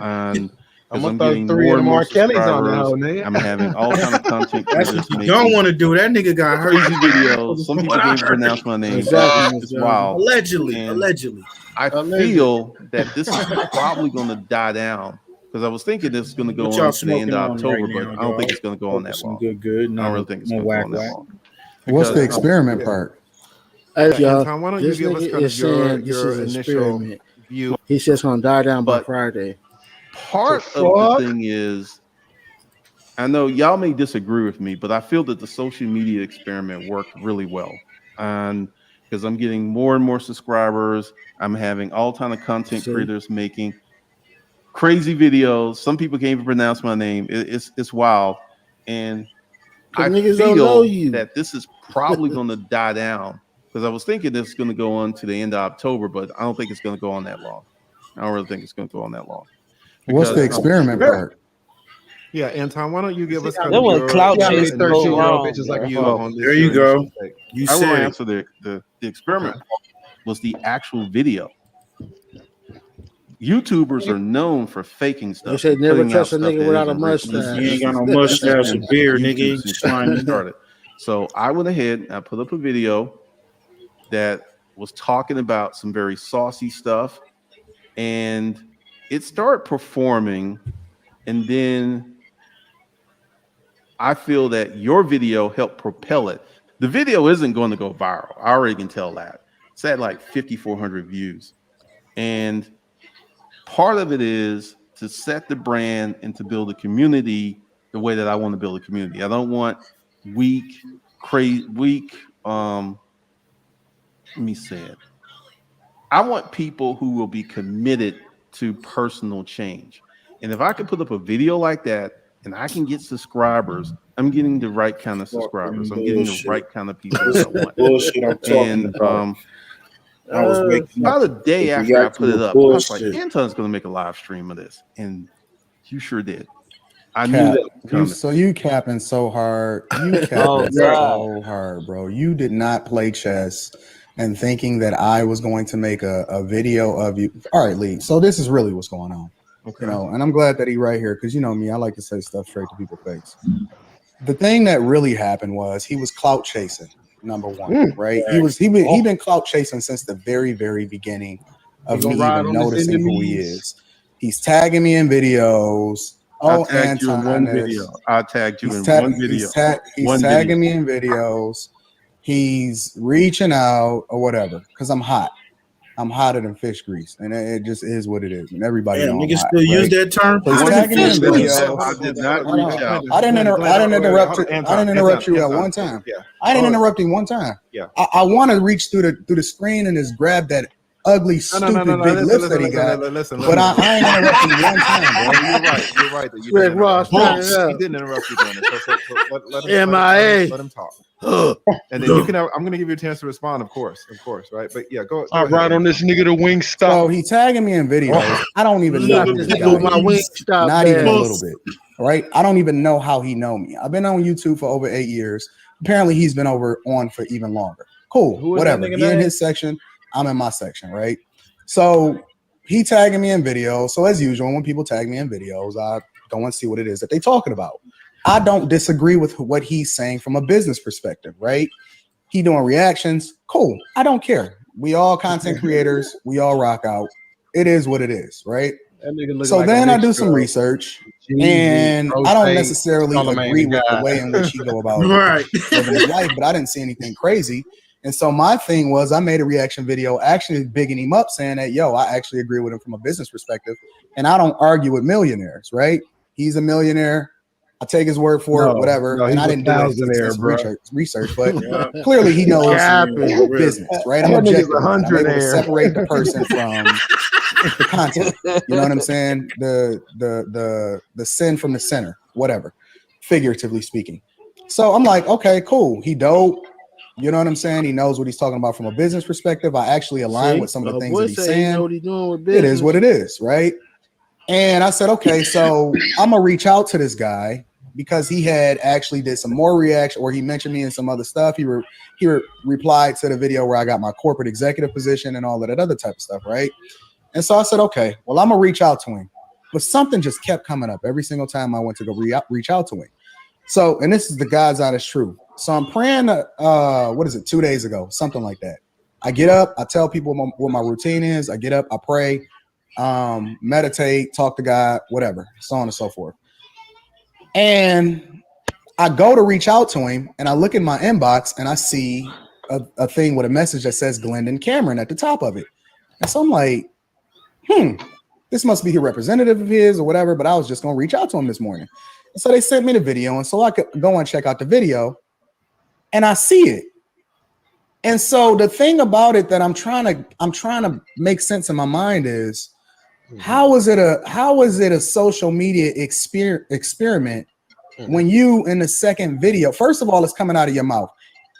And I'm because gonna I'm throw getting 3 more of and them more R. Kelly's on that subscribers, hoe, nigga. I'm having all kind of content That's creators what you don't making want to do. That nigga got hurt. crazy videos. Some people What I can't even heard. pronounce my name. Exactly, It's wild. Allegedly. And Allegedly. I Allegedly. feel that this is probably going to die down because I was thinking this is going to go What y'all on to the end smoking of on right October, but now, I don't think dog? it's going to go on Hope that it's some long. good. I don't Not really think it's no going to go whack on that whack. long What's the because experiment Yeah. part? Hey, Yeah, y'all. Anton, why don't you This give us nigga kind of is saying this your is an initial experiment. view? He says it's gonna die down by but Friday. The part of the fuck? thing is I know y'all may disagree with me, but I feel that the social media experiment worked really well. And because I'm getting more and more subscribers, I'm having all kind of content See? creators making crazy videos. Some people can't even pronounce my name. It's wild. And Cause I niggas don't know feel you. that this is probably going to die down because I was thinking this is going to go on to the end of October, but I don't think it's going to go on that long. I don't really think it's going to go on that long. What's the Because experiment part? Yeah, Anton, why don't you give us kind That of when your clout See how many chasing go 13-year-old wrong, bitches like bro. a view fuck. on this? There you your go. initial take? You I will said it. answer the experiment was the actual video. YouTubers are known for faking They stuff. said and never putting out trust a stuff nigga that without a isn't real. mustache. You ain't got no This has mustache or been beard, YouTube nigga. since Slimy. it started. So I went ahead and I put up a video that was talking about some very saucy stuff, and it started performing, and then I feel that your video helped propel it. The video isn't going to go viral. I already can tell that. It's at like 5,400 views. And part of it is to set the brand and to build a community the way that I want to build a community. I don't want weak, let me say it. I want people who will be committed to personal change. And if I can put up a video like that and I can get subscribers, I'm getting the right kind of subscribers. I'm getting the right kind of people that I want. Bullshit I'm talking And about. I was waking up about a day to after I react put to it the up, I was like, bullshit. Anton's going to make a live stream of this. And you sure did. I knew Cap, that was coming. so you capping so hard. You Oh, capping God. so hard, bro. You did not play chess and thinking that I was going to make a video of you. All right, Lee. So this is really what's going on. Okay. You know, and I'm glad that he right here because you know me, I like to say stuff straight to people's face. The thing that really happened was he was clout chasing, number one, right? He been clout chasing since the very, very beginning of He me gonna ride even on his noticing who he enemies. is. He's tagging me in videos. I Oh, tagged you in Anton one is. video. I tagged you He's, in one video. he's One tagging video. me in videos. He's reaching out or whatever because I'm hot. I'm hotter than fish grease, and it just is what it is. And everybody Damn, know I'm niggas hot. still use Right? that term. So he's Hotter than tagging me in fish grease. videos. I did not Hold on. reach out. I didn't interrupt you. I didn't interrupt you at Anton. one time. Yeah. I didn't Oh, interrupt you one time. Yeah. I want to reach through the screen and just grab that ugly, stupid big lips that he got. But I ain't interrupting you one time, bro. You're right. You're right. That you Rick didn't Ross, interrupt. turn it up. He didn't interrupt you doing it. So let him talk. And then you can. I'm going to give you a chance to respond, of course, right? But yeah, go I ahead. ride on this nigga to wing So stop. he tagging me in videos. I don't even know Stop who this this nigga guy with my is. wing stop, Not man. even a little bit. Right? I don't even know how he know me. I've been on YouTube for over 8 years. Apparently, he's been on for even longer. Cool. Who is that Whatever. nigga He in name? his section. I'm in my section. Right. So he tagging me in videos. So as usual, when people tag me in videos, I go and see what it is that they talking about. I don't disagree with what he's saying from a business perspective. Right. He doing reactions. Cool. I don't care. We all content creators. We all rock out. It is what it is, right? That nigga look So like then a I do mixture some of research, Jeezy, and Rose, I don't necessarily Charlamagne agree the with the God. way in which he go about Right. living his life, but I didn't see anything crazy. And so my thing was I made a reaction video actually bigging him up, saying that, yo, I actually agree with him from a business perspective. And I don't argue with millionaires, right? He's a millionaire. I take his word for it, whatever. No, and I he's didn't do any thousandaire, extensive bro. research, but Yeah. clearly he knows Capping. business, right? I'm That nigga's objective. I'm able to 100-aire. separate the person from the content. You know what I'm saying? The sin from the center, whatever, figuratively speaking. So I'm like, okay, cool. He dope. You know what I'm saying? He knows what he's talking about from a business perspective. I actually align with some of the things that he's He know saying. what he's doing with It business. is what it is, right? And I said, okay, so I'm gonna reach out to this guy because he had actually did some more reaction, or he mentioned me in some other stuff. He replied to the video where I got my corporate executive position and all of that other type of stuff, right? And so I said, okay, well, I'm gonna reach out to him. But something just kept coming up every single time I went to go reach out to him. So, and this is the God's honest truth. So I'm praying, 2 days ago, something like that. I get up, I tell people what my routine is. I get up, I pray, meditate, talk to God, whatever, so on and so forth. And I go to reach out to him, and I look in my inbox, and I see a thing with a message that says Glendon Cameron at the top of it. And so I'm like, this must be a representative of his or whatever, but I was just going to reach out to him this morning. And so they sent me the video, and so I could go and check out the video, and I see it. And so the thing about it that I'm trying to make sense in my mind is, how is it a social media experiment when you in the second video, first of all, it's coming out of your mouth.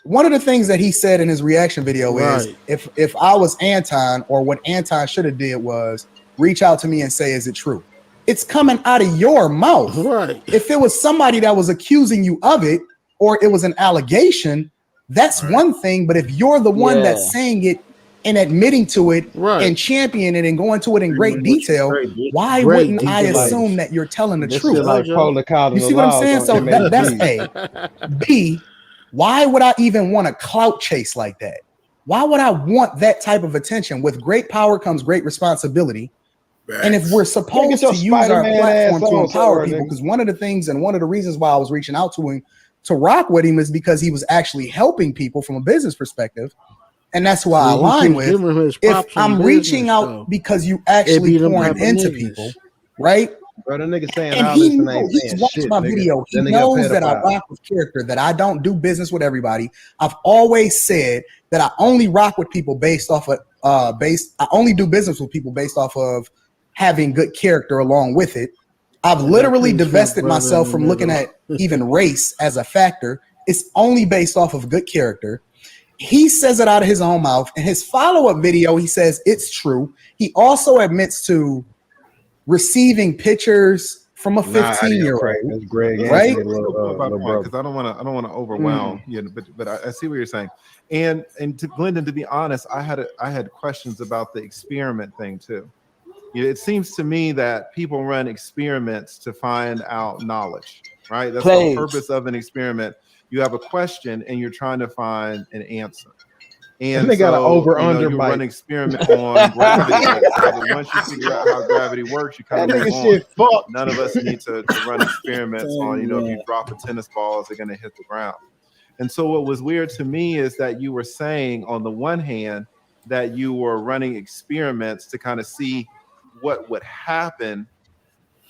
One of the things that he said in his reaction video is, if I was Anton, or what Anton should have did was reach out to me and say, is it true? It's coming out of your mouth. Right. If it was somebody that was accusing you of it, or it was an allegation, that's one thing. But if you're the one that's saying it and admitting to it and championing it and going to it in great detail, why wouldn't I assume that you're telling the truth? Like you see what I'm saying? So that's A. B, why would I even want a clout chase like that? Why would I want that type of attention? With great power comes great responsibility. And if we're supposed to use our platform to empower people, because one of the things and one of the reasons why I was reaching out to him to rock with him is because he was actually helping people from a business perspective. And that's who I align with. If I'm reaching out because you actually pouring into people, right? Bro, the nigga saying and all he this knows, he's watched my video. He knows that I rock with character, that I don't do business with everybody. I've always said that I only rock with people based off of I only do business with people based off of having good character along with it. I've literally divested myself from looking at even race as a factor. It's only based off of good character. He says it out of his own mouth. In his follow-up video, he says it's true. He also admits to receiving pictures from a 15-year-old, right? Because I don't want to overwhelm you, but I see what you're saying. And to Glendon, to be honest, I had questions about the experiment thing too. It seems to me that people run experiments to find out knowledge, right? That's the purpose of an experiment. You have a question and you're trying to find an answer. And they got an over-under you run an experiment on gravity. So once you figure out how gravity works, you kind of move on. None of us need to run experiments on, if you drop a tennis ball, is it going to hit the ground? And so what was weird to me is that you were saying, on the one hand, that you were running experiments to kind of see what would happen.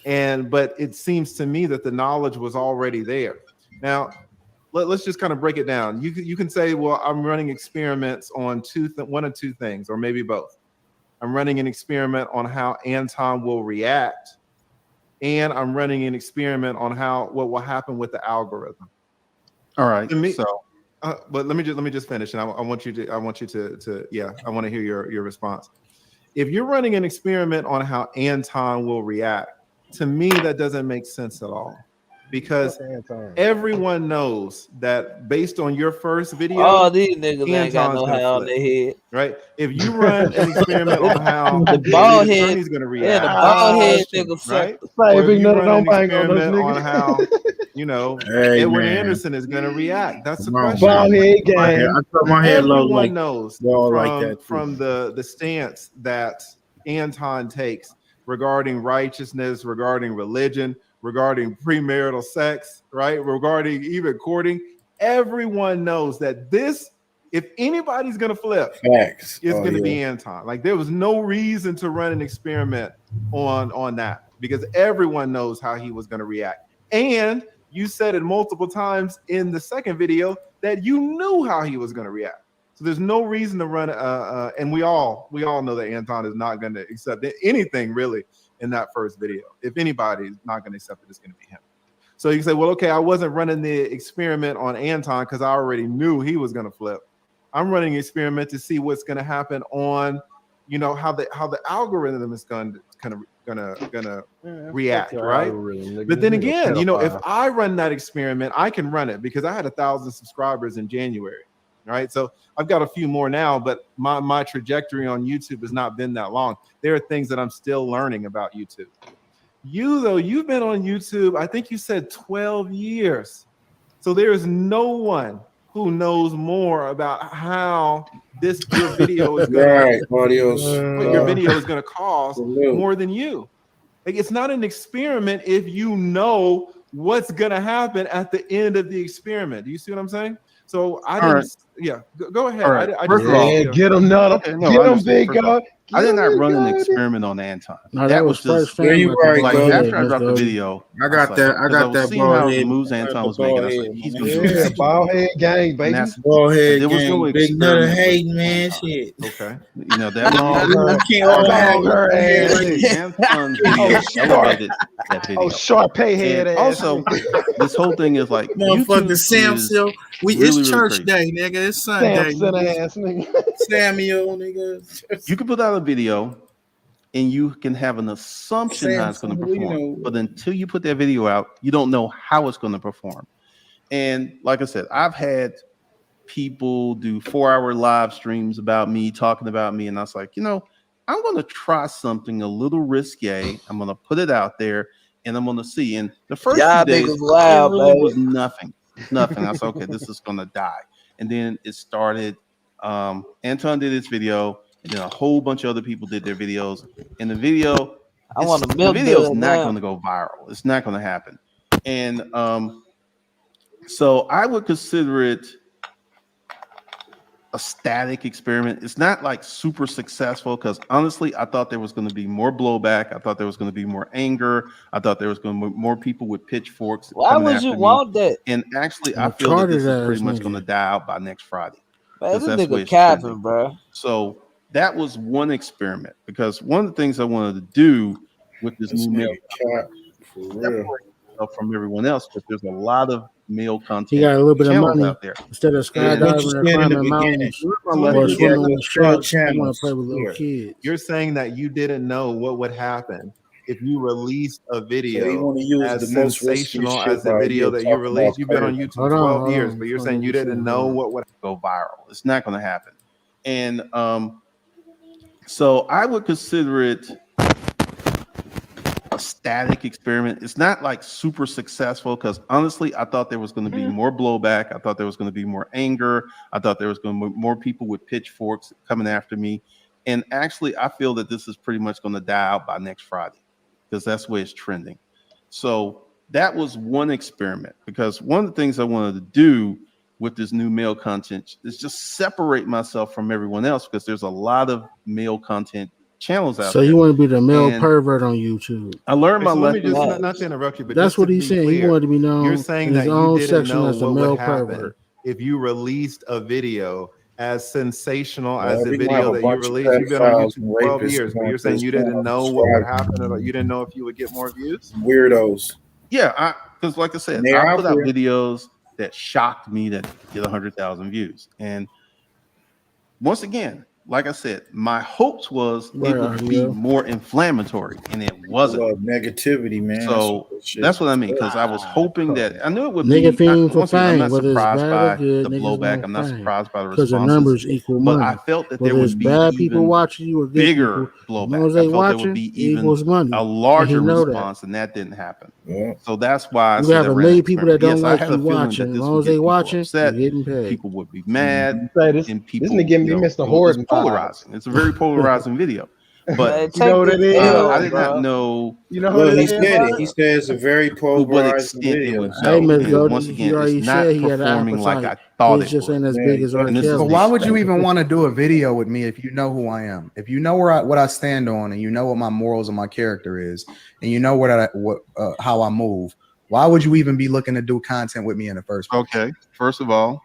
But it seems to me that the knowledge was already there. Now, let's just kind of break it down. You can say, well, I'm running experiments on one of two things, or maybe both. I'm running an experiment on how Anton will react, and I'm running an experiment on what will happen with the algorithm. All right. But let me just finish, and I want you to I want to hear your response. If you're running an experiment on how Anton will react, to me that doesn't make sense at all. Because everyone knows that based on your first video, these niggas ain't got no hair on their head. Right? If you run an experiment on how the bald head is going to react, the bald head nigga, right? Or if you run an experiment on how, Edward Anderson is going to react. That's the question. Bald head gang. Everyone knows from the stance that Anton takes regarding righteousness, regarding religion, regarding premarital sex, right? Regarding even courting, everyone knows that if anybody's gonna flip, it's gonna be Anton. Like, there was no reason to run an experiment on that, because everyone knows how he was gonna react. And you said it multiple times in the second video that you knew how he was gonna react. So there's no reason to run and we all know that Anton is not gonna accept anything really in that first video. If anybody is not going to accept it, it's going to be him. So you can say, well, okay, I wasn't running the experiment on Anton because I already knew he was going to flip. I'm running an experiment to see what's going to happen on, how the algorithm is gonna react, right? But then again, if I run that experiment, I can run it because I had 1,000 subscribers in January. Right. So I've got a few more now, but my trajectory on YouTube has not been that long. There are things that I'm still learning about YouTube. You've been on YouTube, I think you said 12 years. So there is no one who knows more about how your video is going to cause more than you. Like, it's not an experiment if you know what's going to happen at the end of the experiment. Do you see what I'm saying? So I Yeah, go ahead. All right. I First just of all, Yeah, get him, Nutter. okay, no, Get I him, understand. big First of all, guy. I did not run an Get him. experiment on Anton. No, That was was first just Where family. you are, like Goldie? after I dropped the video. I got that. I Because I got was that seeing bald how the head. moves Anton was making. I was like, he's gonna do Yeah, this bald video. head gang, And baby. that's Bald head there was no gang. Big nutter experiment hate, with man. Anton. Shit. okay. You know, that was Long not hair. We can't all have Long hair bald head ass like nigga. Anton's Oh, video sharp. elevated that Oh, video. short pay head And ass also, nigga. this whole thing is like motherfucking YouTube Samuel. is It's really, really church crazy. day, nigga. It's Sunday. Samson Nigga. ass nigga. Samuel, nigga. You can put out a video and you can have an assumption how it's going to Samson, you perform. know. But until you put that video out, you don't know how it's going to perform. And like I said, I've had people do 4-hour live streams about me, talking about me. And I was like, you know, I'm going to try something a little risque. I'm going to put it out there and I'm going to see. And the first Y'all few days, niggas loud, it really baby. was nothing. Nothing. I said, okay, this is going to die. And then it started. Anton did his video, and then a whole bunch of other people did their videos. And the video, I want to the milk video is dud not now. going to go viral. It's not going to happen. And so I would consider it a static experiment. It's not like super successful because honestly, I thought there was going to be more blowback. I thought there was going to be more anger. I thought there was going to be more people with pitchforks. Why coming would after you me. want that? And actually, I And feel that this retarded is pretty ass much nigga. going to die out by next Friday. Man, Because this that's where nigga it's capping, trending. bro. So that was one experiment because one of the things I wanted to do with this This new male nigga cap for real. separate myself from everyone else because there's a lot of male He content got a little bit of channels money out there. instead of What you skydiving or said in the climbing beginning. mountains So or let me swimming just, in the sharks. He want to play with little kids. you're saying that you didn't know what would happen if you released a So he video want to use as the most risky sensational shit as the right video here, that you talking about released. You've been on crazy. YouTube Hold on, 12 hold years, on. but you're Before saying you you say didn't hold know on. what would Go viral. It's not going to happen. And so I would consider it a static experiment. It's not like super successful because honestly, I thought there was going to be more blowback. I thought there was going to be more anger. I thought there was going to be more people with pitchforks coming after me. And actually, I feel that this is pretty much going to die out by next Friday because that's where it's trending. So that was one experiment because one of the things I wanted to do with this new male content is just separate myself from everyone else because there's a lot of male content channels out So there. you want to be the male And pervert on YouTube? I learned my So let me lesson. just not to interrupt you, but That's just what to he's be saying. He clear, wanted to be known you're in saying his that you own didn't section know as the what male would happen pervert. if you released a video as sensational as Well, the we gonna have video a that you bunch of released. You've been on pedophiles YouTube and 12 rapists years, but going you're to saying this you didn't channel know what would happen, or subscribing. you didn't know if you would get more views. Weirdos. Yeah, because like I said, And they're I out put out there. videos that shocked me that get 100,000 views. And once again, like I said, my hopes was Right, it would be RDO. more inflammatory, and it People wasn't. love negativity, man. So that's what I mean. Because I was hoping that I knew it would Nigga be. fiend for Once again, I'm fame, not whether it's surprised bad or by good, the niggas blowback. want I'm not fame surprised by the because the responses. numbers equal But money. I felt that Whether there it's would be bad people even watching you or good bigger people, as long as blowback. they I felt there would watching, be it even equals money. a And he larger know that. response, and that didn't happen. Yeah. So that's why I You said have I a ran an million people that experiment. don't Yes, I like had you a feeling watching. that As this long would as get they people watching, you're upset. getting paid. People would be mad, Say this. and This people, nigga give me Mr. Horton it's vibes. polarizing. It's a very polarizing video. But Man, You take know what it this is? L, I did not bro. know You know who Well, he this is, said it. right? He said it's a very to what polarizing extent it video. would Hey, go. Miss And Goldie, once he again, it's already not said he had an performing like appetite. I thought His it just ain't would. as Yeah, big as R. And this is Kelly. But the why would you experiment. even want to do a video with me if you know who I am? If you know what I stand on, and you know what my morals and my character is, and you know how I move, why would you even be looking to do content with me in the first place? Okay, first of all,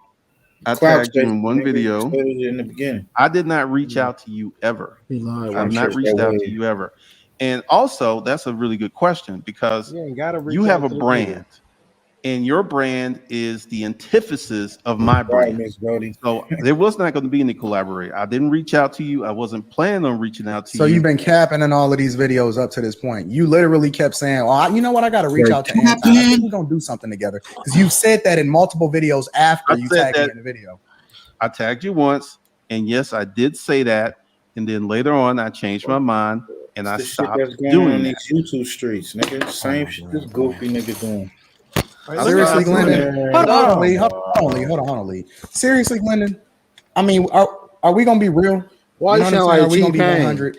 I Clout tagged you chasing, in one nigga. video. Said it in the beginning. I did not reach out to you ever. He lied. I've Trying to not chase reached that out to wave. you ever. And also, that's a really good question because You ain't gotta reach you have out a to the brand, and your brand is the antithesis of my Right, brand. Miss Goldie. So there was not going to be any collaboration. I didn't reach out to you. I wasn't planning on reaching out to So you. you've been capping in all of these videos up to this point. You literally kept saying, "Well, you know what? I got to reach out to Anton. I think we're gonna do something together." Because you've said that in multiple videos after I you said tagged me that. in the video. I tagged you once, and yes, I did say that. And then later on, I changed my mind and I It's the shit stopped that's going on doing in that. these YouTube streets, nigga. Same shit this goofy nigga doing. I Seriously, stopped doing Glendon. that. Hold on, Lee. Hold on, Lee. Seriously, Glendon. I mean, are we gonna be real? Why you know what I'm sound saying? like Are we gonna be T-Pain? 100?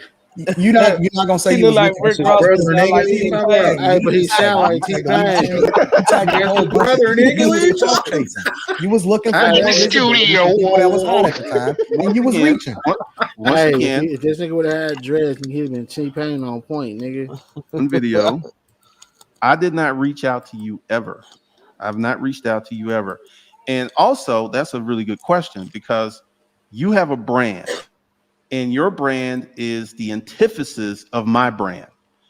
You're not gonna say He you was look like looking Rick Ross. brother, Sound nigga. like You T-Pain. talking about? Hey, but he sound like T-Pain. You tagged a whole bunch of Brother, people. nigga, You what you was clout talking chasing. You was looking for Hey, more in the visibility from people that was hot at the time, and you was Again, reaching. Once Hey, again, if this nigga would have had dreads, he'd have been T-Pain on point, nigga. on video, I did not reach out to you ever. I've not reached out to you ever. And also, that's a really good question because you have a brand, and your brand is the antithesis of my brand.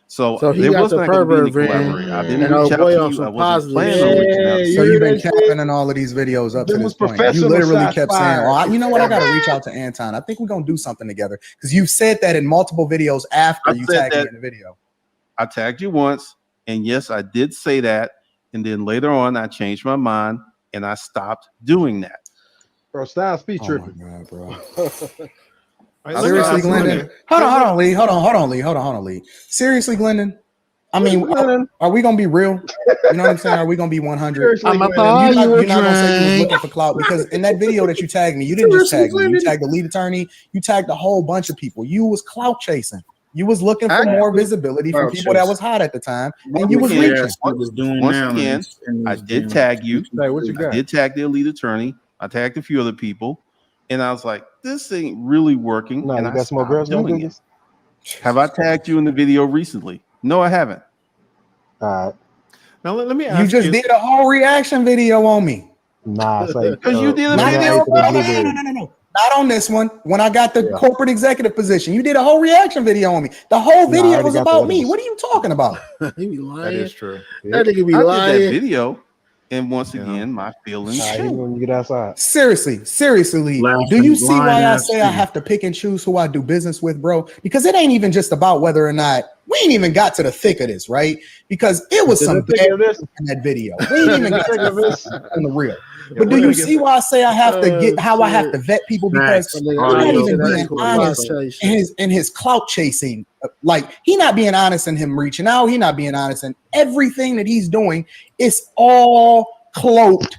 So So he there got was the not going to be any pervert van, collaboration. I didn't and reach old out boy to on you. I some wasn't positive planning on shit. reaching out to So you. you've been capping in all of these videos up to Them this was point. You professional literally shots kept saying, fired. "Oh, you know what? I got to reach out to Anton. I think we're gonna do something together." Because you've said that in multiple videos after I you said tagged me that in the video. I tagged you once, and yes, I did say that. And then later on, I changed my mind and I stopped doing that. Bro, Styles be Oh tripping. my god, bro! All right, Seriously, let me ask Glendon. you- Hold on, Lee. Hold on, Lee. Seriously, Glendon. I mean, Glendon. are we gonna be real? You know what I'm saying? Are we gonna be 100? Seriously, I'ma Glendon. buy you a You're not gonna say you was drink. looking for clout because in that video that you tagged me, you didn't just Seriously, tag me. You Glendon. tagged the lead attorney. You tagged a whole bunch of people. You was clout chasing. You was looking for Actually, more visibility from clout people that chasing. was hot at the time, and once you was again, reaching. He was doing once now. again, I did tag you. Hey, what you I got? did tag the elite attorney. I tagged a few other people, and I was like, "This ain't really working." No, and you I got some more stopped girls, no doing it. cookies? Have I tagged you in the video recently? No, I haven't. All right. Now let me You ask just you. did a whole reaction video on me. Nah, say Because you did a Not video, no. Not on this one. When I got the Yeah. corporate executive position, you did a whole reaction video on me. The whole Nah, I video already was got the about me. others. What are you talking about? He be That lying. is true. That nigga be I did that lying. video, and once Yeah. again, my feelings All right, hit me changed. when you get outside. Seriously, Lee, Last do you and see why blind I ass say I thing. have to pick and choose who I do business with, bro? Because it ain't even just about whether or not we ain't even got to the thick of this, right? Because it was To some the thick bad of this. in that video. We ain't even got to the thick in the real. Yeah, But do we're you gonna get see to- why I say I have to get how I have shit. to vet people Facts. because That nigga he's not Audio, even that's being called honest clout chasing. in his clout chasing. Like he not being honest in him reaching out. He not being honest in everything that he's doing. It's all cloaked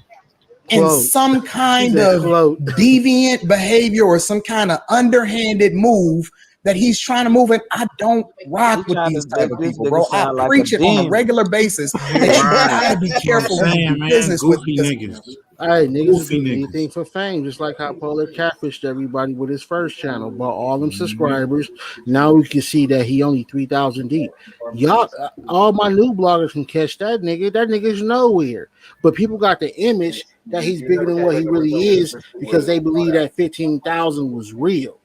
in Cloak. some kind said of cloak. deviant behavior or some kind of underhanded move that he's trying to move. And I don't rock He with trying these to type make of this people, nigga bro. I sound like a preach it on a demon. regular basis that you Right. gotta be careful who you Saying, do man, business with goofy because niggas. Hey, niggas will Goofy do niggas. anything for fame, just like how Polar catfished everybody with his first channel, bought all them subscribers. Now we can see that he only 3,000 deep. Y'all, all my new bloggers can catch that nigga. That nigga's nowhere. But people got the image that he's bigger than what he really is because they believe that 15,000 was real.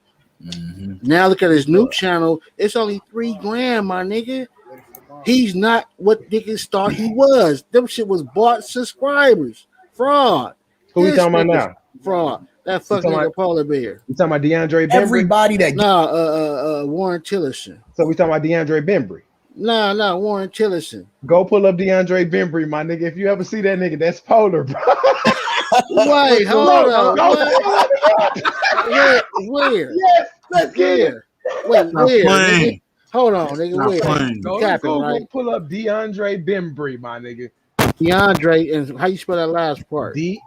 Now look at his new channel. It's only $3,000, my nigga. He's not what niggas thought he was. Them shit was bought subscribers. Fraud. Who we This talking about nigga's now? fraud. That You fuck talking nigga about- polar bear. You talking about DeAndre Bembry? everybody that Nah, Warren Tillerson. So we talking about DeAndre Bembry. Nah, Warren Tillerson. Go pull up DeAndre Bembry, my nigga. If you ever see that nigga, that's Polar, bro. Wait, hold on. Go What? Where? Yes, let's get it. Where? Wait, Not where? playing. Nigga? Hold on, nigga. Not Where? playing. You Go to capping, Google, right? pull up DeAndre Bembry, my nigga. DeAndre, and how you spell that last part? Bembry.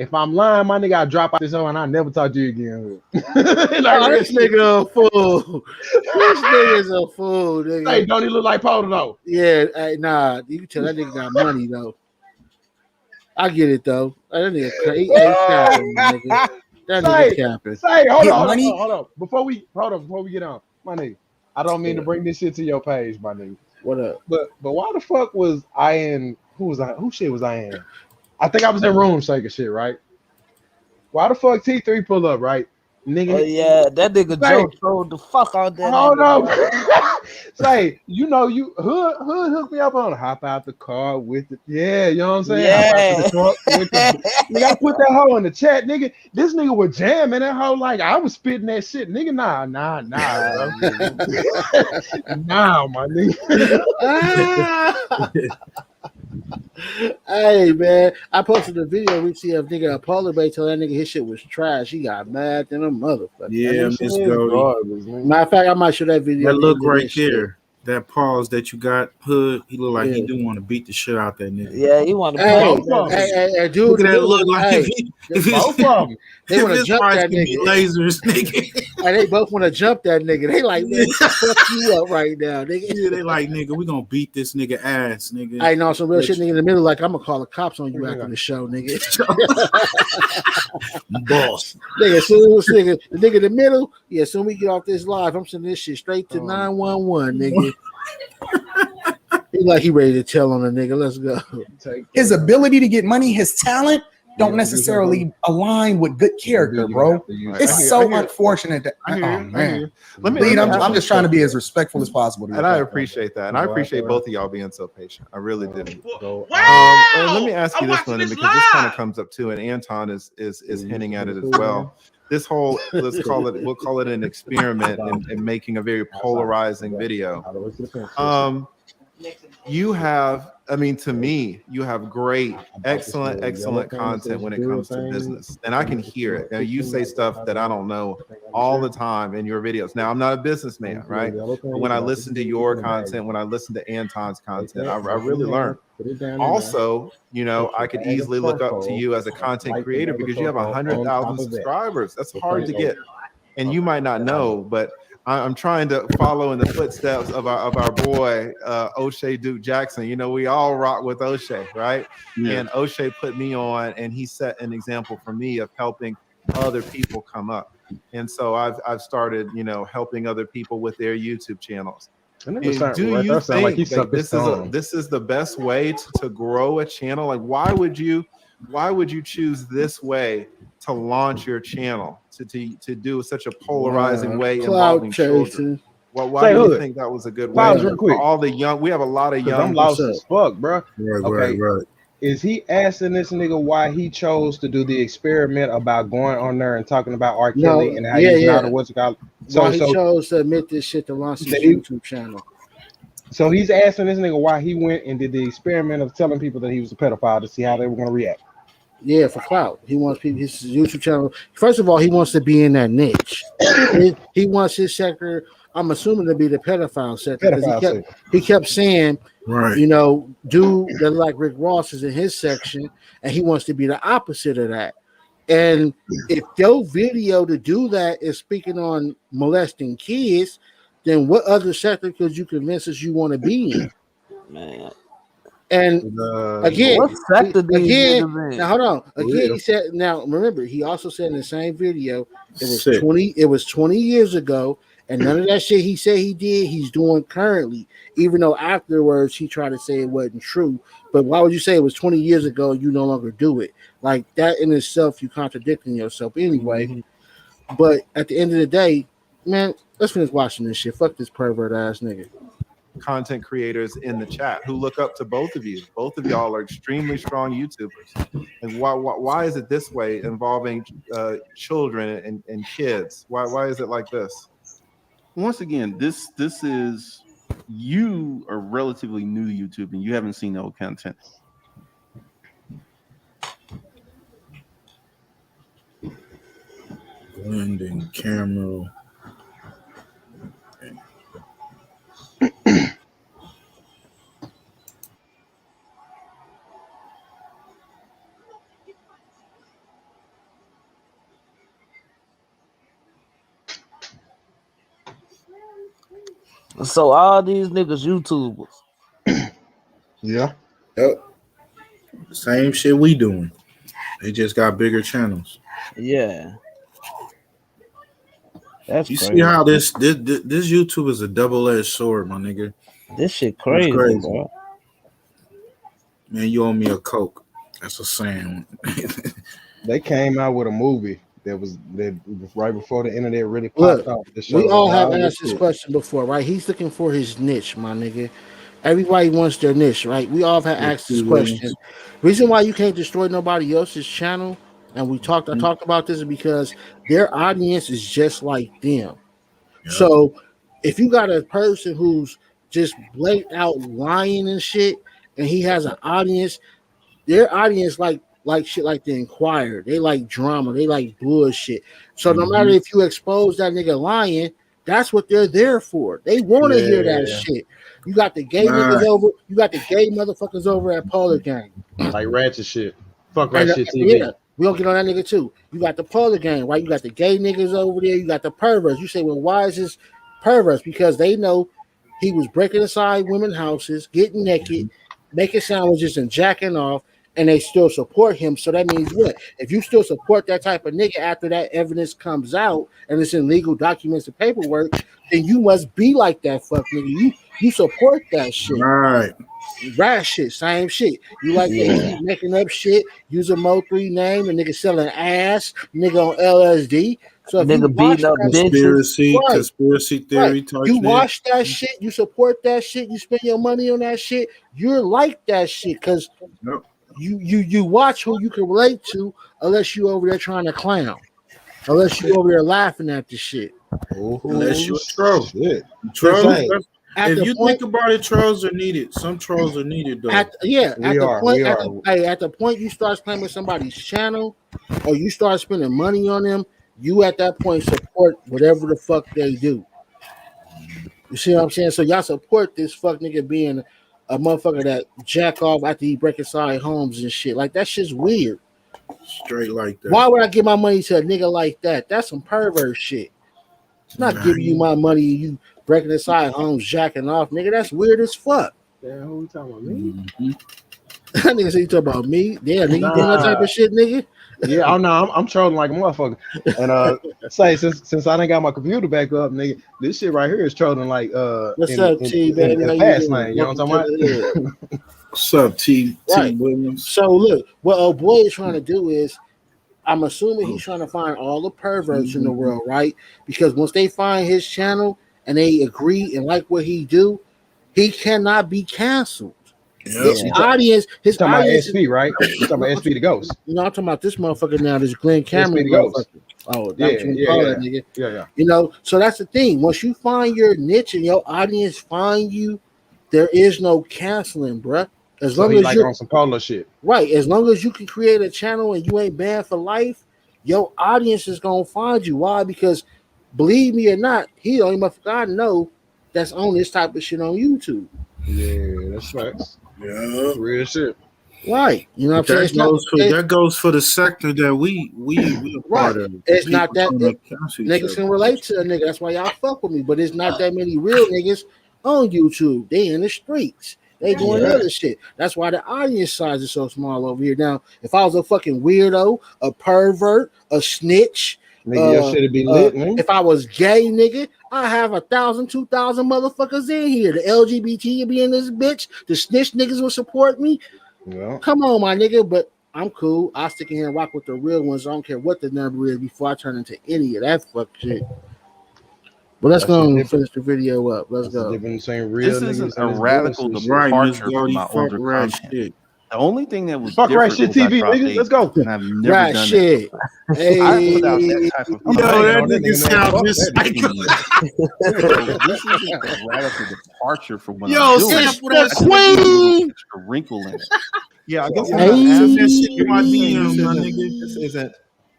If I'm lying, my nigga, I drop out this hole and I never talk to you again. Oh, this nigga a fool. This nigga's a fool, nigga. Hey, don't he look like Polar though? Yeah, nah, you can tell that nigga got money though. I get it though. That nigga, he ain't capping, nigga. That nigga capping. Say, hold Get on, money? hold on. Before we get on, my nigga. I don't mean to bring this shit to your page, my nigga. What up? But why the fuck was I in? Who shit was I in? I think I was in room shaker shit, right? Why the fuck T3 pull up, right? Nigga, Oh yeah, that nigga Say, Joe trolled the fuck out that hold nigga. up. Say, you know, you hood hooked me up on hop out the car with it. Yeah, you know what I'm saying? Hop out the truck with the, nigga, I put that hoe in the chat, nigga. This nigga was jamming that hoe like I was spitting that shit. Nigga, nah, bro. Nah, my nigga. Hey man, I posted a video. We see a nigga a polar bear tell that nigga his shit was trash. He got mad than a motherfucker. Yeah, That shit Miss is Goldie. garbage, nigga. Matter of fact, I might show that video. That look into right this shit. there. that pause that you got, Hood, he look like he do want to beat the shit out that nigga. Yeah, he want to Hey, punch that nigga. hey, dude, Look at that look like hey, if his, Both of them. they if want to his jump eyes that can be nigga. lasers, nigga. Hey, they both want to jump that nigga. They like, man, we can fuck you up right now, nigga. Yeah, they like, nigga, we gonna beat this nigga ass, nigga. I know some real shit, nigga, in the middle. Like, I'm gonna call the cops on you after the show, nigga. Boss. Nigga, soon as the nigga in the middle, yeah, soon we get off this live, I'm sending this shit straight to 911, nigga. He like he ready to tell on a nigga. Let's go. His ability to get money, his talent, don't necessarily align with good character, bro. It's so unfortunate that. Oh man, I'm just trying to be as respectful as possible. And I appreciate that, and I appreciate both of y'all being so patient. I really do. And let me ask you this one, because this kind of comes up too, and Anton is hinting at it as well. This whole, we'll call it an experiment in making a very polarizing video. You have, I mean, to me, you have great, excellent content when it comes to business, and I can hear it. Now, you say stuff that I don't know all the time in your videos. Now, I'm not a businessman, right? But when I listen to your content, when I listen to Anton's content, I really learn. Also, you know, I could easily look up to you as a content creator because you have 100,000 subscribers. That's hard to get, and you might not know, but I'm trying to follow in the footsteps of our boy O'Shea Duke Jackson. You know, we all rock with O'Shea, right? Yeah. And O'Shea put me on, and he set an example for me of helping other people come up. And so I've started, you know, helping other people with their YouTube channels. And do you think like this is the best way to grow a channel? Like, why would you choose this way to launch your channel, to do such a polarizing way involving children? Well, why do you think that was a good way? Real quick. For all the young, we have a lot of young. I'm lost as fuck, bro. Right. Is he asking this nigga why he chose to do the experiment about going on there and talking about R. Kelly and how he's not a what's it called? So he chose to admit this shit to launch his YouTube channel. So he's asking this nigga why he went and did the experiment of telling people that he was a pedophile to see how they were going to react. Yeah, for clout. He wants people, his YouTube channel. First of all, he wants to be in that niche. He wants his sector, I'm assuming, to be the pedophile sector. He kept saying, right, you know, dude that like Rick Ross is in his section, and he wants to be the opposite of that. And if your video to do that is speaking on molesting kids, then what other sector could you convince us you want to be in? Man. And again, now hold on. Again, he said, now remember, he also said in the same video, it was 20 years ago, and none of that shit he said he did, he's doing currently, even though afterwards he tried to say it wasn't true. But why would you say it was 20 years ago and you no longer do it? Like that in itself, you contradicting yourself anyway. Mm-hmm. But at the end of the day, man, let's finish watching this shit. Fuck this pervert ass nigga. Content creators in the chat who look up to both of you. Both of y'all are extremely strong YouTubers. And why is it this way involving children and kids? Why is it like this? Once again, this is, you are relatively new to YouTube and you haven't seen the old content. Glendon camera. So all these niggas YouTubers. Yeah. Yep. Same shit we doing. They just got bigger channels. Yeah. That's you crazy. See how this YouTube is a double-edged sword, my nigga. This shit crazy, bro. Man, you owe me a Coke. That's a saying. They came out with a movie that was right before the internet really popped off. We all have asked this question before, right? He's looking for his niche, my nigga. Everybody wants their niche, right? We all have asked this question. Reason why you can't destroy nobody else's channel, and I talked about this, is because their audience is just like them. Yeah. So if you got a person who's just blatant out lying and shit, and he has an audience, their audience like shit like the Inquirer. They like drama. They like bullshit. So no matter if you expose that nigga lying, That's what they're there for. They want to hear that shit. You got the gay niggas over. You got the gay motherfuckers over at Polar Gang. Like ratchet shit. Fuck And, ratchet TV. yeah, we don't get on that nigga too. You got the Polar Gang, right? You got the gay niggas over there. You got the perverts. You say, well, why is this perverts? Because they know he was breaking inside women's houses, getting naked, making sandwiches, and jacking off, and they still support him. So that means what? If you still support that type of nigga after that evidence comes out and it's in legal documents and paperwork, then you must be like that fuck nigga. You support that shit. Right. Rat shit, same shit. You like that he keep making up shit, use a Mo3 name, and nigga selling ass, nigga on LSD. So if Nigga you beating up conspiracy theory type you shit. watch that shit, you support that shit, you spend your money on that shit, you're like that shit because you watch who you can relate to, unless you over there trying to clown, unless you over there laughing at the shit. Unless you a troll. Trolls. If you think about it, trolls are needed. Some trolls are needed, though. At the point you start claiming somebody's channel, or you start spending money on them, you at that point support whatever the fuck they do. You see what I'm saying? So y'all support this fuck nigga being a motherfucker that jack off after he break inside homes and shit. Like that shit's weird. Straight like that. Why would I give my money to a nigga like that? That's some pervert shit. It's not giving you my money, you breaking inside homes, jacking off, nigga. That's weird as fuck. Yeah, who we talking about? Me? That nigga say you talking about me? Yeah, nigga, you doing that type of shit, nigga? Yeah, oh no, I'm trolling like a motherfucker. And say since I done got my computer back up, nigga, this shit right here is trolling like what's up, T baby? In fast lane, you know what I'm talking about? What's up, T Right. Williams? So look, what old boy is trying to do is, I'm assuming he's trying to find all the perverts in the world, right? Because once they find his channel and they agree and like what he do, he cannot be canceled. His audience, about SP, right? You talking about SP the Ghost? You know, I'm talking about this motherfucker now, this Glenn Cameron motherfucker. Oh, that's what you call that nigga. Yeah. You know, so that's the thing. Once you find your niche and your audience find you, there is no canceling, bruh. As long as you're on some polo shit, right? As long as you can create a channel and you ain't banned for life, your audience is gonna find you. Why? Because believe me or not, he the only motherfucker I know that's on this type of shit on YouTube. Yeah, that's facts. Yeah, real shit. Right. You know what I'm saying? That goes for the sector that we are part of. It's not that niggas can relate to a nigga. That's why y'all fuck with me. But it's not that many real niggas on YouTube. They in the streets. They doing other shit. That's why the audience size is so small over here. Now, if I was a fucking weirdo, a pervert, a snitch, nigga, your shit'd be lit, man. If I was gay, nigga, I have 1,000, 2,000 motherfuckers in here. The LGBT would be in this bitch. The snitch niggas will support me. Yeah. Come on, my nigga. But I'm cool. I'll stick in here and rock with the real ones. I don't care what the number is before I turn into any of that fuck shit. But let's go and finish the video up. Let's go. This isn't a radical departure from my older content. The only thing that was right shit TV, niggas. Let's go. And I've never right done shit. Hey. I put out that type of that nigga sound just like this isn't a radical departure from what I'm doing. It's the queen. A wrinkle in it. Yeah, I guess this isn't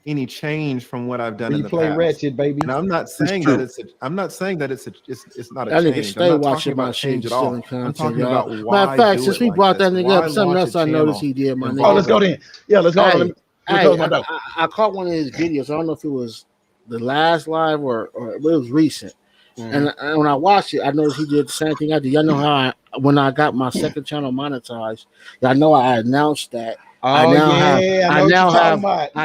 any change from what I've done in the play past. Ratchet, baby. And I'm not saying that it's not a that change. nigga stay watching my shit at all. I'm talking about why. Matter of fact, since we brought that nigga up, something else I noticed he did, my nigga. Oh, let's go then. Yeah, let's go. I caught one of his videos. I don't know if it was the last live or it was recent. And when I watched it, I noticed he did the same thing I did. Y'all know how when I got my second channel monetized, y'all know I announced that. I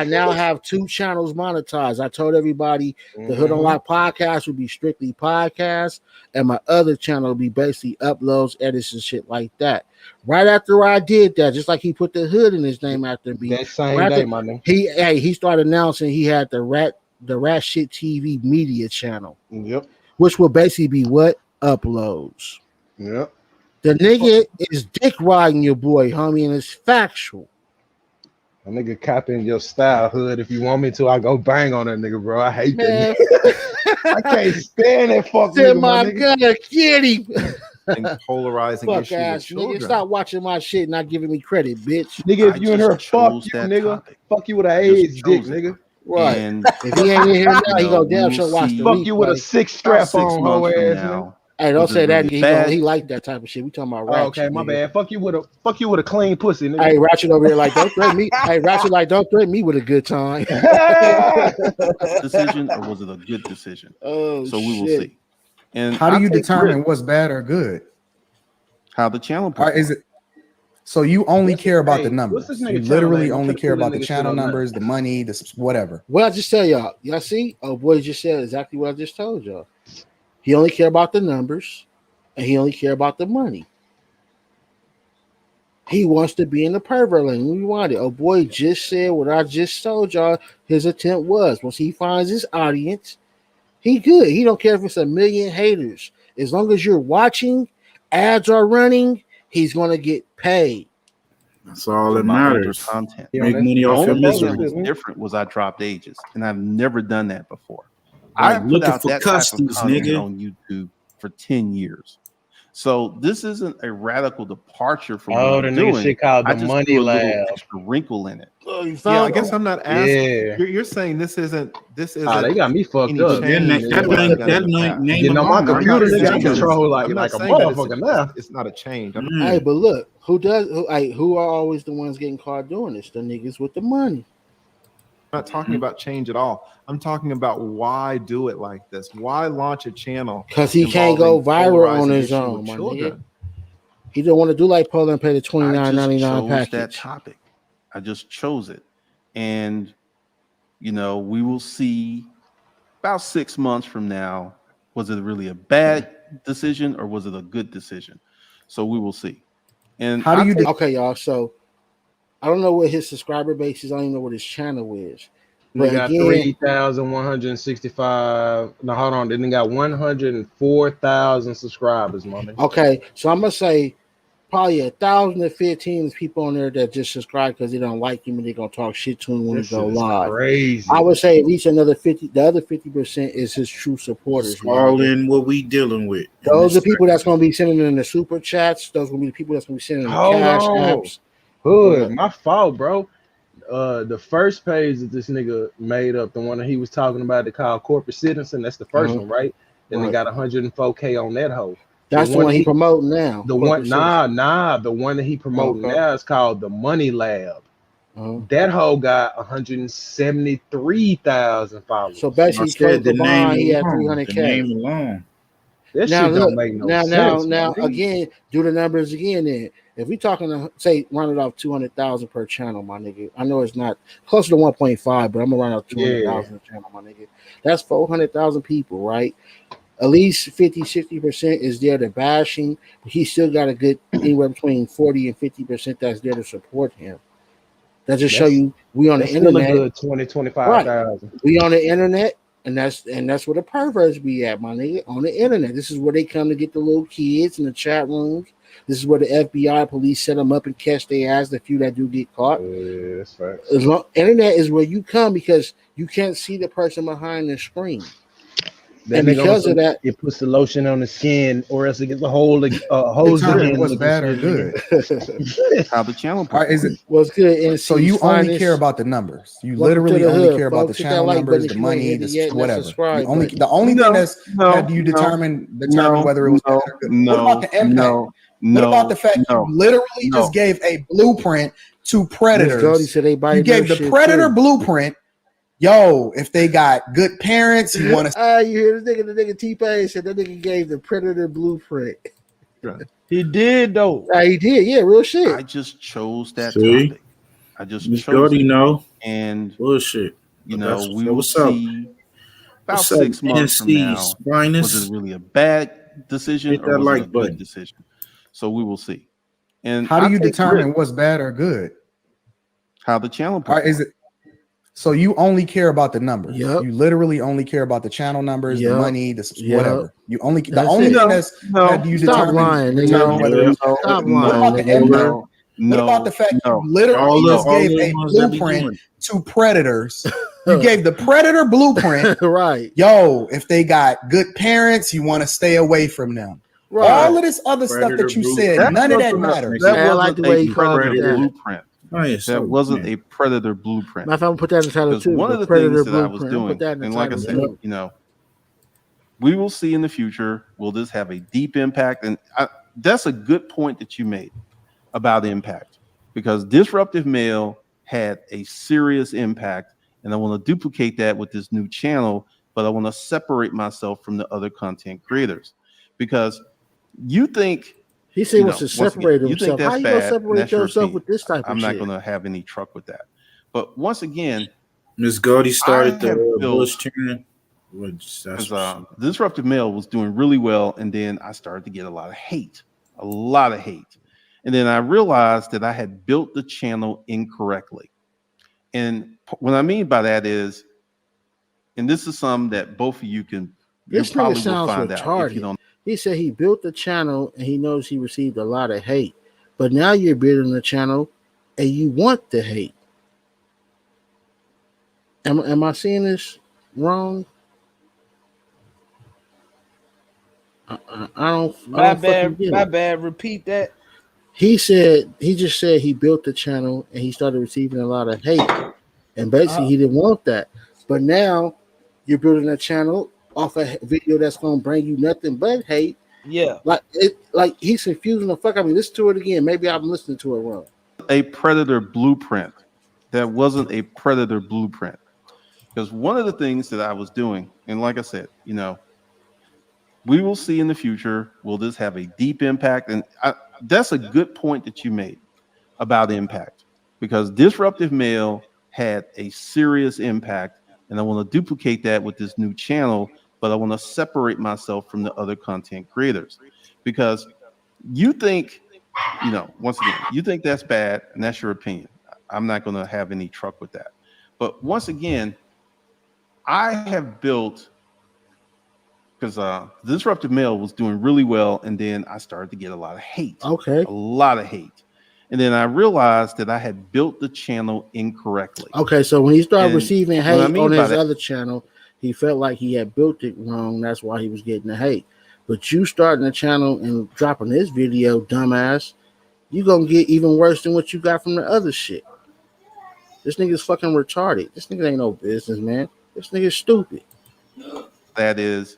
now have 2 channels monetized. I told everybody the Hood Unlocked podcast would be strictly podcasts, and my other channel would be basically uploads, edits, and shit like that. Right after I did that, just like he put the Hood in his name after me. That same day, my name. He started announcing he had the Rat Shit TV media channel. Yep. Which will basically be what? Uploads. Yep. The nigga is dick riding your boy, homie, and it's factual. A nigga copying your style, Hood. If you want me to, I go bang on that nigga, bro. I hate that nigga. I can't stand that fuck nigga, my gun, get him. And polarizing fuck issue ass with children. Nigga, stop watching my shit and not giving me credit, bitch. Nigga, if you in here, fuck you, nigga. Fuck you with an AIDS dick, nigga. Right. And If he ain't in here now, he go damn we sure will watch the see Fuck you with a replay. 6 about strap 6 on, hoe months from ass nigga. now. Hey, don't Was it say that. really He bad? like that type of shit. We talking about Oh, Ratchet. okay, my nigga. bad. Fuck you with a clean pussy, nigga. Hey, Ratchet over here like, don't threaten me. Hey, Ratchet like, don't threaten me with a good time. Decision or was it a good decision? Oh, so we will shit. see. And How do I you take determine Rick what's bad or good? how the channel Or performs. is it so you only care about the What's numbers? this You nigga channel literally name? I'm only finna care pull this about the nigga shit channel up now. numbers, the money, the whatever. What I just tell y'all. Y'all see? Oh, boy just said exactly what I just told y'all. He only care about the numbers, and he only care about the money. He wants to be in the pervert lane. We want it. Oh, boy just said what I just told y'all his attempt was. Once he finds his audience, he good. He don't care if it's a million haters. As long as you're watching, ads are running, he's going to get paid. That's all for that my older matters. content. Yeah, Make that's- money The off your only thing that misery. was different was I dropped ages, and I've never done that before. Like I put looking out for that type of customers, content nigga. on YouTube for 10 years. So this isn't a radical departure from what Oh, I'm the nigga doing. shit called I the just Money threw a little Lab. extra wrinkle in it. Oh, you Yeah, I found guess I'm not asking. Yeah. You're saying this isn't Ah, they got me fucked any up. change That from what I've name, done in the past. name Getting on my alone. I'm not computer, nigga, I saying that control like I'm not a saying that motherfucker now. it's not a change. Hey, but look, who are always the ones getting caught doing this? The niggas with the money. I'm not talking about change at all. I'm talking about why do it like this? Why launch a channel? Because he can't go involving viral on polarizing his issue own, with my nigga. children? He don't want to do like Polar and pay the I just $29.99 chose that package. topic. I just chose it. And, we will see about 6 months from now, was it really a bad decision or was it a good decision? So we will see. And How do you Okay, y'all. So I don't know what his subscriber base is. I don't even know what his channel is. They But got again, 3,165. No, hold on. Then they got 104,000 subscribers, my nigga. okay, so I'm gonna say probably 1,015 people on there that just subscribe because they don't like him and they're gonna talk shit to him when This he go is live. crazy. I would say at least another 50. The other 50% is his true supporters. It's all in what we dealing with. Those are people that's gonna be sending in the super chats. Those will be the people that's gonna be sending in the Hold cash on. apps. Hood, my fault, bro. The first page that this nigga made up, the one that he was talking about, they called Corporate Citizen, that's the 1st one, right? Then they got 104K on that hoe. That's the one he promoting now. The one that he promoting now is called the Money Lab. That hoe got 173,000 followers. So basically, close the line, he had 300K. The name alone. That now shit look, don't make no sense. Now again, do the numbers again. Then, if we talking say run it off 200,000 per channel, my nigga. I know it's not closer to 1.5, but I'm gonna run out 200,000 per channel, my nigga. That's 400,000 people, right? At least 50-60% is there to bashing, but he still got a good anywhere between 40 and 50% that's there to support him. That just show you we on the internet. Still a good 20,000-25,000. Right. We on the internet. And that's where the perverts be at, my nigga, on the internet. This is where they come to get the little kids in the chat rooms. This is where the FBI police set them up and catch their ass, the few that do get caught. Yeah, that's facts. Internet is where you come because you can't see the person behind the screen. That and because of that, it puts the lotion on the skin, or else it gets a hose again. What's bad or good? How the channel is it was good? And so you only care about the numbers. You literally only care about the channel numbers, the money, the whatever. The only thing that's that you determine whether it was bad or good. What about the impact? What about the fact you literally just gave a blueprint to predators? You gave the predator blueprint. Yo, if they got good parents, you want to. You hear the nigga T-Pain said that nigga gave the predator blueprint. He did though. He did, yeah, real shit. I just chose that topic. I just chose it. And bullshit. We will see about 6 months from now. Was it really a bad decision or was it a good decision? So we will see. And how do you determine what's bad or good? How the channel is it? So you only care about the numbers. Yep. You literally only care about the channel numbers, the money, whatever. You only the that's only it. thing that you determine whether it was stop lying. What about the impact? What about the fact you literally just gave a blueprint to predators? You gave the predator blueprint, right? Yo, if they got good parents, you want to stay away from them. Right. All of this other stuff that you said, none of that matters. That wasn't like the way he called it blueprint. Oh yeah, that so wasn't yeah. a predator blueprint. Matter of fact, I'm gonna put that in the title Because too. one The of the Predator things that I was Blueprint. I'm gonna put doing, that in the and like I title said, too. you know, we will see in the future, will this have a deep impact? And that's a good point that you made about impact, because Disruptive Male had a serious impact, and I want to duplicate that with this new channel, but I want to separate myself from the other content creators, because you think, He said he you wants know, to once again, separate you think himself. How that's you gonna bad, and separate that's your yourself opinion. with this type of I'm not shit? going to have any truck with that. But once again, Miss Goldie I started have the built, Bush channel. Which that's because Disruptive Male was doing really well, and then I started to get a lot of hate, and then I realized that I had built the channel incorrectly. And what I mean by that is, and this is something that both of you This nigga probably will sounds find out if you retarded. don't. He said he built the channel and he knows he received a lot of hate, but now you're building the channel and you want the hate. Am I seeing this wrong? I don't fucking get My it. bad. Repeat that. He just said he built the channel and he started receiving a lot of hate, and basically he didn't want that. But now you're building a channel off a video that's gonna bring you nothing but hate. Yeah. Like he's confusing the fuck. I mean, listen to it again. Maybe I'm listening to it wrong. A predator blueprint. That wasn't a predator blueprint. Because one of the things that I was doing, and like I said, you know, we will see in the future, will this have a deep impact? And that's a good point that you made about impact, because Disruptive Male had a serious impact, and I want to duplicate that with this new channel, but I want to separate myself from the other content creators, because you think, you know, once again, you think that's bad, and that's your opinion. I'm not going to have any truck with that. But once again, I have built, because Disruptive Male was doing really well, and then I started to get a lot of hate. Okay. A lot of hate. And then I realized that I had built the channel incorrectly. Okay, so when he started And receiving what I hate mean on by his that- other channel, he felt like he had built it wrong. That's why he was getting the hate. But you starting the channel and dropping this video, dumbass, you gonna get even worse than what you got from the other shit. This nigga's fucking retarded. This nigga ain't no business, man. This nigga's stupid. That is,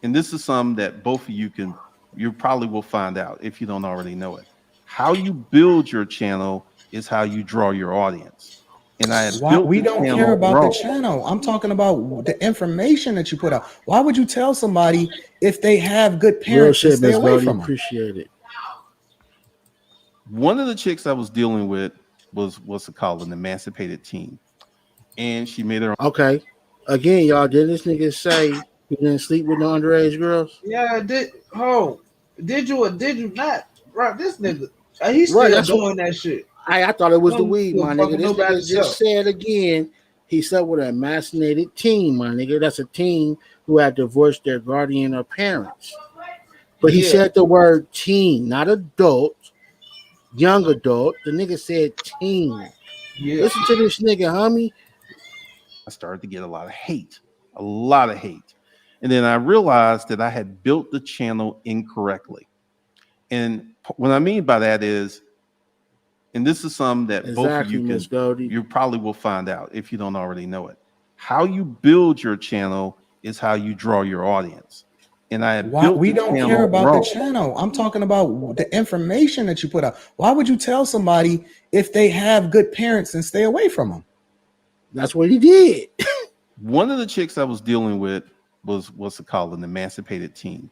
and this is something that both of you probably will find out if you don't already know it. How you build your channel is how you draw your audience. And I had built We the don't channel care about wrong. the channel. I'm talking about the information that you put out. Why would you tell somebody if they have good Real parents and shit, stay Miss away Goldie. from them? Appreciate it. One of the chicks I was dealing with was what's it called, an emancipated teen, and she made her own. Okay. Again, y'all, did this nigga say he didn't sleep with no underage girls? Yeah. Did you or did you not? Right. This nigga. He's Right, still that's what doing that shit. I thought it was the Don't weed, give a my fuck nigga. with This nobody nigga just said again he slept with an emasculated teen, my nigga. That's a teen who had divorced their guardian or parents. But he said the word teen, not adult, young adult. The nigga said teen. Yeah. Listen to this nigga, homie. I started to get a lot of hate. And then I realized that I had built the channel incorrectly. And what I mean by that is, and this is something that both of Exactly, Miss Goldie. you probably will find out if you don't already know it. How you build your channel is how you draw your audience. And I had built We the don't channel care about wrong. the channel. I'm talking about the information that you put out. Why would you tell somebody if they have good parents and stay away from them? That's what he did. One of the chicks I was dealing with was what's it called, an emancipated teen,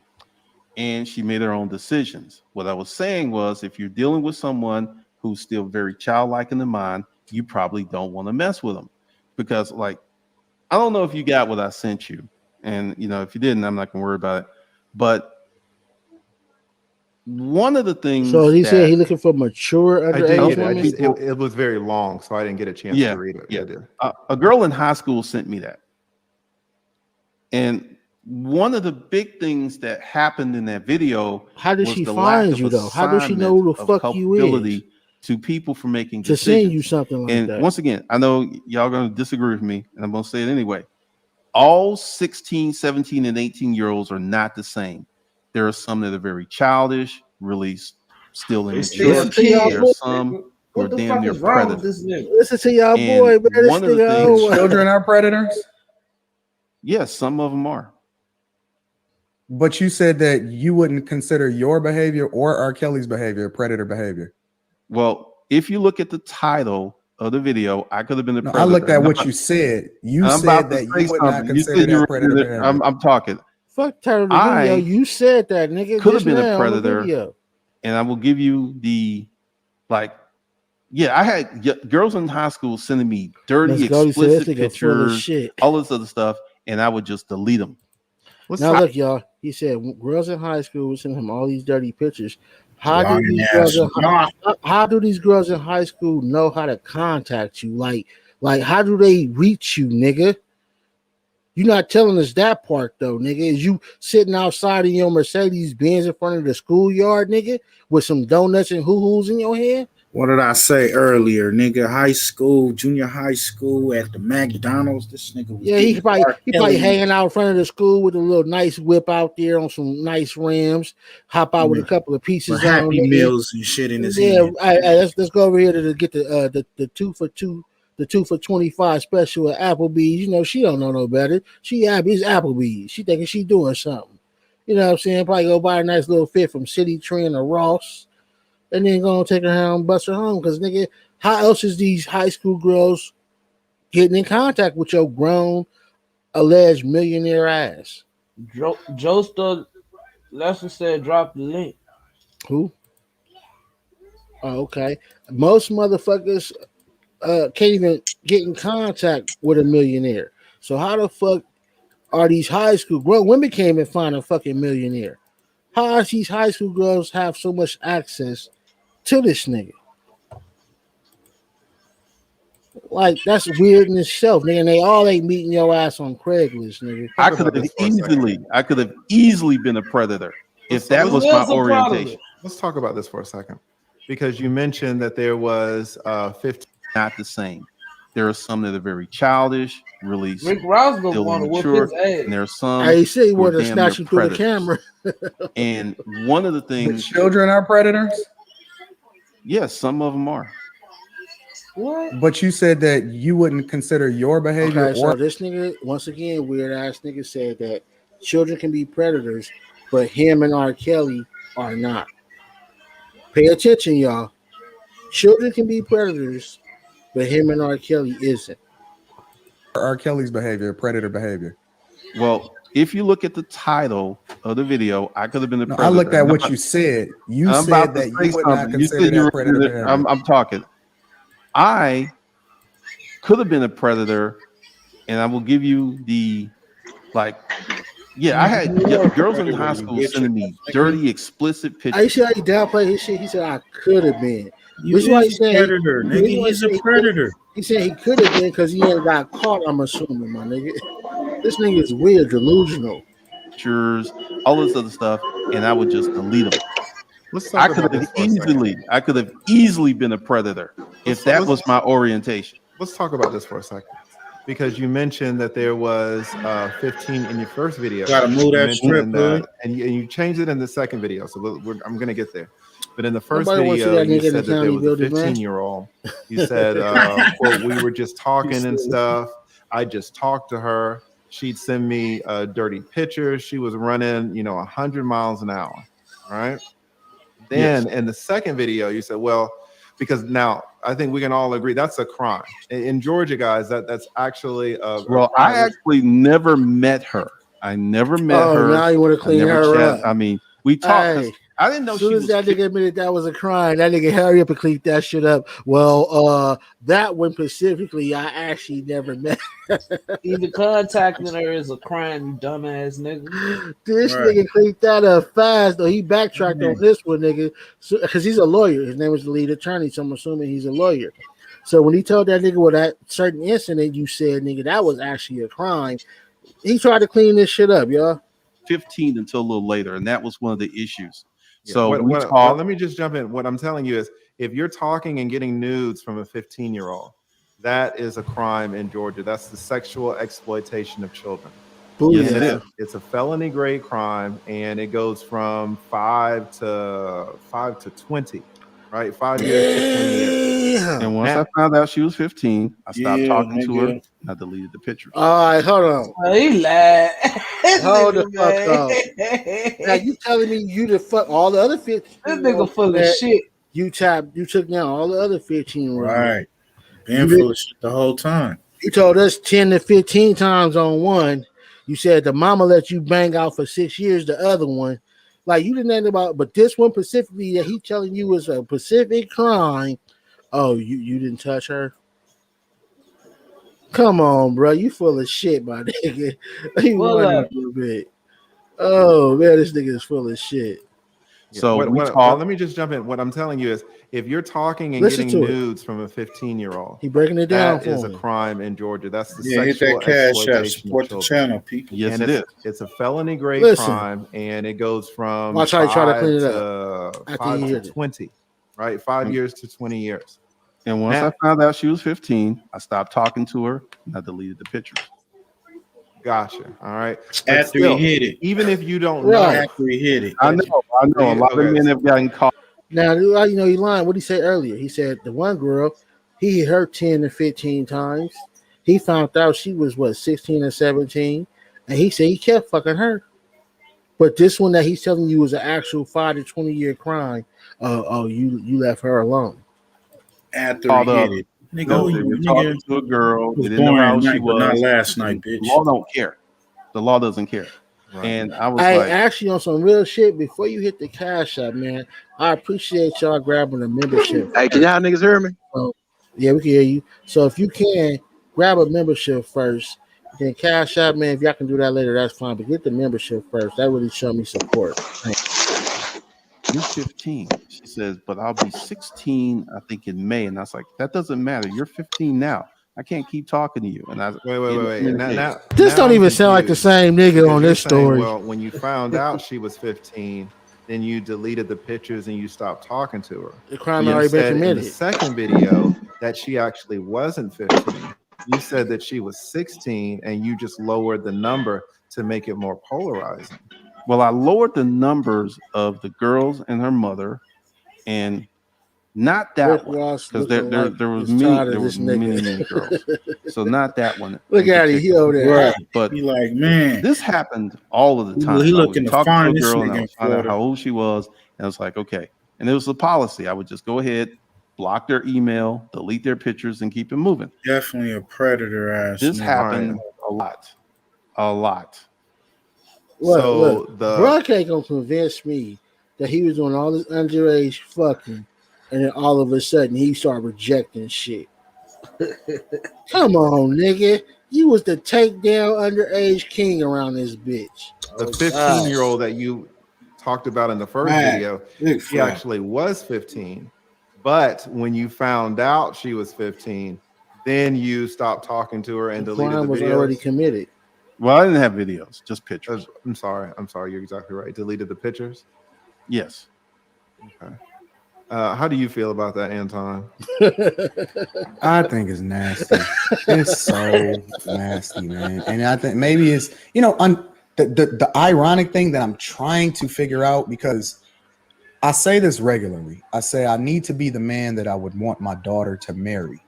and she made her own decisions. What I was saying was, if you're dealing with someone who's still very childlike in the mind, you probably don't want to mess with them, because, like, I don't know if you got what I sent you, and you know, if you didn't, I'm not gonna worry about it. But one of the things, so he said he's looking for mature underage women. It was very long, so I didn't get a chance to read it. Yeah. A girl in high school sent me that. And one of the big things that happened in that video, how did was she the find lack you of though? How does she know who the assignment fuck of you is? culpability to people for making To decisions. send you something like And that. once again, I know y'all gonna disagree with me, and I'm gonna say it anyway. All 16, 17, and 18-year-olds are not the same. There are some that are very childish, really still immature. Still kids. There are some were damn near predators. Listen to y'all And boy, man. This one of the nigga things- old. Children are predators. Yes, some of them are. But you said that you wouldn't consider your behavior or R. Kelly's behavior predator behavior. Well, if you look at the title of the video, I could have been a predator. I looked at what you said. You I'm said about to that say you would not something. You consider said you that were predator predator. behavior. I'm talking. Fuck title of the video. I You said that, nigga. could have just been a now on the predator. video. And I will give you the I had girls in high school sending me dirty, Let's go. He said, explicit "This nigga full of pictures, shit." all this other stuff, and I would just delete them. Now look, y'all. He said girls in high school would send him all these dirty pictures. How do these girls in high school know how to contact you? Like how do they reach you, nigga? You're not telling us that part though, nigga. Is you sitting outside in your Mercedes Benz in front of the schoolyard, nigga, with some donuts and hoo-hoos in your hand? What did I say earlier, nigga? High school, junior high school, at the McDonald's. This nigga was He probably hanging out in front of the school with a little nice whip out there on some nice rims. Hop out with a couple of pieces Happy on, nigga. Meals and shit in his Yeah, hand. let's go over here to get the 2 for 2. The 2 for $25 special at Applebee's. You know, she don't know no better. It's Applebee's. She thinking she doing something. You know what I'm saying? Probably go buy a nice little fit from City Trend or Ross. And then go and take her home and bust her home. Because, nigga, how else is these high school girls getting in contact with your grown, alleged millionaire ass? Joestar Lester said drop the link. Who? Oh, okay. Most motherfuckers can't even get in contact with a millionaire. So how the fuck are these high school grown women can't even find a fucking millionaire? How does these high school girls have so much access to this nigga? Like that's weird in itself, nigga. And they all ain't meeting your ass on Craigslist, nigga. I could have easily been a predator if that was my orientation. Let's talk about this for a second, because you mentioned that there was 15. Not the same. There are some that are very childish, really Rick Ross gonna want to whip his ass. and there are some. I say he who are wanted to damn snatch near you through the predators. camera. And one of the The things, children are predators. yes, some of them are. What? But you said that you wouldn't consider your behavior Okay, or so this nigga, once again, weird ass nigga said that children can be predators, but him and R. Kelly are not. Pay attention, y'all. Children can be predators, but him and R. Kelly isn't. R. Kelly's behavior predator behavior. Well, if you look at the title of the video, I could have been a predator. I looked at what you said. You said that you would not consider that predator behavior. I'm talking. I could have been a predator, and I will give you the I had girls in high school sending me dirty, explicit pictures. I see how he downplayed his shit. He said I could have been. He's a predator, nigga. He's a predator. He said he could have been because he ain't got caught. I'm assuming, my nigga. This nigga is weird, delusional. Pictures, all this other stuff, and I would just delete them. I could have easily been a predator if that was my orientation. Let's talk about this for a secect, because you mentioned that there was 15 in your first video. Gotta move that strip, and you changed it in the second video. So I'm gonna get there. But in the first Nobody wants to see video, that you nigga in said the that there county was a building, man. 15-year-old. You said, quote, we were just talking and stuff. I just talked to her. She'd send me dirty pictures. She was running, 100 miles an hour. All right. Then in the second video, you said, well, because now I think we can all agree that's a crime in Georgia, guys. That's actually I actually never met her. I never met her. Now you want to clean her up? I mean, we talked. Hey, I didn't know as soon she as was. that nigga admitted that was a crime, that nigga hurry up and clean that shit up. Well, that one specifically, I actually never met. Even contacting her is a crime, you dumbass nigga. This nigga cleaned that up fast, though. He backtracked on this one, nigga, because he's a lawyer. His name was the lead attorney, so I'm assuming he's a lawyer. So when he told that nigga, well, that certain incident you said, nigga, that was actually a crime, he tried to clean this shit up, y'all. 15 until a little later, and that was one of the issues. Yeah, so let me just jump in. What I'm telling you is, if you're talking and getting nudes from a 15-year-old, that is a crime in Georgia. That's the sexual exploitation of children. Yes, it is. It's a felony grade crime, and it goes from 5 to 20, right? 5 years to 20 years. Damn. And once I found out she was 15, I stopped talking to her and I deleted the pictures. All right, hold on. Oh, he lied. Hold the fuck on. Now you telling me you the fuck all the other 15? This nigga full of shit. You took down all the other 15 right? Being full of shit the whole time. You told us 10 to 15 times on one. You said the mama let you bang out for 6 years. The other one, like you didn't know about, but this one specifically that he telling you was a specific crime. Oh, you didn't touch her. Come on, bro. You full of shit, my nigga. You won a little bit. Oh man, this nigga is full of shit. So let me just jump in. What I'm telling you is, if you're talking and getting nudes from a 15-year-old, he breaking it down. That is a crime in Georgia. That's the hit sexual that cash app, exploitation support of the children. channel, people. Yes, and it is. It's a felony grade crime, and it goes from Watch how you try to clean it 5 to 20, right? 5 years to 20 years. And once I found out she was 15, I stopped talking to her and I deleted the pictures. Gotcha. All right. After he hit it. Even if you don't know. After he hit it. I know. A lot of men have gotten caught. Now, you know, he lying. What did he say earlier? He said the one girl, he hit her 10 to 15 times. He found out she was, 16 or 17. And he said he kept fucking her. But this one that he's telling you was an actual 5 to 20 year crime. You left her alone. After he hit it. No, they were talking to a girl. They didn't know how she was. Not last night, bitch. The law don't care. The law doesn't care. Right. And I was actually on some real shit. Before you hit the cash app, man, I appreciate y'all grabbing a membership. Hey, can y'all niggas hear me? Yeah, we can hear you. So if you can grab a membership first, then cash app, man. If y'all can do that later, that's fine. But get the membership first. That really show me support. Thanks. You're 15. She says, but I'll be 16, I think, in May. And I was like, that doesn't matter. You're 15 now. I can't keep talking to you. And I wait. This don't even sound like the same nigga on this story. Well, when you found out she was 15, then you deleted the pictures and you stopped talking to her. The crime already been committed. In the second video, that she actually wasn't 15. You said that she was 16, and you just lowered the number to make it more polarizing. Well, I lowered the numbers of the girls and her mother, and not that one, because there was many girls. So not that one. Look at him, he over there. Right. But he like, man, this happened all of the time. He looking to find this girl, nigga and I was finding out how old she was, and I was like, okay. And it was a policy. I would just go ahead, block their email, delete their pictures, and keep it moving. Definitely a predator ass. This happened a lot. Look, Brock ain't gonna convince me that he was doing all this underage fucking, and then all of a sudden he started rejecting shit. Come on, nigga. You was the takedown underage king around this bitch. The 15-year-old that you talked about in the first video, she actually was 15. But when you found out she was 15, then you stopped talking to her and deleted the videos. Was already committed. Well, I didn't have videos, just pictures. I'm sorry. You're exactly right. Deleted the pictures? Yes. Okay. How do you feel about that, Anton? I think it's nasty. It's so nasty, man. And I think maybe it's, the ironic thing that I'm trying to figure out, because I say this regularly. I say I need to be the man that I would want my daughter to marry.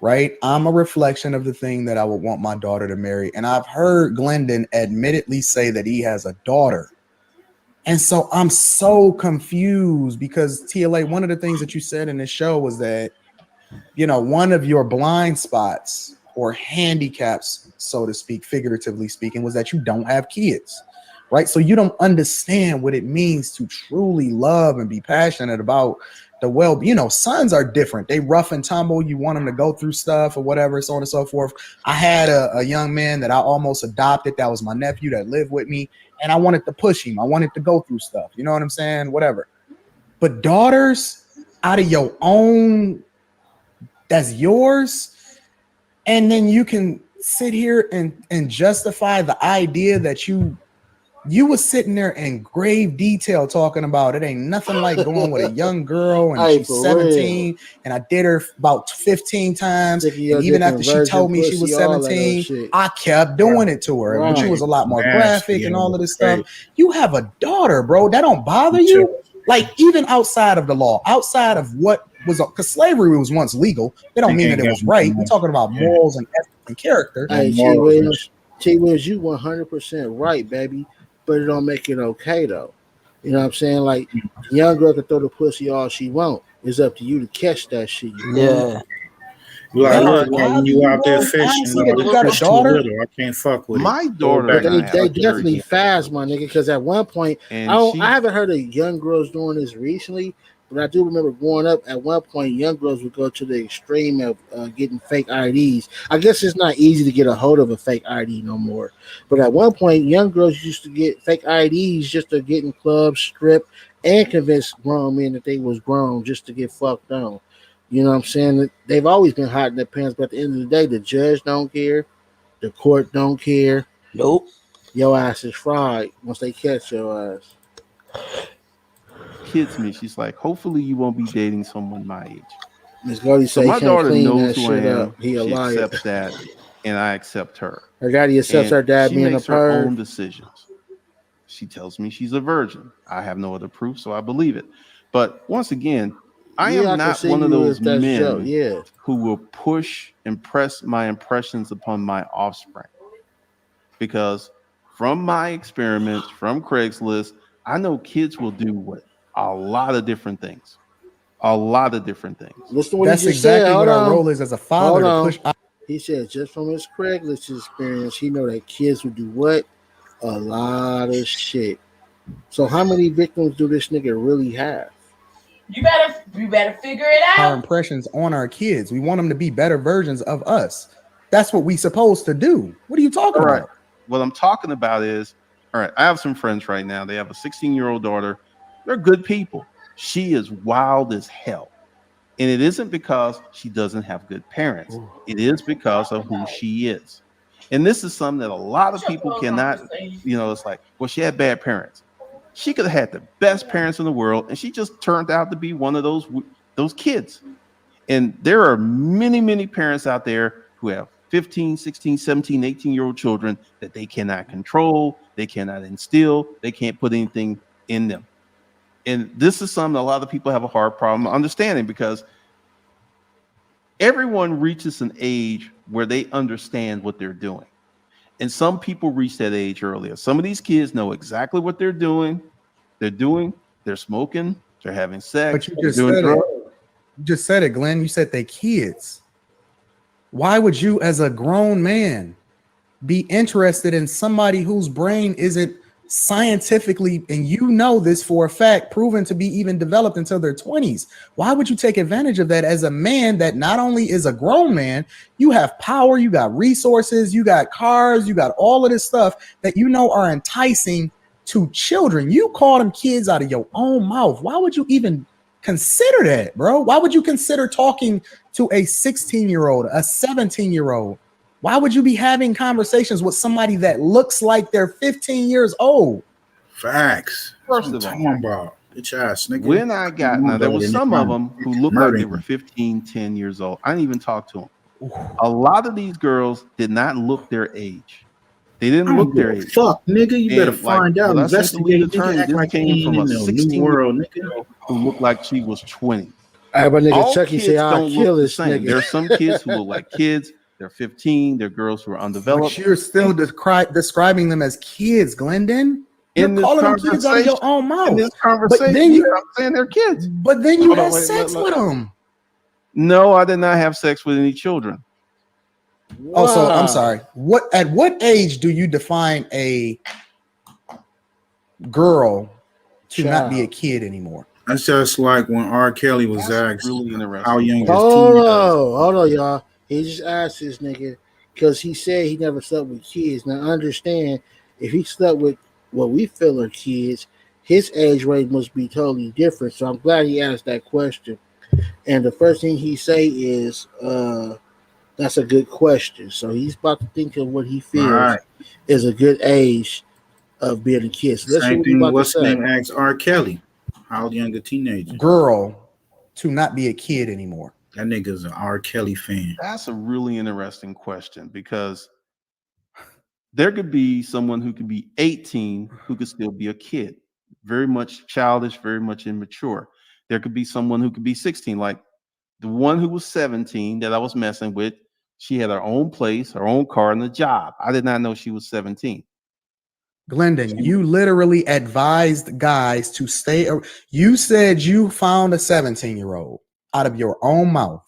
Right? I'm a reflection of the thing that I would want my daughter to marry. And I've heard Glendon admittedly say that he has a daughter. And so I'm so confused because TLA, one of the things that you said in this show was that, one of your blind spots or handicaps, so to speak, figuratively speaking, was that you don't have kids. Right? So you don't understand what it means to truly love and be passionate about the sons are different. They rough and tumble. You want them to go through stuff or whatever, so on and so forth. I had a young man that I almost adopted. That was my nephew that lived with me. And I wanted to push him. I wanted to go through stuff. You know what I'm saying? Whatever. But daughters out of your own, that's yours. And then you can sit here and justify the idea that you was sitting there in grave detail talking about it ain't nothing like going with a young girl and she's 17 and I did her about 15 times. And even after she told me she was 17, I kept doing it to her, which was a lot more graphic and all of this stuff. You have a daughter, bro. That don't bother you? Like, even outside of the law, outside of what was because slavery was once legal. They don't mean that it was right. We're talking about morals and ethics and character. Hey, T. Williams, you 100% right, baby, but it don't make it okay though. You know what I'm saying? Like, the young girl can throw the pussy all she want. It's up to you to catch that shit. You feel me? Yeah. Like when you out there know, fishing, honestly, that you got a fish too daughter? little. I can't fuck with My it. daughter But and I they have definitely very fast, my nigga. Because at one point, and I haven't heard of young girls doing this recently, but I do remember growing up. At one point, young girls would go to the extreme of getting fake IDs. I guess it's not easy to get a hold of a fake ID no more. But at one point, young girls used to get fake IDs just to get in clubs, strip, and convince grown men that they was grown just to get fucked on. You know what I'm saying? They've always been hot in their pants, but at the end of the day, the judge don't care, the court don't care. Nope. Your ass is fried once they catch your ass. kids me. She's like, hopefully you won't be dating someone my age. Miss Gordy So say my he can't daughter clean knows that who I shit am. up. He a She liar. accepts that, and I accept her. Her daddy accepts And her dad she being a makes her own perv. decisions. She tells me she's a virgin. I have no other proof, so I believe it. But once again, I Yeah, I am can not see one of you those if that's Joe. men Yeah. who will push and press my impressions upon my offspring. Because from my experiments, from Craigslist, I know kids will do what a lot of different things. A lot of different things. Listen to what That's he just said. exactly Hold what our on. role is as a father Hold to on. push. He said just from his Craigslist experience, he know that kids will do what? A lot of shit. So how many victims do this nigga really have? You better figure it Our out. impressions on our kids. We want them to be better versions of us. That's what we supposed to do. What are you talking All right. about? What I'm talking about is, all right, I have some friends right now. They have a 16-year-old daughter. They're good people. She is wild as hell. And it isn't because she doesn't have good parents. It is because of who she is. And this is something that a lot of people cannot, it's like, well, she had bad parents. She could have had the best parents in the world, and she just turned out to be one of those kids. And there are many, many parents out there who have 15, 16, 17, 18-year-old children that they cannot control, they cannot instill, they can't put anything in them. And this is something a lot of people have a hard problem understanding because everyone reaches an age where they understand what they're doing. And some people reach that age earlier. Some of these kids know exactly what they're doing. They're smoking, they're having sex, But you they're just doing said drugs. it. You just said it, Glenn. You said they kids. Why would you, as a grown man, be interested in somebody whose brain isn't scientifically, and you know this for a fact, proven to be even developed until their 20s? Why would you take advantage of that as a man that not only is a grown man, you have power, you got resources, you got cars, you got all of this stuff that you know are enticing to children? You call them kids out of your own mouth. Why would you even consider that, bro? Why would you consider talking to a 16-year-old, a 17-year-old? Why would you be having conversations with somebody that looks like they're 15 years old? Facts. First of all, about bitch ass nigga. when I got now, there was some of them who looked like they were 15, 10 years old. I didn't even talk to them. A lot of these girls did not look their age. They didn't look their age. Fuck, nigga. You better find out. When I sent the lead Investigate. attorney, Nigga, act this like came he from ain't a in no new 16 world, nigga. girl who looked like she was 20. All right, but nigga All Chucky say kids I'll don't kill look the this same. nigga. There's some kids who look like kids. They're 15. They're girls who are undeveloped. But you're still describing them as kids, Glendon. You're In this calling them kids out of your own mouth. In this conversation, but then you, I'm saying they're kids. But then you had sex with them. No, I did not have sex with any children. Oh, so I'm sorry. At what age do you define a girl to not be a kid anymore? That's just like when R. Kelly was asked how young his Hold on, y'all. He just asked this nigga because he said he never slept with kids. Now understand, if he slept with what we feel are kids, his age range must be totally different. So I'm glad he asked that question. And the first thing he say is, that's a good question. So he's about to think of what he feels is a good age of being a kid. So let's see Same what he thing. about What's to the say. name? Asked R. Kelly how young a teenager. Girl to not be a kid anymore. That nigga's an R. Kelly fan. That's a really interesting question because there could be someone who could be 18 who could still be a kid, very much childish, very much immature. There could be someone who could be 16, like The one who was 17 that I was messing with, she had her own place, her own car, and a job. I did not know she was 17. Glendon, you literally advised guys to stay. You said you found a 17-year-old out of your own mouth,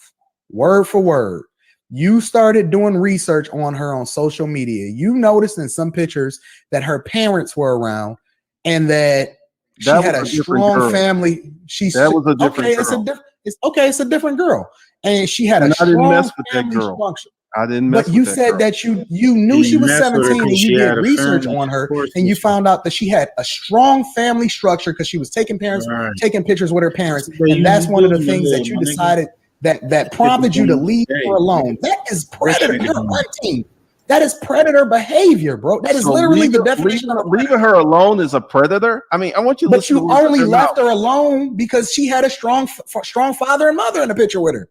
word for word. You started doing research on her on social media. You noticed in some pictures that her parents were around and that she had a strong family. That was a different girl. It's a different girl. And she had And a I didn't strong mess with that family girl. structure. I didn't mess But you with that said girl. that you knew she was 17 and you did research on her and you found out that she had a strong family structure because she was taking pictures with her parents. And that's one of the things that you decided that prompted you to leave her alone. That is predator. You're hunting. That is predator behavior, bro. That is literally the definition of leaving her alone is a predator. I mean, I want you to But you only left her alone because she had a strong father and mother in the picture with her.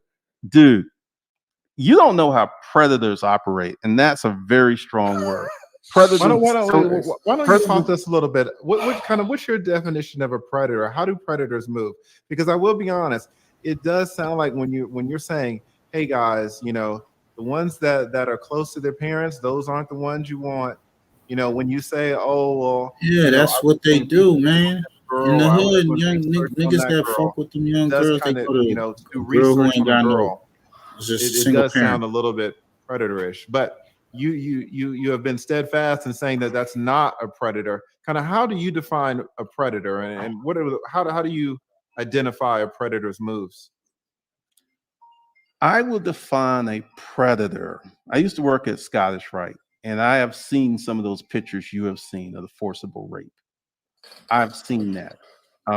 Dude, you don't know how predators operate, and that's a very strong word. Predators. Why don't you talk to us a little bit? What's your definition of a predator? How do predators move? Because I will be honest, it does sound like when you're saying, "Hey guys, the ones that are close to their parents, those aren't the ones you want." When you say, "Oh well," yeah, that's what they do, man. In the hood, young niggas that fuck with them young girls, they go to do a girl who research ain't on a got girl. Just It does sound a little bit predatorish, but you have been steadfast in saying that that's not a predator. Kind of, how do you define a predator, and how do you identify a predator's moves? I will define a predator. I used to work at Scottish Rite, and I have seen some of those pictures you have seen of the forcible rape. I've seen that.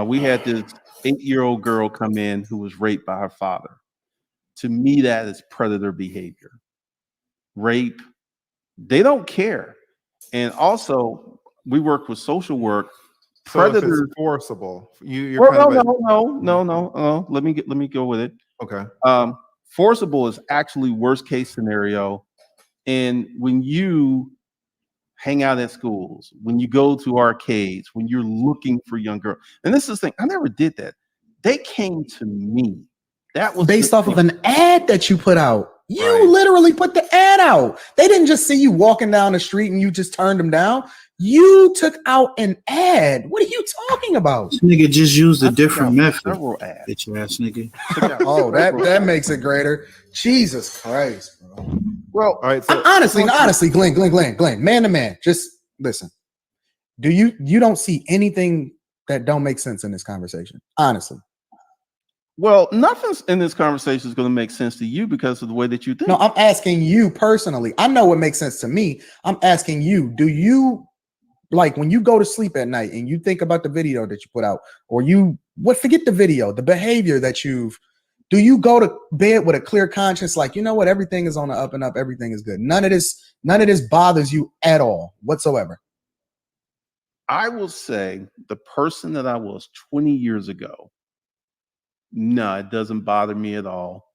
We had this 8-year-old girl come in who was raped by her father. To me, that is predator behavior. Rape, they don't care. And also, we work with social work. Predators, so if it's forcible. No. Let me go with it. Okay. Forcible is actually worst case scenario. And when you hang out at schools, when you go to arcades, when you're looking for young girls, and this is the thing, I never did that. They came to me. That was based off of an ad that you put out. You literally put the ad out. They didn't just see you walking down the street and you just turned them down. You took out an ad. What are you talking about? This nigga just used a different method. Bitch ass nigga. Oh, that makes it greater. Jesus Christ, bro. Well, all right. So honestly, Glenn, man to man, just listen. Do you don't see anything that don't make sense in this conversation? Honestly. Well, nothing in this conversation is going to make sense to you because of the way that you think. No, I'm asking you personally. I know what makes sense to me. I'm asking you, do you, like, when you go to sleep at night and you think about the video that you put out, or forget the video, the behavior that do you go to bed with a clear conscience, like, you know what, everything is on the up and up, everything is good. None of this bothers you at all whatsoever. I will say the person that I was 20 years ago, no, it doesn't bother me at all.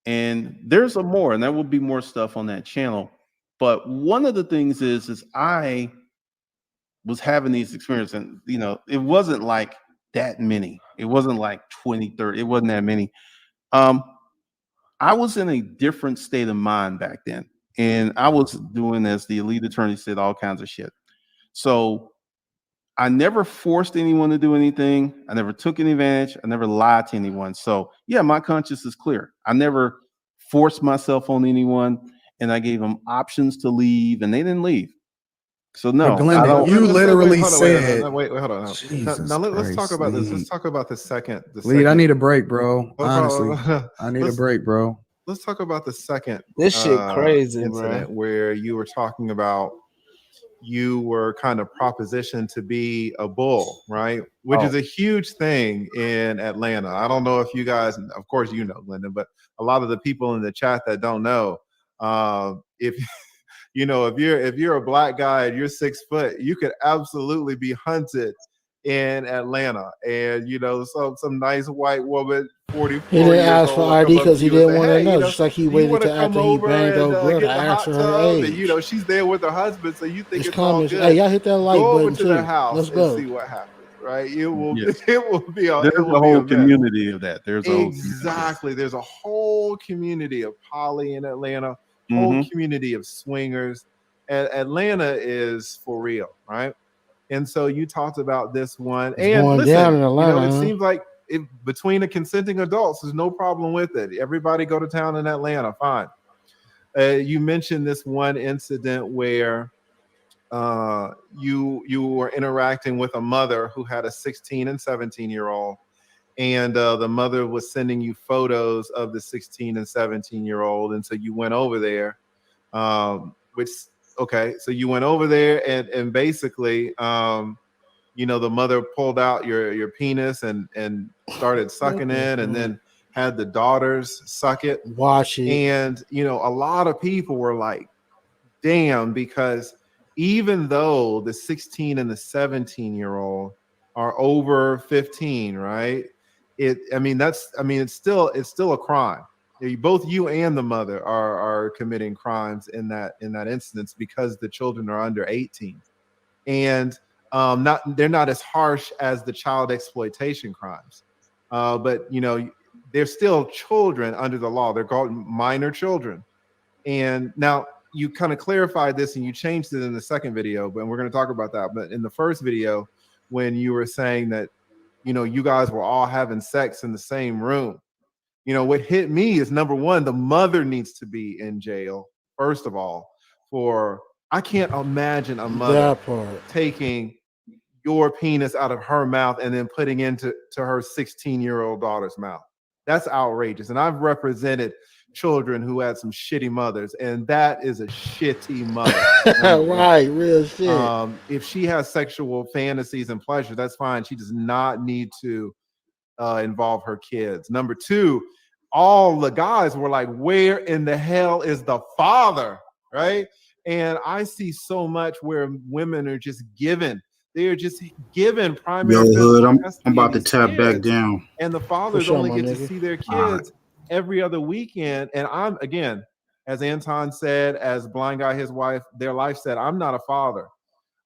And there's more, and there will be more stuff on that channel. But one of the things is I was having these experiences, and it wasn't like that many. It wasn't like 20, 30. It wasn't that many. I was in a different state of mind back then, and I was doing, as the elite attorney said, all kinds of shit. So I never forced anyone to do anything. I never took any advantage. I never lied to anyone. So yeah, my conscience is clear. I never forced myself on anyone, and I gave them options to leave, and they didn't leave. So no, Glendon, you literally said. Wait, hold on. Now let's talk about this. Let's talk about the second. I need a break, bro. Honestly, I need a break, bro. Let's talk about the second. This shit crazy, incident bro. where you were talking about you were kind of propositioned to be a bull, right? Which is a huge thing in Atlanta. I don't know if you guys, of course, Glendon, but a lot of the people in the chat that don't know, if you're a black guy and you're 6 foot, you could absolutely be hunted in Atlanta. And some nice white woman, 44 he didn't years ask for old, ID because he didn't want to know. Just like he waited to after he banged old girl to ask her age. And she's there with her husband, so you think it's all good. Hey, y'all hit that like go button over to too. their house Let's go. and see what happens. right? It will Yes. it will be a There's it will a be whole a mess. community of that. There's a whole community. Exactly. There's a whole community of poly in Atlanta, whole Mhm. community of swingers. And Atlanta is for real, right? And so you talked about this one. It's And going down listen, in Atlanta, it huh? seems like between the consenting adults, there's no problem with it. Everybody go to town in Atlanta, fine. You mentioned this one incident where you were interacting with a mother who had a 16 and 17-year-old, and the mother was sending you photos of the 16 and 17-year-old, and so you went over there, which okay, so you went over there and basically the mother pulled out your penis and started sucking it, and then had the daughters suck it. Watch it. And a lot of people were like, damn, because even though the 16 and the 17-year-old are over 15, right? It's still a crime. Both you and the mother are committing crimes in that instance, because the children are under 18. And they're not as harsh as the child exploitation crimes. But they're still children under the law. They're called minor children. And now you kind of clarified this and you changed it in the second video, but we're going to talk about that. But in the first video, when you were saying that, you guys were all having sex in the same room, what hit me is, number one, the mother needs to be in jail, first of all, I can't imagine a mother That part. taking your penis out of her mouth and then putting into her 16-year-old daughter's mouth. That's outrageous. And I've represented children who had some shitty mothers, and that is a shitty mother. Right, real shit. If she has sexual fantasies and pleasure, that's fine. She does not need to involve her kids. Number two, all the guys were like, where in the hell is the father? Right? And I see so much where women are just given. They are just given primary Yo, Hood, physical I'm custody about of to these tap back kids. down. And the fathers sure, only my get to nigga. see their All right. kids every other weekend. And I'm, again, as Anton said, as Blind Guy, his wife, their life said, I'm not a father.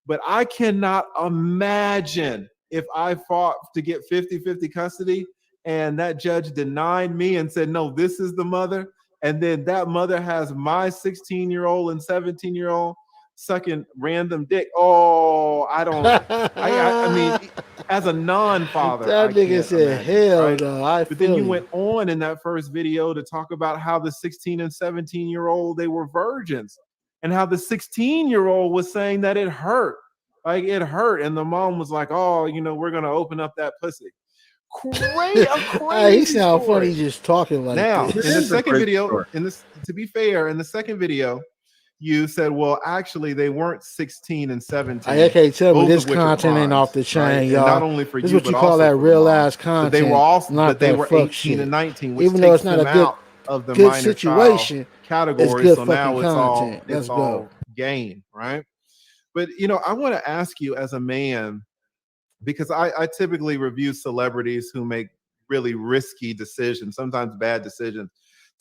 But I cannot imagine if I fought to get 50-50 custody and that judge denied me and said, no, this is the mother. And then that mother has my 16-year-old and 17-year-old sucking random dick. Oh, I mean, as a non-father, That I nigga can't said, imagine, hell right? no. I But then feel you you. went on in that first video to talk about how the 16 and 17-year-old, they were virgins, and how the 16-year-old was saying that it hurt. Like, it hurt. And the mom was like, oh, we're going to open up that pussy. A Hey, he crazy sound story. funny just talking like Now, this. in the is a second crazy video, story. to be fair, in the second video, you said, well, actually, they weren't 16 and 17. I can't tell me both this of which are content ain't off crimes, the chain, right? y'all. And not only for This is you, what but you call also that for the real mom. ass But they were content, also, not but they that were fuck 18 shit. and 19, which Even though takes it's not them a good out of the good minor child situation, it's category. good So fucking now content. Let's it's go. all gain, right? But I want to ask you, as a man, because I typically review celebrities who make really risky decisions, sometimes bad decisions.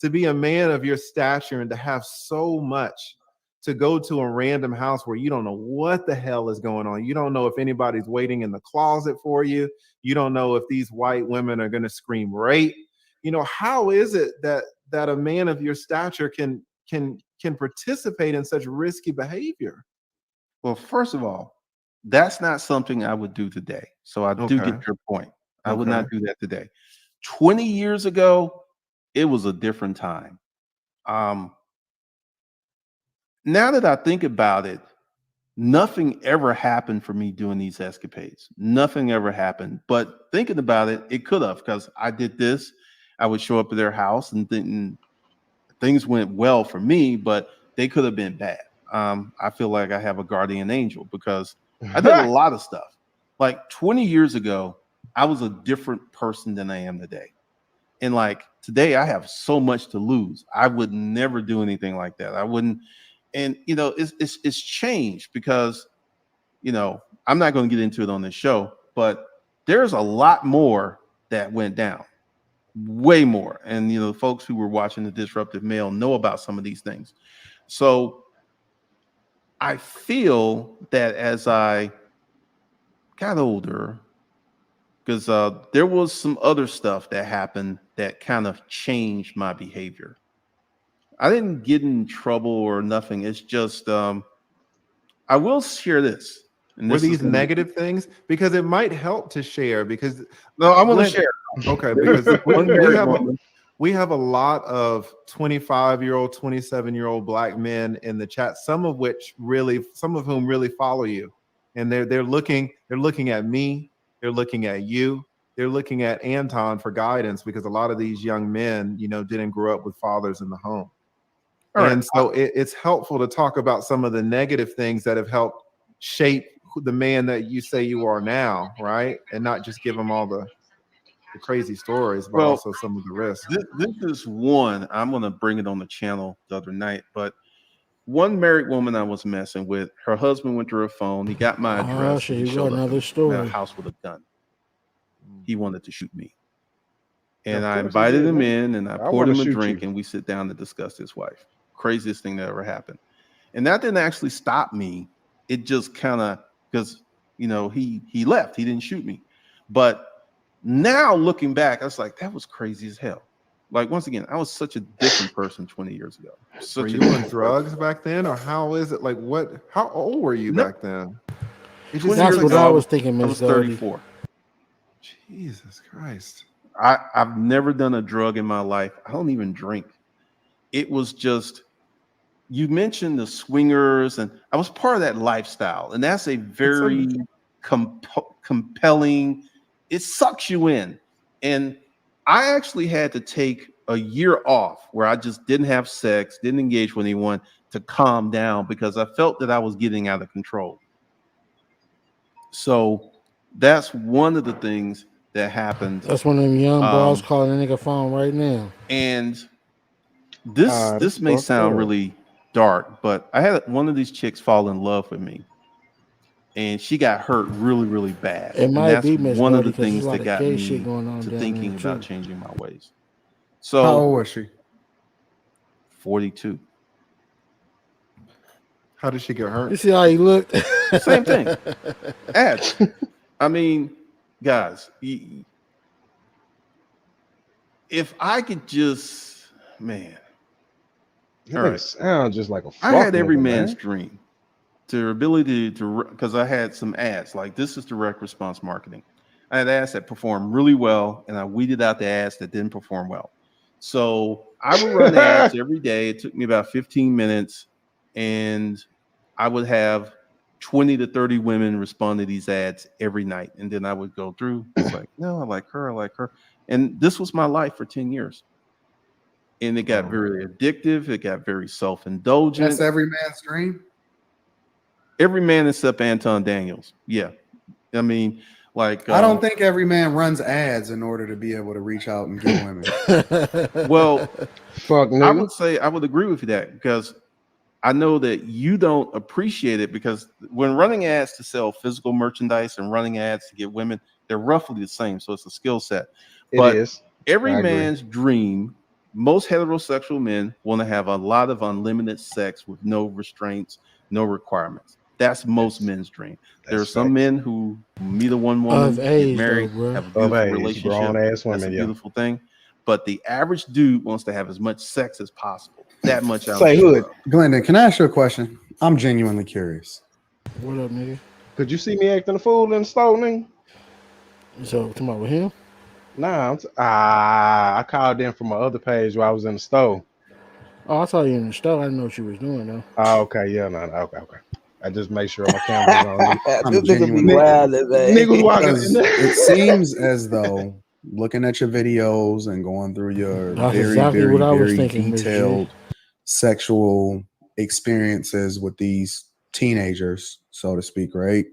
To be a man of your stature and to have so much, to go to a random house where you don't know what the hell is going on. You don't know if anybody's waiting in the closet for you. You don't know if these white women are going to scream rape. How is it that a man of your stature can participate in such risky behavior? Well, first of all, that's not something I would do today. So I do get Okay. your point. I would Okay. not do that today. 20 years ago, it was a different time. Now that I think about it, nothing ever happened for me doing these escapades. Nothing ever happened. But thinking about it, it could have, because I did this. I would show up at their house and things went well for me, but they could have been bad. I feel like I have a guardian angel because I did a lot of stuff. Like 20 years ago, I was a different person than I am today. And like today, I have so much to lose. I would never do anything like that. I wouldn't. And it's changed because I'm not going to get into it on this show, but there's a lot more that went down, way more. And folks who were watching the Disruptive Male know about some of these things. So I feel that as I got older because there was some other stuff that happened that kind of changed my behavior. I didn't get in trouble or nothing. It's just I will share this. And Were this is these negative things? Because it might help to share. Because no, I want to Glenn, share. okay, because One married woman. we have a lot of 25-year-old, 27-year-old black men in the chat, some of whom really follow you. And they're looking at me, they're looking at you, they're looking at Anton for guidance, because a lot of these young men, didn't grow up with fathers in the home. And so it's helpful to talk about some of the negative things that have helped shape the man that you say you are now, right? And not just give them all the crazy stories, but also some of the risks. This is one, I'm going to bring it on the channel the other night, but one married woman I was messing with, her husband went to her phone. He got my address. Here He you go, showed up another at story. a house with a gun. He wanted to shoot me. And Of I course he invited did, him man. in, and I I poured wanna him a shoot drink, you. and we sit down to discuss his wife. Craziest thing that ever happened. And that didn't actually stop me. It just kind of, because, he left. He didn't shoot me. But now looking back, I was like, that was crazy as hell. Like, once again, I was such a different person 20 years ago. Were you on drugs back then, or how is it? Like, how old were you back then? That's what I was thinking, Ms. I was 34. Jesus Christ. I've never done a drug in my life. I don't even drink. It was just, you mentioned the swingers, and I was part of that lifestyle. And that's a very compelling, it sucks you in. And I actually had to take a year off where I just didn't have sex, didn't engage with anyone, to calm down, because I felt that I was getting out of control. So that's one of the things that happened. That's one of them young bras calling a nigga phone right now. And this may sound really dark, but I had one of these chicks fall in love with me, and she got hurt really, really bad. It might that's be Miss one of the Brody, 'cause things there's a lot that of got gay me shit going on to down thinking there, about too. changing my ways. So How old was she? 42. How did she get hurt? You see how he looked? Same thing. Ads. I mean, guys, if I could just, man. All right. Sound just like a fuck I had every nigga, man's man. dream. The ability to, because I had some ads, like this is direct response marketing. I had ads that performed really well, and I weeded out the ads that didn't perform well. So I would run ads every day. It took me about 15 minutes, and I would have 20 to 30 women respond to these ads every night. And then I would go through, it's like, no, I like her. And this was my life for 10 years. And it got very addictive. It got very self-indulgent. That's every man's dream. Every man except Anton Daniels. Yeah. I mean, like I don't think every man runs ads in order to be able to reach out and get women. Well, fuck, I would say I would agree with you that, because I know that you don't appreciate it, because when running ads to sell physical merchandise and running ads to get women, they're roughly the same. So it's a skill set. But it is. Every I agree. man's dream, most heterosexual men want to have a lot of unlimited sex with no restraints, no requirements. That's most men's dream. There are some men who meet a one woman, get married, have a beautiful relationship. Grown-ass women, That's a yeah. beautiful thing. But the average dude wants to have as much sex as possible. That much out Say of hood. Glendon, can I ask you a question? I'm genuinely curious. What up, nigga? Could you see me acting a fool in the store, nigga? So, talking about with him? Nah, I called in from my other page while I was in the store. Oh, I saw you in the store. I didn't know what you was doing, though. Oh, okay, yeah, no, okay. I just make sure my camera's on. This nigga be wild, man. Niggas walking. It seems as though looking at your videos and going through your That's very, exactly very, what I was very thinking, Miss G. detailed sexual experiences with these teenagers, so to speak, right?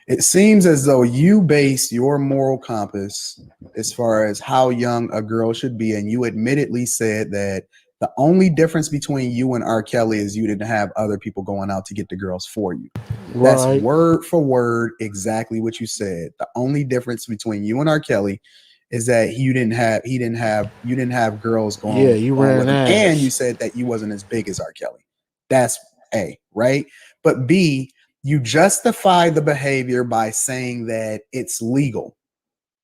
It seems as though you base your moral compass as far as how young a girl should be, and you admittedly said that the only difference between you and R. Kelly is you didn't have other people going out to get the girls for you. That's Right. word for word exactly what you said. The only difference between you and R. Kelly is that you didn't have girls going. Yeah, you going ran with him. ass. And you said that you wasn't as big as R. Kelly. That's A, right? But B, you justify the behavior by saying that it's legal.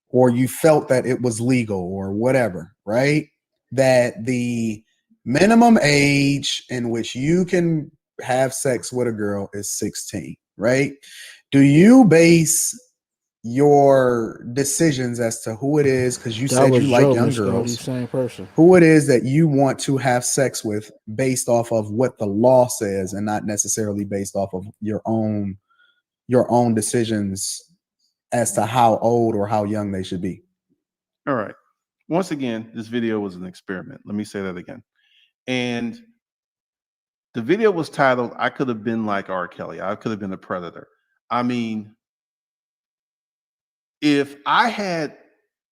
or you felt that it was legal or whatever, right? That the minimum age in which you can have sex with a girl is 16, right? Do you base your decisions as to who it is, because you That said was you like Joe, young Miss Cody, girls, same person. who it is that you want to have sex with based off of what the law says and not necessarily based off of your own decisions as to how old or how young they should be? All right. Once again, this video was an experiment. Let me say that again. And the video was titled, I Could Have Been Like R. Kelly. I could have been a predator. I mean, if I had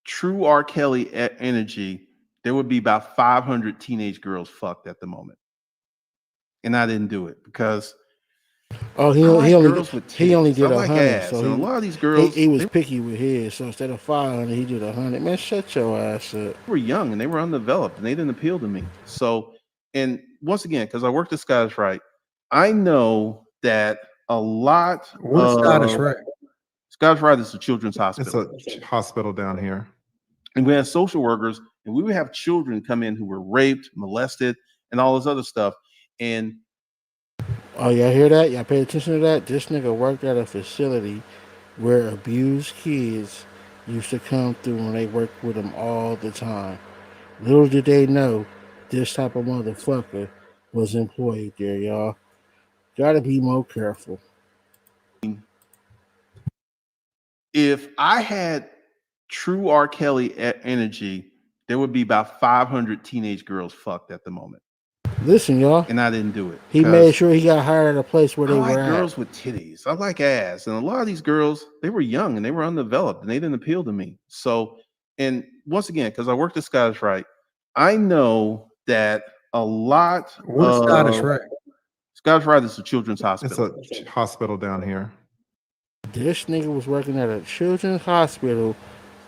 true R. Kelly energy, there would be about 500 teenage girls fucked at the moment. And I didn't do it because Oh, I like he girls with only titties. I did like 100. ass. So And a lot of these he girls, he was they picky with his. So instead of 500, he did 100. Man, shut your ass up. were young and they were undeveloped and they didn't appeal to me. So, and once again, because I worked at Scottish Rite, I know that a lot What is Scottish Rite? Scottish Rite is a children's It's hospital. a hospital down here. And we had social workers, and we would have children come in who were raped, molested, and all this other stuff. And Oh, y'all hear that? Y'all pay attention to that? This nigga worked at a facility where abused kids used to come through and they worked with them all the time. Little did they know this type of motherfucker was employed there, y'all. Gotta be more careful. if I had true R. Kelly energy, there would be about 500 teenage girls fucked at the moment. Listen, y'all. And I didn't do it. He made sure he got hired at a place where I they like were at. girls with titties. I like ass. And a lot of these girls, they were young and they were undeveloped and they didn't appeal to me. So, and once again, because I worked at Scottish Rite, I know that a lot What is Scottish Rite? Scottish Rite is a children's hospital. It's a hospital down here. This nigga was working at a children's hospital,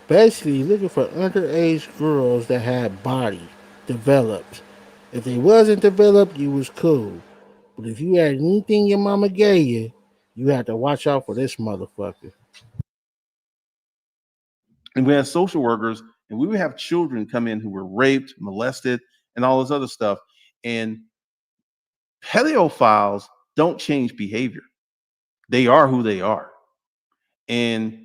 basically looking for underage girls that had body developed. If they wasn't developed, you was cool. But if you had anything your mama gave you, you had to watch out for this motherfucker. And we had social workers, and we would have children come in who were raped, molested, and all this other stuff. And pedophiles don't change behavior. They are who they are. And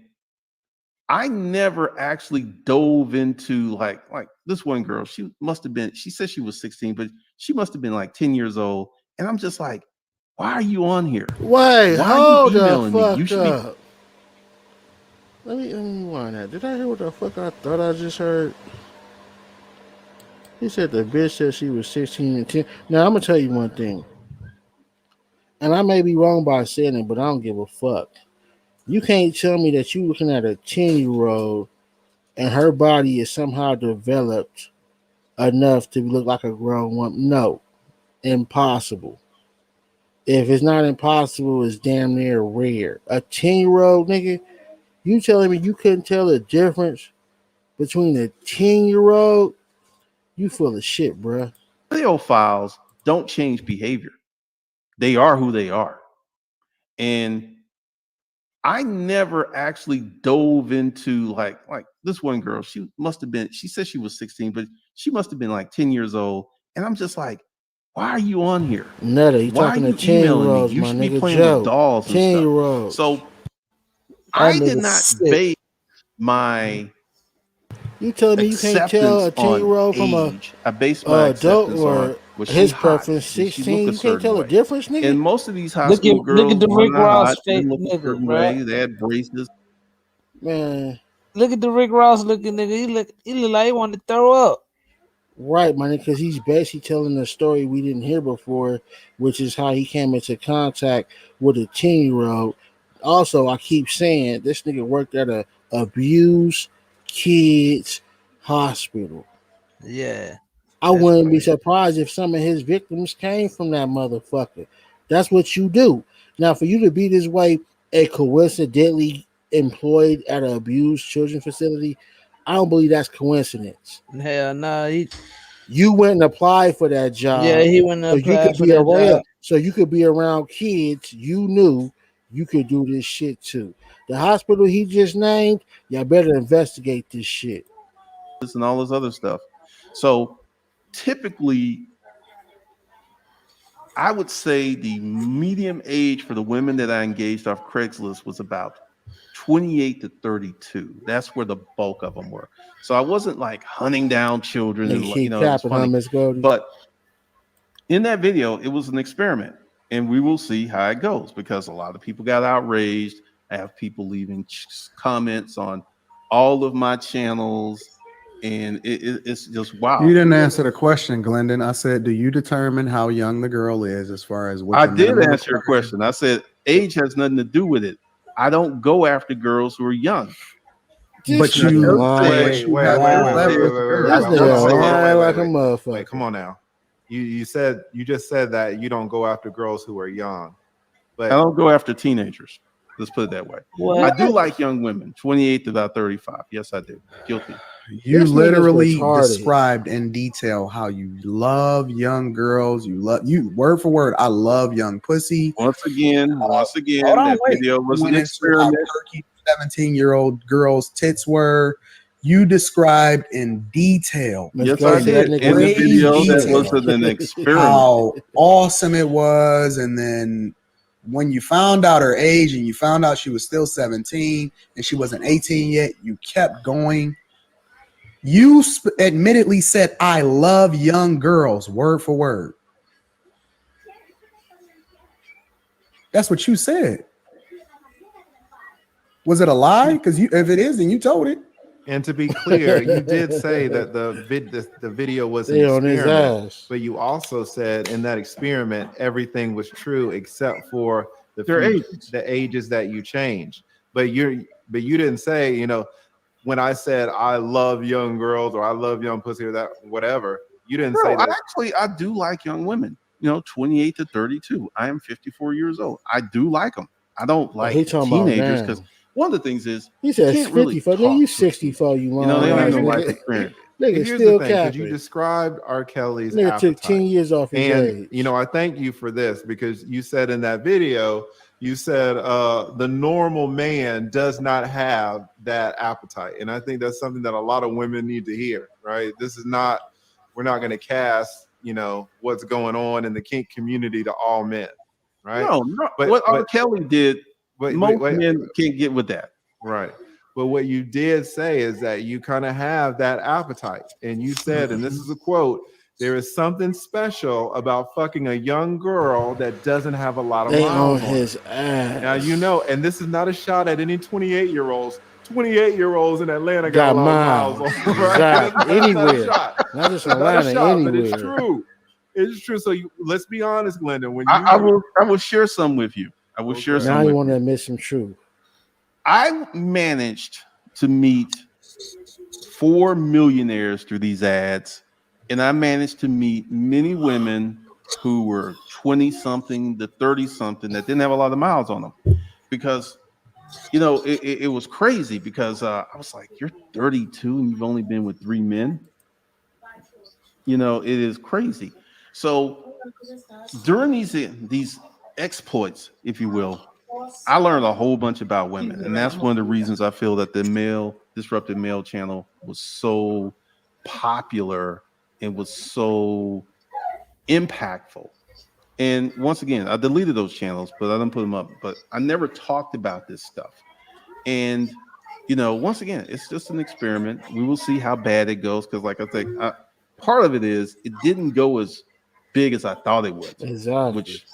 I never actually dove into like this one girl. She said she was 16, but she must have been like 10 years old. And I'm just like, why are you on here? Wait, why hold are you the emailing fuck me? You should up. Let me rewind that. Did I hear what the fuck I thought I just heard? He said the bitch said she was 16 and 10. Now, I'm going to tell you one thing. And I may be wrong by saying it, but I don't give a fuck. You can't tell me that you looking at a 10-year-old and her body is somehow developed enough to look like a grown woman. No. Impossible. If it's not impossible, it's damn near rare. A 10-year-old nigga, you telling me you couldn't tell the difference between a 10-year-old? You full of shit, bruh. Pedophiles don't change behavior. They are who they are. And I never actually dove into like this one girl. She said she was 16, but she must have been like 10 years old. And I'm just like, why are you on here? Netta, you talking to 10-year-olds, You my should nigga be playing Joe. with dolls and 10-year-olds. stuff. So I did not base my you telling me you can't tell a 10-year-old from a I base my adult acceptance or on was his she hot? preference Did she 16? look a You can't tell certain a way? difference, nigga. And most of these high school girls look at the were Rick not Ross hot, fake didn't look a nigga, certain bro. way. They had braces. Man. Look at the Rick Ross looking nigga. He look like he wanted to throw up. Right, man, because he's basically telling a story we didn't hear before, which is how he came into contact with a 10-year-old. Also, I keep saying this nigga worked at a abused kids hospital. Yeah. I wouldn't be surprised if some of his victims came from that motherfucker. That's what you do. Now, for you to be this way and coincidentally employed at an abused children's facility, I don't believe that's coincidence. Hell no. You went and applied for that job. Yeah, he went and so you applied could for be that around. job. So you could be around kids you knew you could do this shit too. The hospital he just named, y'all better investigate this shit. And all this other stuff. So typically, I would say the medium age for the women that I engaged off Craigslist was about 28 to 32. That's where the bulk of them were. So I wasn't like hunting down children They and keep it was capping, huh, funny. Miss Goldie? But in that video, it was an experiment, and we will see how it goes because a lot of people got outraged. I have people leaving comments on all of my channels, and it's just wow. You didn't answer the question, Glendon. I said, do you determine how young the girl is as far as what I the did minimum answer your requirement? question. I said age has nothing to do with it. I don't go after girls who are young. But This And I nigga you, just but said, lying. you have I to just level said, with the girl. I This just nigga said, lying like a Wait, motherfucker. come on now. You just said that you don't go after girls who are young, I but don't go after teenagers. Let's put it that way. What? I do like young women, 28 to about 35. Yes, I do. Guilty. You This nigga's literally retarded. described in detail how you love young girls. You love you word for word. I love young pussy. Once again, Hold on, that wait. video You was an went into how experiment. perky 17-year-old girls' tits were. You described in detail. Miss Yes, I Goldie, that did. nigga In the Great video, that was detail. an experiment. How awesome it was, and then when you found out her age and you found out she was still 17 and she wasn't 18 yet, you kept going. You admittedly said, I love young girls, word for word. That's what you said. Was it a lie? Because if it is, then you told it. and to be clear, you did say that the video was an They on his experiment, ass. but you also said in that experiment everything was true except for Their ages. the ages that you changed. But you didn't say, when I said I love young girls or I love young pussy or that whatever, you didn't say Bro, that. I do like young women. 28 to 32. I am 54 years old. I do like them. I don't Oh, he like talking about teenagers now. because one of the things is He you says can't really 54. Nigga, talk you to a 64, you they lying don't have ass no life nigga. experience. Nigga Here's the still thing, because you capping. described R. Kelly's Nigga took 10 appetite. years off his And age. I thank you for this because you said in that video, you said the normal man does not have that appetite. And I think that's something that a lot of women need to hear, right? We're not going to cast, what's going on in the kink community to all men, right? No, what R. Kelly did, most wait, men can't get with that. right. But what you did say is that you kind of have that appetite. And you said, and this is a quote, there is something special about fucking a young girl that doesn't have a lot of They on miles on his her. ass. Now, and this is not a shot at any 28-year-olds. 28-year-olds in Atlanta got Got a lot of miles miles. on them, right? Exactly. That's not a Anywhere. shot. Not just It's not a Atlanta, shot, but it's anywhere. true. It's true. So let's be honest, Glendon. When I will share some with you. I will share Okay. some Now with you want you. to admit some truth. I managed to meet 4 millionaires through these ads, and I managed to meet many women who were 20 something to 30 something that didn't have a lot of miles on them because it was crazy because I was like, you're 32 and you've only been with 3 men. It is crazy. So during these exploits, if you will, I learned a whole bunch about women, and that's one of the reasons I feel that the Disruptive Male channel was so popular and was so impactful. And once again, I deleted those channels, but I didn't put them up. But I never talked about this stuff. And once again, it's just an experiment. We will see how bad it goes because, like I think, part of it is it didn't go as big as I thought it would. Exactly. Which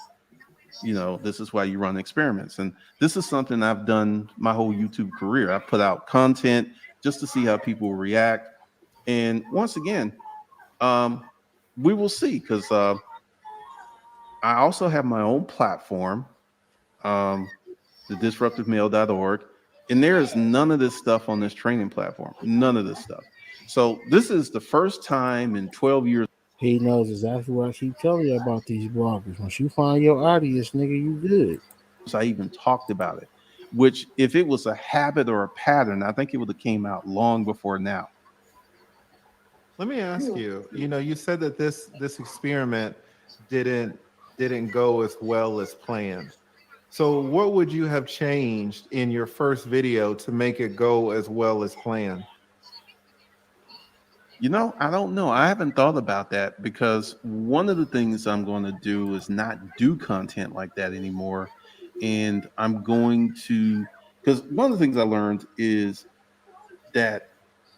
this is why you run experiments. And this is something I've done my whole YouTube career. I put out content just to see how people react. And once again, we will see because I also have my own platform, the disruptivemale.org. And there is none of this stuff on this training platform. None of this stuff. So this is the first time in 12 years. He knows exactly what I keep telling you about these bloggers. Once you find your audience, nigga, you good. I even talked about it, which if it was a habit or a pattern, I think it would have came out long before now. Let me ask you, you said that this experiment didn't go as well as planned. So what would you have changed in your first video to make it go as well as planned? You know, I don't know. I haven't thought about that because one of the things I'm going to do is not do content like that anymore. And I'm going to, because one of the things I learned is that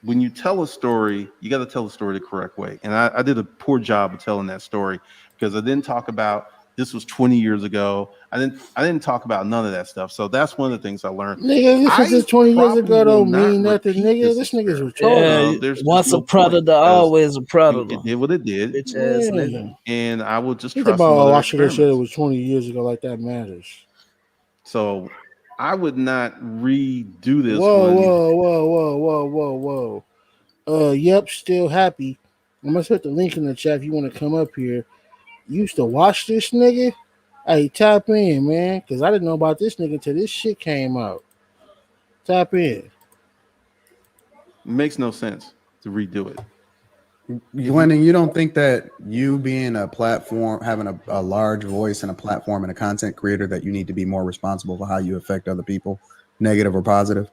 when you tell a story, you got to tell the story the correct way. And I did a poor job of telling that story because I didn't talk about this was 20 years ago. I didn't talk about none of that stuff. So that's one of the things I learned. Nigga, just 'cause I it's 20 years probably ago will don't not mean nothing, repeat nigga. this This nigga's experiment. retarded. Yeah, There's just once a no point predator, because always a predator. it did what it did, Bitch ass nigga. Yeah. and I will just Think trust about some oh, other I should have said it experiments. was 20 years ago, like that matters. So I would not redo this Whoa, one. whoa, whoa, whoa, whoa, whoa, whoa. Yep, still happy. I'm gonna put the link in the chat if you want to come up here. You used to watch this nigga? Hey, tap in, man, because I didn't know about this nigga until this shit came out. Tap in. It makes no sense to redo it. Glendon, you don't think that you being a platform, having a large voice and a platform and a content creator, that you need to be more responsible for how you affect other people, negative or positive?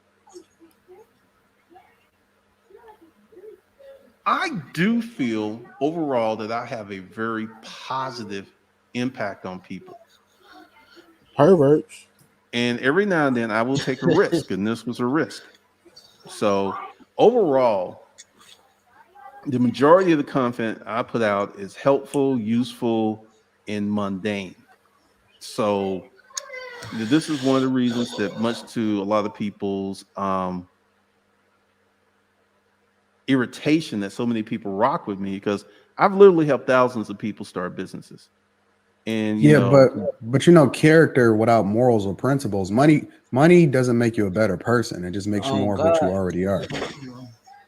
I do feel overall that I have a very positive impact on people. Perverts. And every now and then I will take a risk, and this was a risk. So overall, the majority of the content I put out is helpful, useful, and mundane. So this is one of the reasons that, much to a lot of people's irritation, that so many people rock with me, because I've literally helped thousands of people start businesses. And Yeah, but you know, character without morals or principles, money doesn't make you a better person. It just makes you more of what you already are.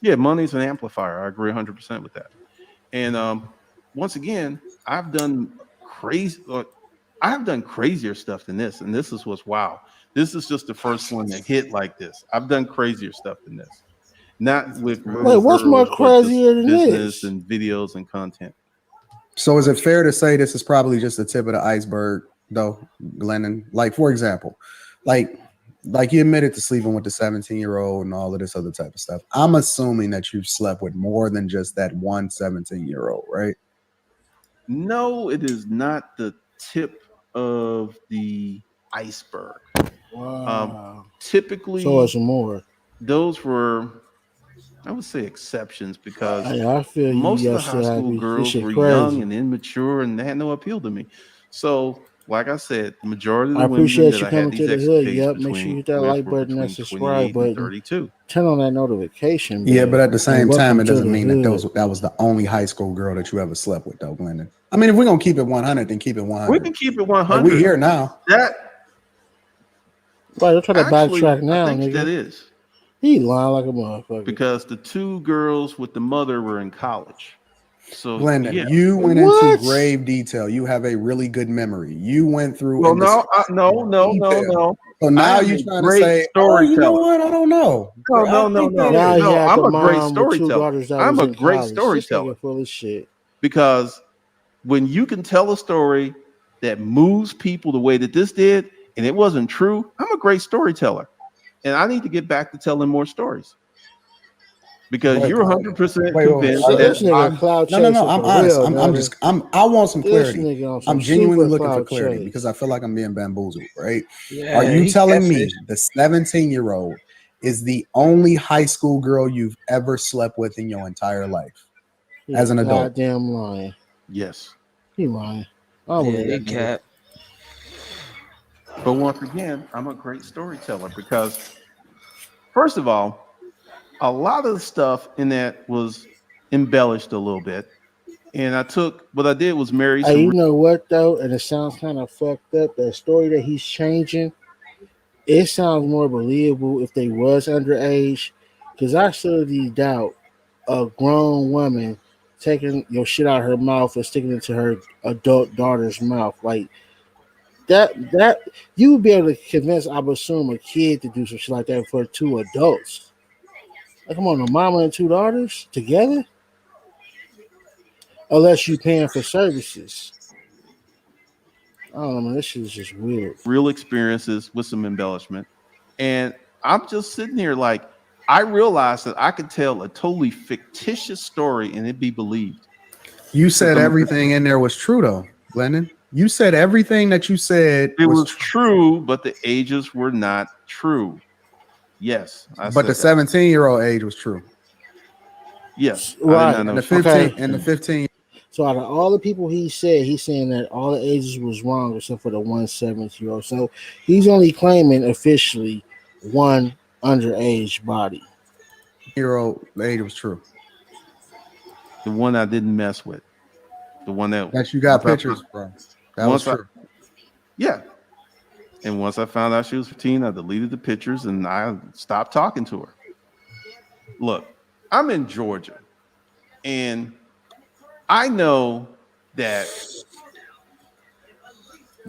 Yeah, money's an amplifier. I agree 100% with that. And once again, I've done crazy. I have done crazier stuff than this, and this is what's wow. This is just the first one that hit like this. I've done crazier stuff than this, not with Wait, little what's more girls, but just crazier than business this? and videos and content. So is it fair to say this is probably just the tip of the iceberg, though, Glendon? Like, for example, like you admitted to sleeping with the 17-year-old and all of this other type of stuff. I'm assuming that you've slept with more than just that one 17-year-old, right? No, it is not the tip of the iceberg. Wow. Typically, So it's more. those were, I would say, exceptions, because Hey, I feel you. most of the Yes, high school happy. This girls shit were young crazy. and immature, and they had no appeal to me. So, like I said, the majority of I the women appreciate that you I had coming to these the hood. escapades Yep. Make sure you between hit that with like were button, that between subscribe 28 and button, 32. turn on that notification bell. Yeah, but at the same time, welcome it to doesn't the mean that hood. that was the only high school girl that you ever slept with, though, Glendon. I mean, if we're gonna keep it 100, then keep it We 100. can keep it Like, 100. we here now. That Right, they're trying to actually, backtrack I now, think that nigga. is He lying like a motherfucker. because the two girls with the mother were in college. So Glendon, yeah. you went into What? grave detail. You have a really good memory. You went through Well, and no, no. no. So I now am you're a trying to great say, oh, you know storyteller. what? I don't know. No, I no, no, think no, that Now is. he no. had I'm the a great mom with two storyteller. daughters that I'm was a in great college. This storyteller nigga full of shit. because when you can tell a story that moves people the way that this did, and it wasn't true, I'm a great storyteller. And I need to get back to telling more stories because Wait, you're 100% wait. convinced So that this nigga cloud No. chasing I'm for honest. real, I want some This clarity. nigga on some I'm genuinely super looking for cloud clarity chase. because I feel like I'm being bamboozled, right? Are Yeah, you he telling catfish. me the 17-year-old is the only high school girl you've ever slept with in your entire life He as an adult? goddamn lying. yes. He lying. I don't Yeah, believe he that nigga. cap. But once again, I'm a great storyteller because, first of all, a lot of the stuff in that was embellished a little bit. And what I did was marry Hey, some. you know what though? And it sounds kind of fucked up. That story that he's changing, it sounds more believable if they was underage. Cause I seriously doubt a grown woman taking your shit out of her mouth and sticking it to her adult daughter's mouth. Like that you would be able to convince, I would assume, a kid to do some shit like that for two adults. Like, come on, a mama and two daughters together? Unless you paying for services. Oh man, this shit is just weird. Real experiences with some embellishment. And I'm just sitting here like, I realized that I could tell a totally fictitious story and it'd be believed. You said everything in there was true, though, Glendon. You said everything that you said was true, but the ages were not true. Yes, but the 17-year-old age was true. Yes, right. And the 15 and the 15. So out of all the people he's saying that all the ages was wrong except for the 17-year-old. So he's only claiming officially one underage body. Year-old age was true. The one I didn't mess with. The one that you got pictures from. That was true. Yeah. And once I found out she was 15, I deleted the pictures and I stopped talking to her. Look, I'm in Georgia, and I know that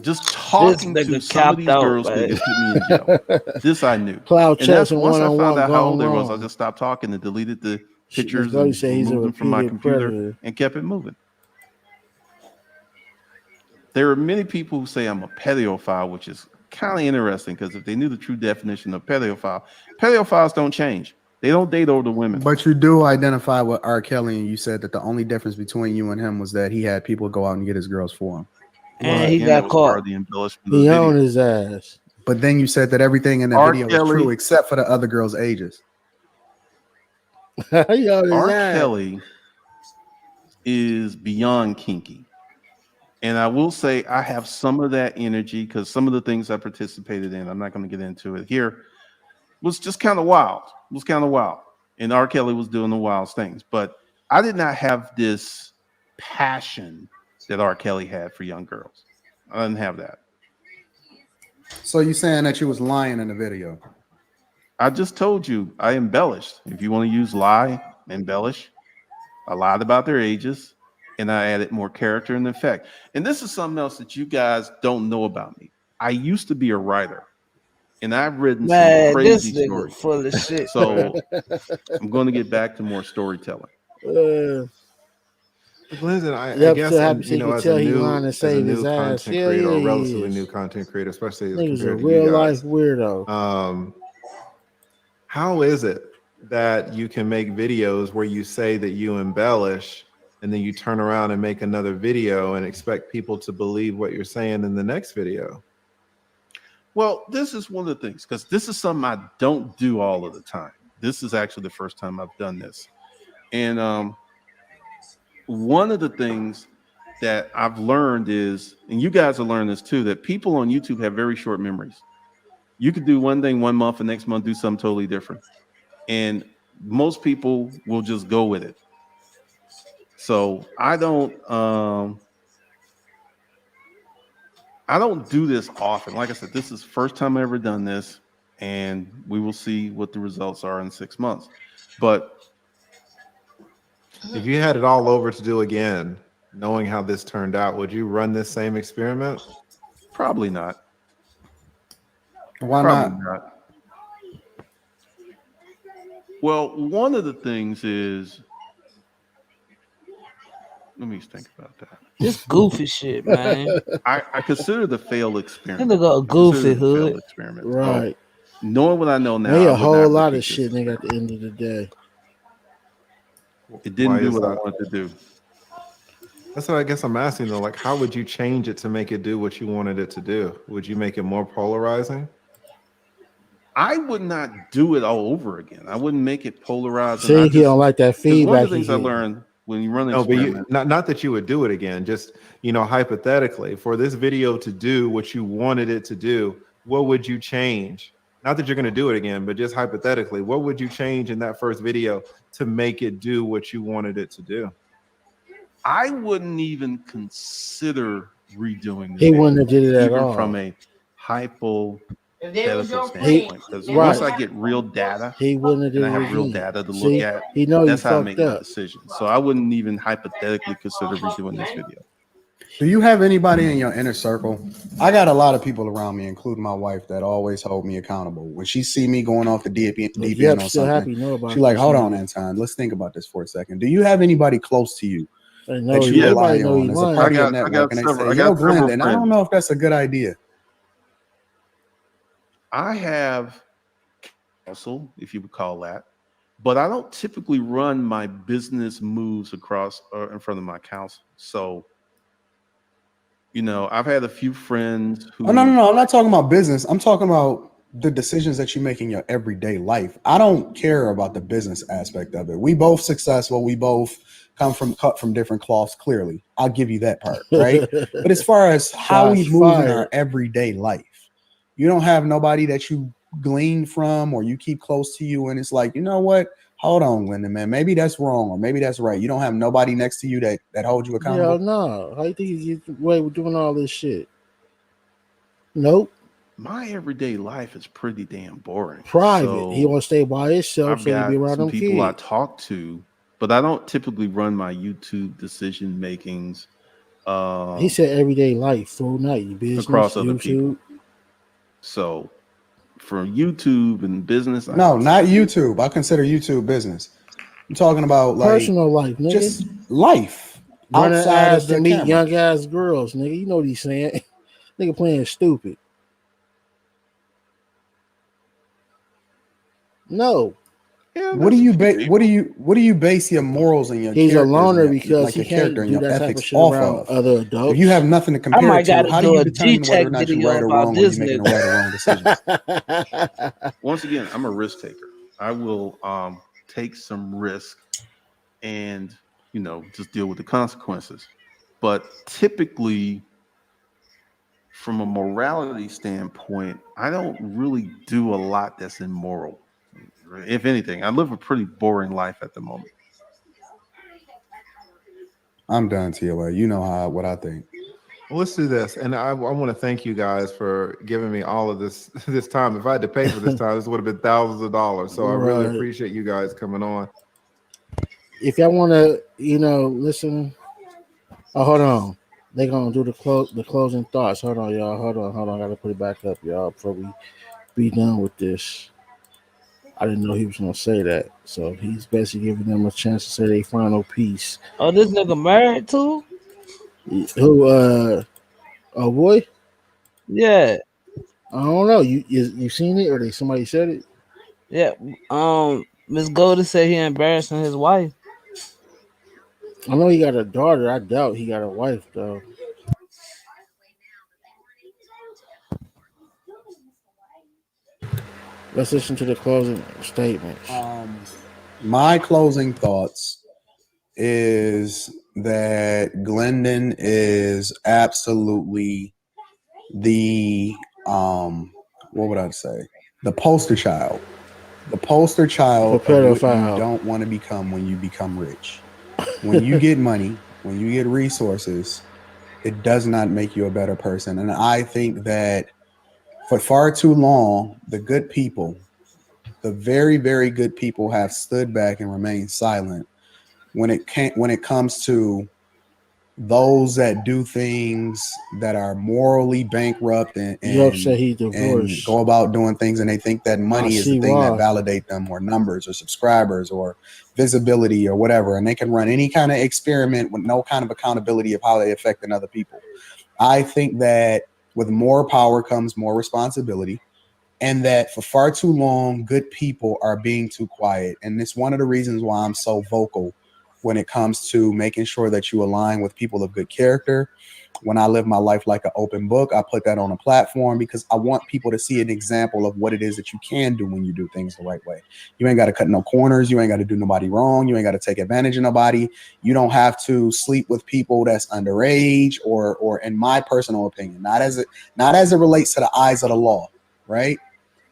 just talking to some of these girls could get me in jail. This I knew. Cloud and that's checks once I found out how old they was, I wrong. just stopped talking and deleted the pictures and and removed them from my computer predator. and kept it moving. There are many people who say I'm a pedophile, which is kind of interesting because if they knew the true definition of pedophile, pedophiles don't change. They don't date older women. But you do identify with R. Kelly, and you said that the only difference between you and him was that he had people go out and get his girls for him. And he got caught. Part of the embellishment he owned his ass. But then you said that everything in the video was true except for the other girls' ages. R. Kelly is beyond kinky. And I will say I have some of that energy because some of the things I participated in, I'm not going to get into it here, was just kind of wild. It was kind of wild. And R. Kelly was doing the wild things. But I did not have this passion that R. Kelly had for young girls. I didn't have that. So you saying that you was lying in the video? I just told you I embellished. If you want to use lie, embellish. I lied about their ages. And I added more character and effect. And this is something else that you guys don't know about me. I used to be a writer, and I've written some crazy stories. Full of shit. So I'm going to get back to more storytelling. Glendon, I guess, as a new content creator, or relatively new content creator, especially compared to real you guys, life weirdo. How is it that you can make videos where you say that you embellish, and then you turn around and make another video and expect people to believe what you're saying in the next video? Well, this is one of the things, because this is something I don't do all of the time. This is actually the first time I've done this. And one of the things that I've learned is, and you guys have learned this too, that people on YouTube have very short memories. You could do one thing one month and next month do something totally different. And most people will just go with it. So I don't do this often. Like I said, this is the first time I've ever done this, and we will see what the results are in 6 months. But if you had it all over to do again, knowing how this turned out, would you run this same experiment? Probably not. Why not? Well, one of the things is, let me think about that. This goofy shit, man. I consider the failed experiment. Nigga got a goofy hood. Experiment. Right. Knowing what I know now, a whole lot of shit, nigga, at the end of the day. It didn't do what I wanted to do. That's what I guess I'm asking though. Like, how would you change it to make it do what you wanted it to do? Would you make it more polarizing? I would not do it all over again. I wouldn't make it polarizing. See, he don't like that feedback. One of the things I learned when you run an experiment. But not that you would do it again. Just, hypothetically, for this video to do what you wanted it to do, what would you change? Not that you're going to do it again, but just hypothetically, what would you change in that first video to make it do what you wanted it to do? I wouldn't even consider redoing He wouldn't have did it at all. From a hypothetical standpoint. Because once I get real data, he wouldn't have did and I it have real again. data to See, look at, he know that's you how I make fucked my up. decision. So I wouldn't even hypothetically consider redoing this video. Do you have anybody in your inner circle? I got a lot of people around me, including my wife, that always hold me accountable. When she see me going off the deep end on something, she's like, hold on, Anton, let's think about this for a second. Do you have anybody close to you I know that you everybody rely know he on as a lying. part of your I network, got and they several. say, I "Yo, got several Glendon, I don't friends. know if that's a good idea." I have counsel, if you would call that, but I don't typically run my business moves across or in front of my counsel. So, I've had a few friends Oh no, no, who, no! I'm not talking about business. I'm talking about the decisions that you make in your everyday life. I don't care about the business aspect of it. We both successful. We both cut from different cloths. Clearly, I'll give you that part, right? But as far as how we Shots move in our fired. everyday life, you don't have nobody that you glean from or you keep close to you, and it's like, you know what? Hold on, Glendon, man. Maybe that's wrong or maybe that's right. You don't have nobody next to you that holds you Hell accountable. no. How you think you get away with doing all this shit? Nope. my everyday life is pretty damn boring. Private. He So want to stay by himself I've so he be got around some them people I kids. talk to, but I don't typically run my YouTube decision makings He said everyday life, fool, not your business, across other YouTube. people. So for YouTube and business, No, not YouTube. I consider YouTube business. I'm talking about like Personal life, nigga. just life Running outside ass of to the meet camera. young ass girls, nigga. You know what he's saying. Nigga playing stupid. No. yeah, What do that's a you few base? What do people. you base your morals and your He's a characters and loner your because like he your character can't and do your that type of ethics shit off around of? other If you adults. have nothing to I compare it might to, gotta how do do you a G determine whether check or not you're video right or about wrong, or this you making nigga. the right or wrong decisions? Once again, I'm a risk taker. I will take some risk and just deal with the consequences. But typically, from a morality standpoint, I don't really do a lot that's immoral. If anything, I live a pretty boring life at the moment. I'm done, TOA. You know what I think. Well, let's do this, and I want to thank you guys for giving me all of this this time. If I had to pay for this time, this would have been thousands of dollars. So I really Right. appreciate you guys coming on. If y'all want to, listen. Oh, hold on. They gonna do the closing thoughts. Hold on, y'all. Hold on. I gotta put it back up, y'all, before we be done with this. I didn't know he was gonna say that, so he's basically giving them a chance to say their final piece. Oh, this nigga married too? Who? Oh boy. Yeah, I don't know. You seen it or somebody said it? yeah. Miss Golden said he embarrassing his wife. I know he got a daughter. I doubt he got a wife though. Let's listen to the closing statements. My closing thoughts is that Glendon is absolutely the what would I say? The poster child. The poster For child of what you pedophile. don't want to become when you become rich. When you get money, when you get resources, it does not make you a better person. And I think that for far too long, the good people, the very, very good people have stood back and remained silent when it comes to those that do things that are morally bankrupt and You upset and, he and divorced. go about doing things and they think that I money is the see thing that why. validate them or numbers or subscribers or visibility or whatever, and they can run any kind of experiment with no kind of accountability of how they affecting other people. I think that with more power comes more responsibility, and that for far too long, good people are being too quiet. And it's one of the reasons why I'm so vocal when it comes to making sure that you align with people of good character. When I live my life like an open book, I put that on a platform because I want people to see an example of what it is that you can do when you do things the right way. You ain't got to cut no corners. You ain't got to do nobody wrong. You ain't got to take advantage of nobody. You don't have to sleep with people that's underage or in my personal opinion, not as it relates to the eyes of the law, right?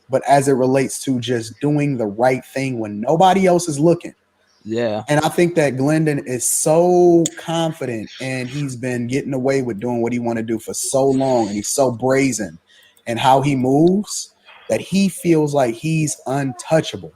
But as it relates to just doing the right thing when nobody else is looking. Yeah. And I think that Glendon is so confident and he's been getting away with doing what he want to do for so long, and he's so brazen and how he moves that he feels like he's untouchable.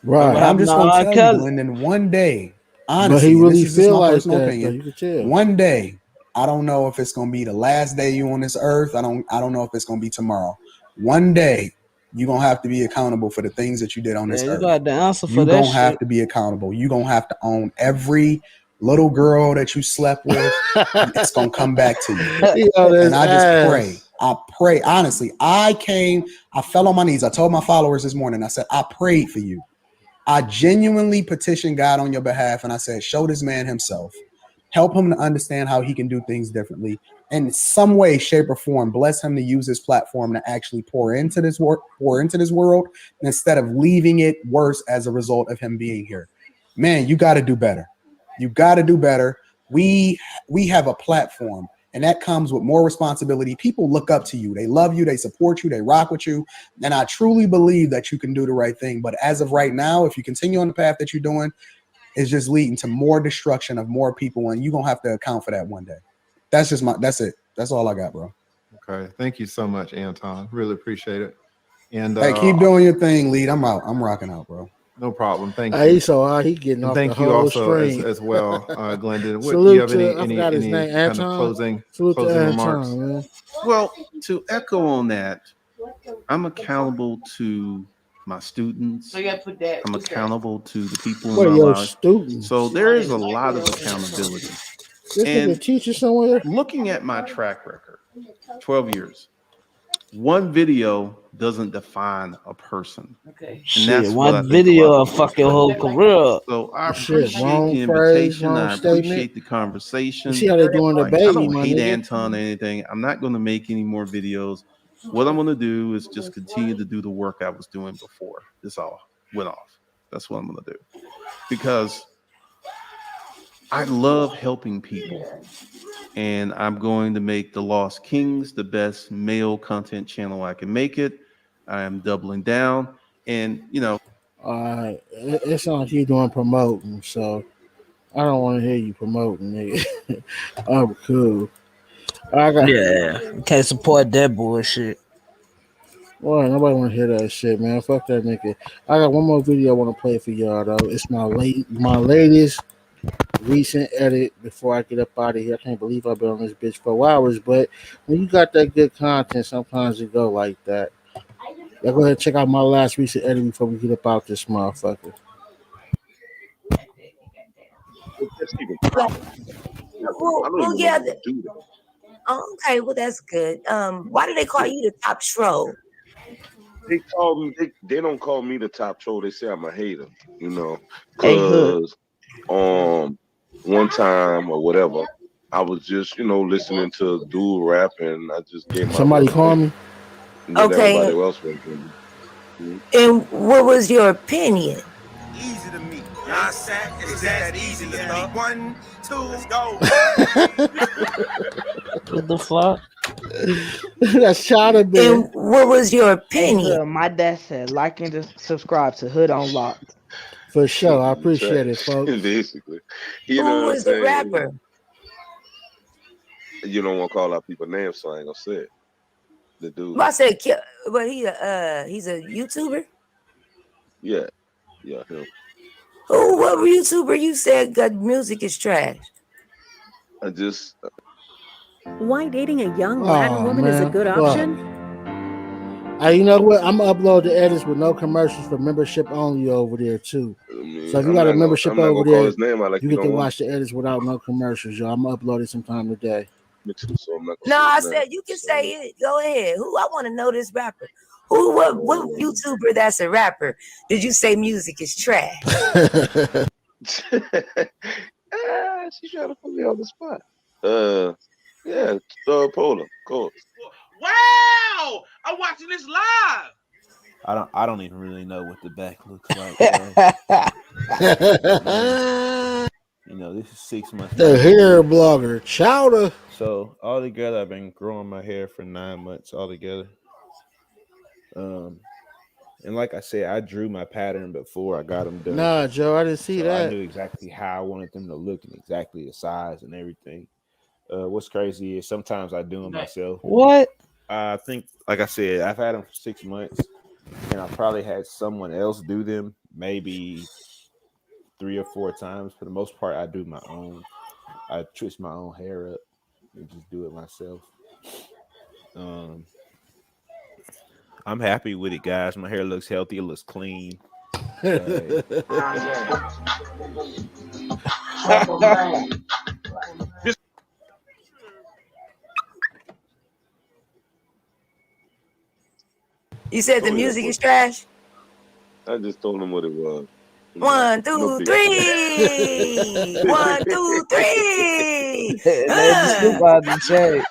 Right. But What I'm happened to just going to R. tell you, Kelly? Glendon, one day, But he honestly, and this really is just feel my like personal that though. opinion, You can tell. one day, I don't know if it's going to be the last day you on this earth. I don't know if it's going to be tomorrow. One day, you're going to have to be accountable for the things that you did on Yeah, this you earth. got the answer for You're that going to have shit. to be accountable. You're going to have to own every little girl that you slept with, it's gonna come back to you. Yo, And I just ass. pray. Honestly, I fell on my knees. I told my followers this morning, I said, I prayed for you. I genuinely petitioned God on your behalf, and I said, show this man himself. Help him to understand how he can do things differently. In some way, shape, or form, bless him to use his platform to actually pour into this world instead of leaving it worse as a result of him being here. Man, you got to do better. You got to do better. We have a platform, and that comes with more responsibility. People look up to you. They love you. They support you. They rock with you. And I truly believe that you can do the right thing. But as of right now, if you continue on the path that you're doing, it's just leading to more destruction of more people, and you're going to have to account for that one day. That's it. That's all I got, bro. Okay. Thank you so much, Anton. Really appreciate it. And hey, keep doing your thing, Lead. I'm out. I'm rocking out, bro. No problem. Thank you. Hey, so he getting and off thank the you whole also stream. as well, Glendon. What, Salute do you have to, I any forgot his name, kind Anton. of closing to remarks? Anton, man. Well, to echo on that, I'm accountable to my students. I'm accountable to the people in my life. Students? So there is a lot of accountability. This nigga teacher somewhere? Looking at my track record, 12 years, one video doesn't define a person. Okay. And that's Shit, what I one think video a lot will of people fuck your whole career. So I Shit, appreciate wrong the phrase, invitation. wrong I statement. appreciate the conversation. You see how they doing the Like, baby, I don't my hate nigga? Anton or anything. I'm not going to make any more videos. What I'm going to do is just continue to do the work I was doing before this all went off. That's what I'm going to do. Because I love helping people. And I'm going to make The Lost Kings the best male content channel I can make it. I am doubling down. And, you know. It sounds like you doing promoting, so I don't want to hear you promoting, nigga. I'm cool. You can't support that bullshit. Well, nobody want to hear that shit, man. Fuck that nigga. I got one more video I want to play for y'all, though. It's my latest recent edit before I get up out of here. I can't believe I've been on this bitch for hours, but when you got that good content, sometimes it go like that. Y'all go ahead and check out my last recent edit before we get up out this motherfucker. Well, yeah. Okay, well that's good. Why do they call you the top troll? They call me. They don't call me the top troll. They say I'm a hater. You know, because one time or whatever, I was just listening to dude rap, and I just gave my somebody call me. Okay. Everybody else was doing. And what was your opinion? Easy to me. I said it's that easy to me. 1, 2, let's go. What the fuck? That's child bit. And what was your opinion? Hey, my dad said like and subscribe to Hood Unlocked. For sure. I appreciate it, folks. Basically. Who was the rapper? You don't want to call out people's names, so I ain't gonna say it. The dude. Well, I said, but he's a YouTuber? Yeah, him. What YouTuber you said got music is trash? I just. Why dating a young Latin woman is a good option? You know what? I'm gonna upload the edits with no commercials for membership only over there too. So if you got a membership over there, you get to watch the edits without no commercials, yo. I'm gonna upload it sometime today. No, I said you can say it. Go ahead. I want to know this rapper. What YouTuber that's a rapper? Did you say music is trash? She's trying to put me on the spot. Yeah, Polar, of course. Wow! I'm watching this live. I don't even really know what the back looks like. This is 6 months. The hair blogger, Chowder. So altogether, I've been growing my hair for 9 months altogether. And like I said, I drew my pattern before I got them done. Nah, Joe, I didn't see that. I knew exactly how I wanted them to look and exactly the size and everything. What's crazy is sometimes I do them myself. What? I think, like I said, I've had them for 6 months, and I probably had someone else do them maybe 3 or 4 times. For the most part, I do my own. I twist my own hair up and just do it myself. I'm happy with it, guys. My hair looks healthy. It looks clean. You said the music is trash? I just told him what it was. 1, 2, 3. 1, 2, 3. Let me scoop out the chat.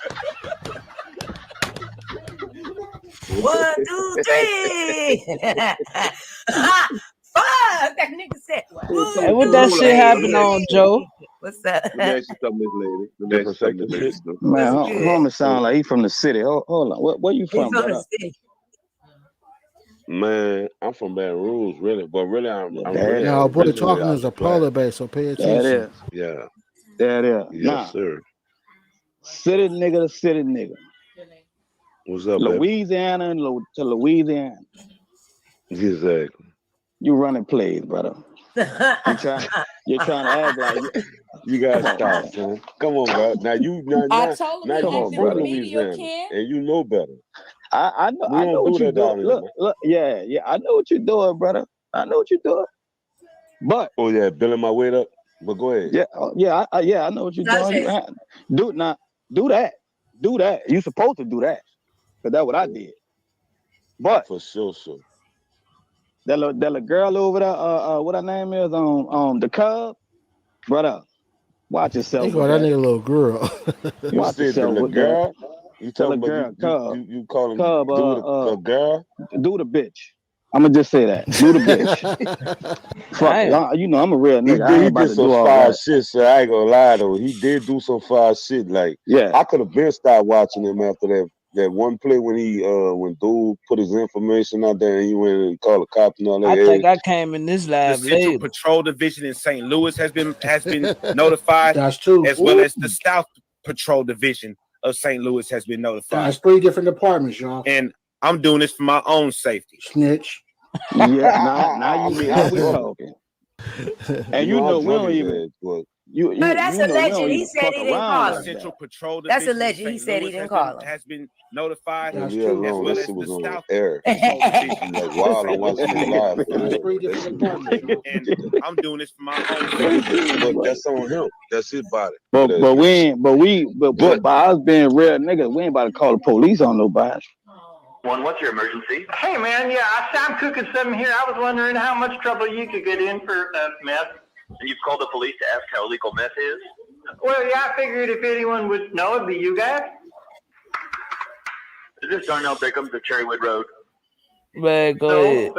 1, 2, 3. Fuck, that nigga said. Hey, what that shit happen on, Joe? What's up? Let me ask you something, Miss Lady. Let me ask you something, Miss Lady. Man, homie sound like he from the city. Hold on, where you from, brother? Man, I'm from Baton Rouge, really, but really, I'm really. No, boy, originally talking out is a of Black. polar bear, so pay That attention. is. Yeah. That is. Yes, Nah, sir. city nigga to city nigga. What's up, baby? Louisiana to Louisiana. Exactly. You running plays, brother. You're trying to act like you gotta stop, son. Come on, bro. Now you now you from Louisiana and you know better. I know. We I don't know do what you that down doing. here, Look. Yeah. I know what you're doing, brother. I know what you're doing. But oh yeah, building my weight up. But go ahead. Yeah. I know what you're doing. Do that. Do that. You supposed to do that, cause that's what I did. But for sure. That little girl over there, what her name is on the Cub, brother. Watch yourself. They call that nigga little girl. You said the little girl? You talking about Cub. you calling Cub, dude a girl? Do the bitch. I'm gonna just say that. Do the bitch. Fuck, you know I'm a real nigga. He did some fire shit, so I ain't gonna lie though. He did do some fire shit. Like, yeah, I could have been stopped watching him after that one play when he when dude put his information out there and he went and called the cops and all that. I think I came in this live The Central later. Patrol Division in St. Louis has been notified. That's true. As well as the South Patrol Division of St. Louis has been notified. That's 3 different departments, y'all. And I'm doing this for my own safety. Snitch. Yeah, now we talking. And you know we don't even. You that's you a know legend. He said he didn't call him. Central Patrol That's a Division legend. He said he didn't call him. Has been notified. That's as true. well That as shit was the on South air. Patrol Division. Like, wow, I'm watching it live. That's 3 different departments. And I'm doing this for my own safety. But that's on him. That's his body. But by us being real niggas, we ain't about to call the police on nobody. What's your emergency? Hey man, I'm cooking something here. I was wondering how much trouble you could get in for meth. And you've called the police to ask how illegal meth is? Well, I figured if anyone would know, it'd be you guys. Is this Darnell Bickham to Cherrywood Road? Man, go ahead.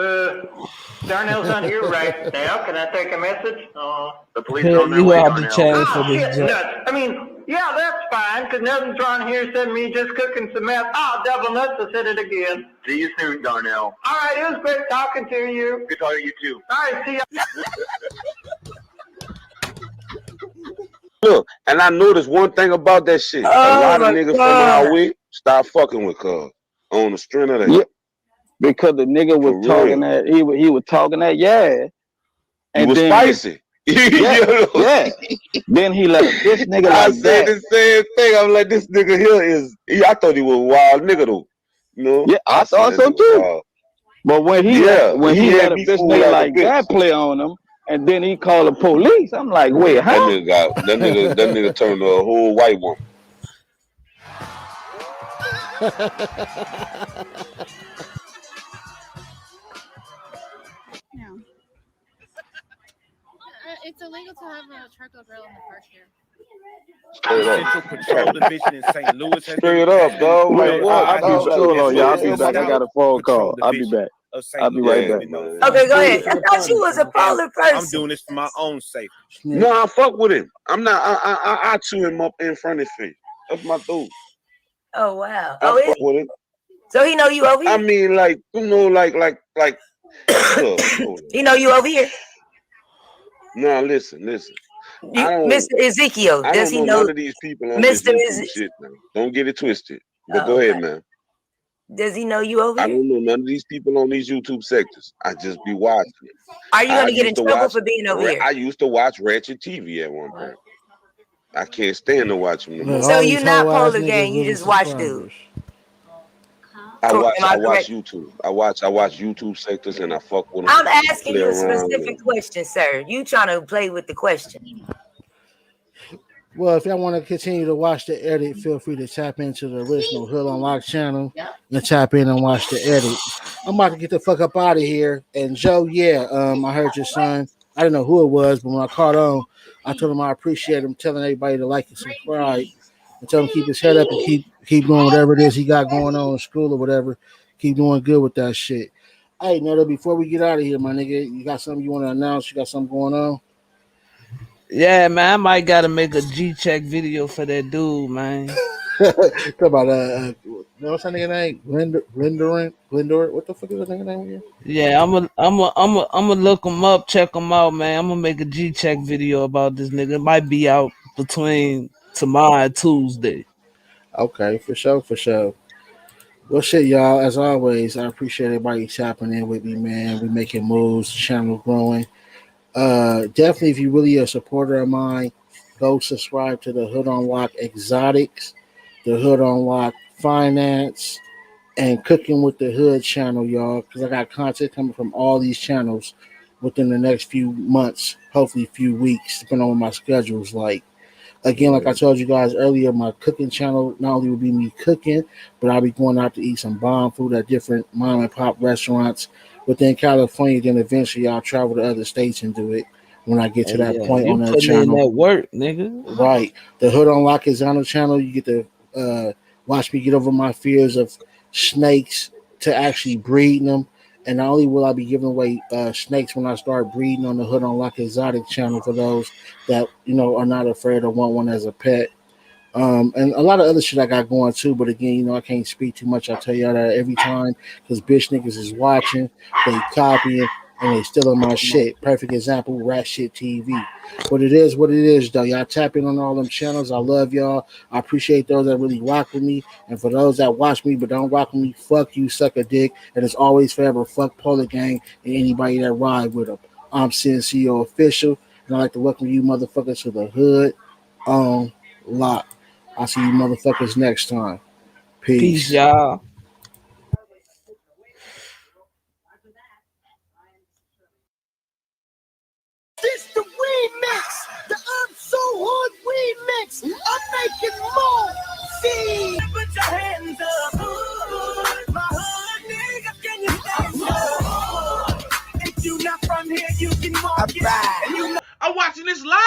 Darnell's not here right now. Can I take a message? The police Hey, are on their you way, have to Darnell. change for this Shit, job. nuts. I mean, that's fine, because nothing's wrong here except me just cooking some meth. Double nuts, I said it again. See you soon, Darnell. All right, it was great talking to you. Good talking to you, too. All right, see ya. Look, and I noticed one thing about that shit. A lot of niggas from our way stop fucking with Cuz on the string of that. Yeah, because the nigga was talking that he was talking that and he was spicy. Yeah. Then he let this nigga like I said the same thing. I'm like, this nigga here is. I thought he was a wild nigga though. You know? Yeah, I thought so too. Wild. But when he let a bitch nigga like that play on him, and then he called the police, I'm like, wait, huh? That nigga turned to a whole white woman. No. It's illegal to have a charcoal grill in the park here. Central Patrol Division in St. Louis. Straight up, dog. Like what? I'll be back. I got a phone call. I'll be back. I'll be right back. Okay, go ahead. I thought you was a polar person. I'm doing this for my own safety. No, I fuck with him. I'm not. I chew him up in front of his face. That's my dude. Oh wow. I fuck with him. So he know you over here? I mean, like, you know, like. He know you over here? No, listen. Mr. Ezekiel, does he know none of these people on this YouTube shit now? Don't get it twisted. But go ahead, man. Does he know you over I here? don't know none of these people on these YouTube sectors. I just be watching. Are you gonna get in trouble for being over here? I used to watch Ratchet TV at one point. I can't stand to watch him no more. So you're not polar gang, you just watch dudes. I watch correct? YouTube. I watch YouTube sectors and I fuck with them. I'm asking Play you a around. specific question, sir. You trying to play with the question? Well, if y'all want to continue to watch the edit, feel free to tap into the original Hood Unlocked channel and tap in and watch the edit. I'm about to get the fuck up out of here. And Joe, yeah, I heard your son. I didn't know who it was, but when I caught on, I told him I appreciate him telling everybody to like and subscribe and tell him to keep his head up and keep doing whatever it is he got going on in school or whatever. Keep doing good with that shit. Hey, Netta, before we get out of here, my nigga, you got something you want to announce? You got something going on? Yeah, man, I might gotta make a G-check video for that dude, man. Talk about what's that nigga name? Glendor. What the fuck is that nigga name again? Yeah, I'm look him up, check him out, man. I'm gonna make a G-check video about this nigga. It might be out between tomorrow and Tuesday. Okay, for sure. Well, shit, y'all. As always, I appreciate everybody tapping in with me, man. We making moves, channel growing. Definitely, if you really a supporter of mine, go subscribe to the Hood Unlock Exotics, the Hood Unlock Finance, and Cooking with the Hood channel, y'all, because I got content coming from all these channels within the next few months, hopefully a few weeks, depending on what my schedule's like. Again, like I told you guys earlier, my cooking channel not only will be me cooking, but I'll be going out to eat some bomb food at different mom and pop restaurants within California. Then eventually I'll travel to other states and do it when I get to Hey, that yeah, point you on that putting in channel. that work, nigga. Right. The Hood Unlock is on the channel. You get to watch me get over my fears of snakes to actually breeding them. And not only will I be giving away snakes when I start breeding on the Hood Unlock Exotic channel for those that are not afraid or want one as a pet. And a lot of other shit I got going too, but again, I can't speak too much. I tell y'all that every time because bitch niggas is watching, they copying, and they stealing my shit. Perfect example, Rat Shit TV. But it is what it is, though. Y'all tap in on all them channels. I love y'all. I appreciate those that really rock with me. And for those that watch me but don't rock with me, fuck you, suck a dick. And it's always forever, fuck Polar Gang and anybody that ride with them. I'm CNCO Official, and I'd like to welcome you motherfuckers to the Hood on Lock. I'll see you motherfuckers next time. Peace. Peace, y'all. This the remix, the I'm So Hood remix. I'm making more. See, put your hands up, hood, my hood nigga, can you stand up? If you not from here, you can walk it. I'm watching this live.